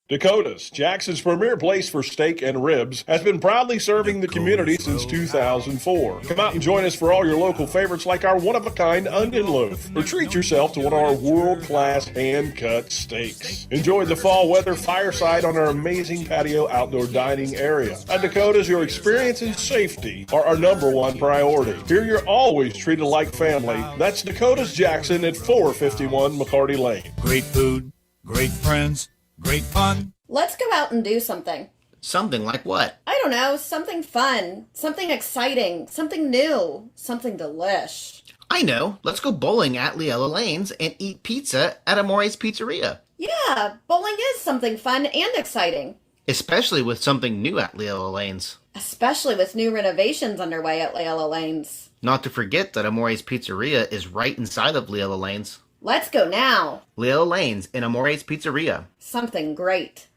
Dakota's, Jackson's premier place for steak and ribs, has been proudly serving the community since 2004. Come out and join us for all your local favorites like our one-of-a-kind onion loaf, or treat yourself to one of our world-class hand-cut steaks. Enjoy the fall weather fireside on our amazing patio outdoor dining area. At Dakota's, your experience and safety are our #1 priority. Here you're always treated like family. That's Dakota's Jackson at 451 McCarty Lane. Great food, great friends, great fun. Let's go out and do something. Something like what? I don't know, something fun, something exciting, something new, something delish. I know. Let's go bowling at Leella Lanes and eat pizza at Amore's Pizzeria. Yeah, bowling is something fun and exciting. Especially with something new at Leella Lanes. Especially with new renovations underway at Leella Lanes. Not to forget that Amore's Pizzeria is right inside of Leella Lanes. Let's go now. Leella Lanes in Amore's Pizzeria. Something great.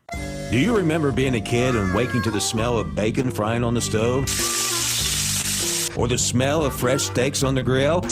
Do you remember being a kid and waking to the smell of bacon frying on the stove? Or the smell of fresh steaks on the grill?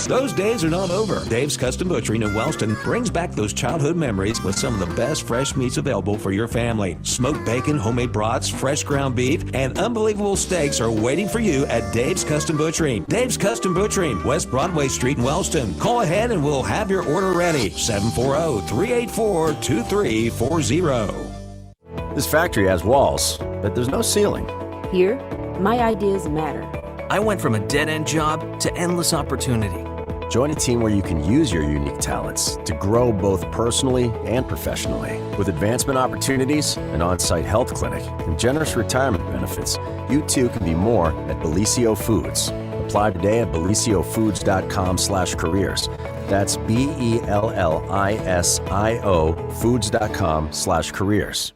Those days are not over. Dave's Custom Butchering in Wellston brings back those childhood memories with some of the best fresh meats available for your family. Smoked bacon, homemade brats, fresh ground beef, and unbelievable steaks are waiting for you at Dave's Custom Butchering. Dave's Custom Butchering, West Broadway Street in Wellston. Call ahead and we'll have your order ready. 740-384-2340. This factory has walls, but there's no ceiling. Here, my ideas matter. I went from a dead-end job to endless opportunity. Join a team where you can use your unique talents to grow both personally and professionally. With advancement opportunities, an on-site health clinic, and generous retirement benefits, you too can be more at Bellisio Foods. Apply today at belisiofoods.com/careers. That's BELLISIO foods.com/careers.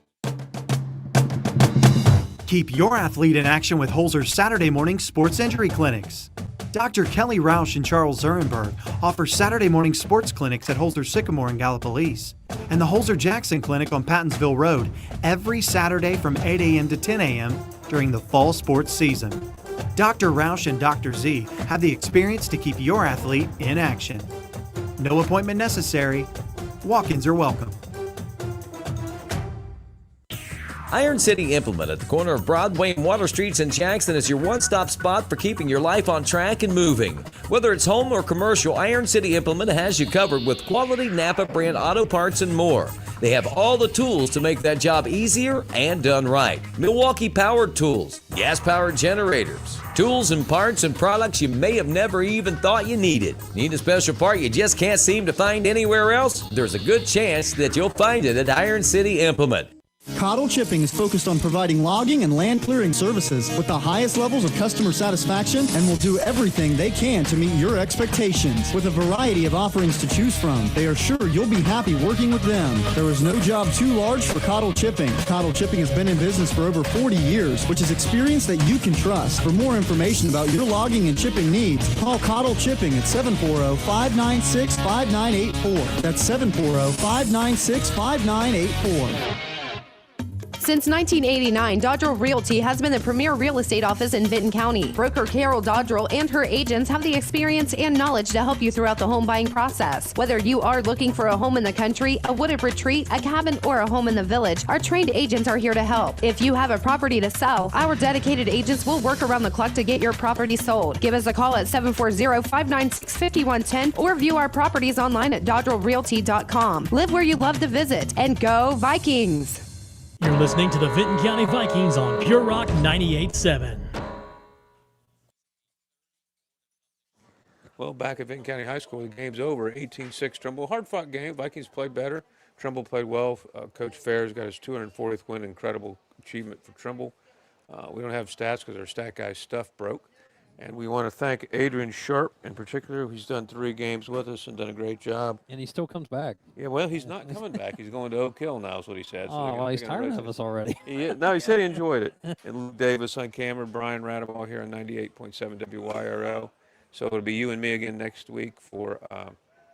Keep your athlete in action with Holzer's Saturday morning sports injury clinics. Dr. Kelly Rausch and Charles Zurenberg offer Saturday morning sports clinics at Holzer Sycamore and Gallipolis, and the Holzer Jackson Clinic on Pattonsville Road every Saturday from 8 a.m. to 10 a.m. during the fall sports season. Dr. Rausch and Dr. Z have the experience to keep your athlete in action. No appointment necessary. Walk-ins are welcome. Iron City Implement at the corner of Broadway and Water Streets in Jackson is your one-stop spot for keeping your life on track and moving. Whether it's home or commercial, Iron City Implement has you covered with quality Napa brand auto parts and more. They have all the tools to make that job easier and done right. Milwaukee-powered tools, gas-powered generators, tools and parts and products you may have never even thought you needed. Need a special part you just can't seem to find anywhere else? There's a good chance that you'll find it at Iron City Implement. Cottle Chipping is focused on providing logging and land clearing services with the highest levels of customer satisfaction and will do everything they can to meet your expectations. With a variety of offerings to choose from, they are sure you'll be happy working with them. There is no job too large for Cottle Chipping. Cottle Chipping has been in business for over 40 years, which is experience that you can trust. For more information about your logging and chipping needs, call Cottle Chipping at 740-596-5984. That's 740-596-5984. Since 1989, Dodrell Realty has been the premier real estate office in Vinton County. Broker Carol Dodrell and her agents have the experience and knowledge to help you throughout the home buying process. Whether you are looking for a home in the country, a wooded retreat, a cabin, or a home in the village, our trained agents are here to help. If you have a property to sell, our dedicated agents will work around the clock to get your property sold. Give us a call at 740-596-5110 or view our properties online at dodrellrealty.com. Live where you love to visit, and go Vikings! You're listening to the Vinton County Vikings on Pure Rock 98.7. Well, back at Vinton County High School, the game's over. 18-6 Trimble. Hard-fought game. Vikings played better. Trimble played well. Coach Fair's got his 240th win. Incredible achievement for Trimble. We don't have stats because our stat guy's stuff broke. And we want to thank Adrian Sharp in particular. He's done 3 games with us and done a great job. And he still comes back. Yeah, well, he's not coming back. He's going to Oak Hill now is what he said. So well, he's tired of us already. No, he said he enjoyed it. And Luke Davis on camera, Brian Radeball here on 98.7 WYRO. So it'll be you and me again next week for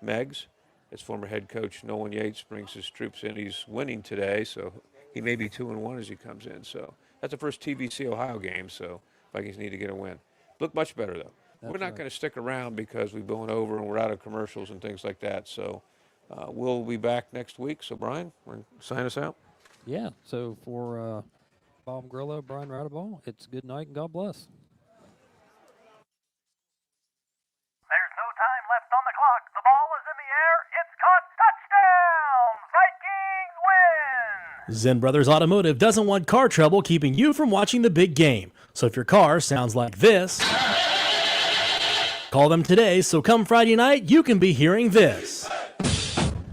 Megs. His former head coach, Nolan Yates, brings his troops in. He's winning today, so he may be 2-1 as he comes in. So that's the first TVC Ohio game, so Vikings need to get a win. Look much better, though. We're not going to stick around because we've gone over and we're out of commercials and things like that. So we'll be back next week. So, Brian, sign us out. Yeah. So for Bob Grillo, Brian Radeball, it's good night and God bless. There's no time left on the clock. The ball is in the air. It's caught. Touchdown! Vikings win! Zen Brothers Automotive doesn't want car trouble keeping you from watching the big game. So if your car sounds like this, call them today so come Friday night, you can be hearing this.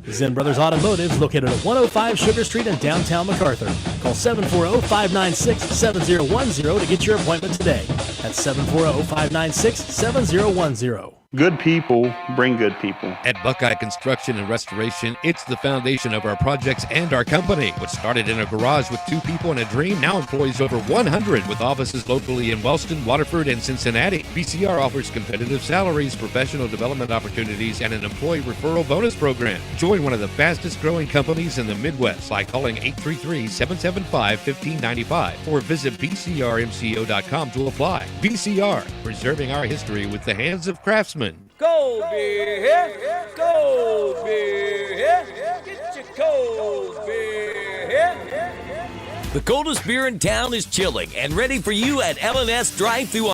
Zen Brothers Automotive is located at 105 Sugar Street in downtown MacArthur. Call 740-596-7010 to get your appointment today. That's 740-596-7010. Good people bring good people. At Buckeye Construction and Restoration, it's the foundation of our projects and our company. What started in a garage with 2 people and a dream now employs over 100 with offices locally in Wellston, Waterford, and Cincinnati. BCR offers competitive salaries, professional development opportunities, and an employee referral bonus program. Join one of the fastest growing companies in the Midwest by calling 833-775-1595 or visit bcrmco.com to apply. BCR, preserving our history with the hands of craftsmen. Cold beer here, cold beer here, get your cold beer here. The coldest beer in town is chilling and ready for you at L&S Drive-Thru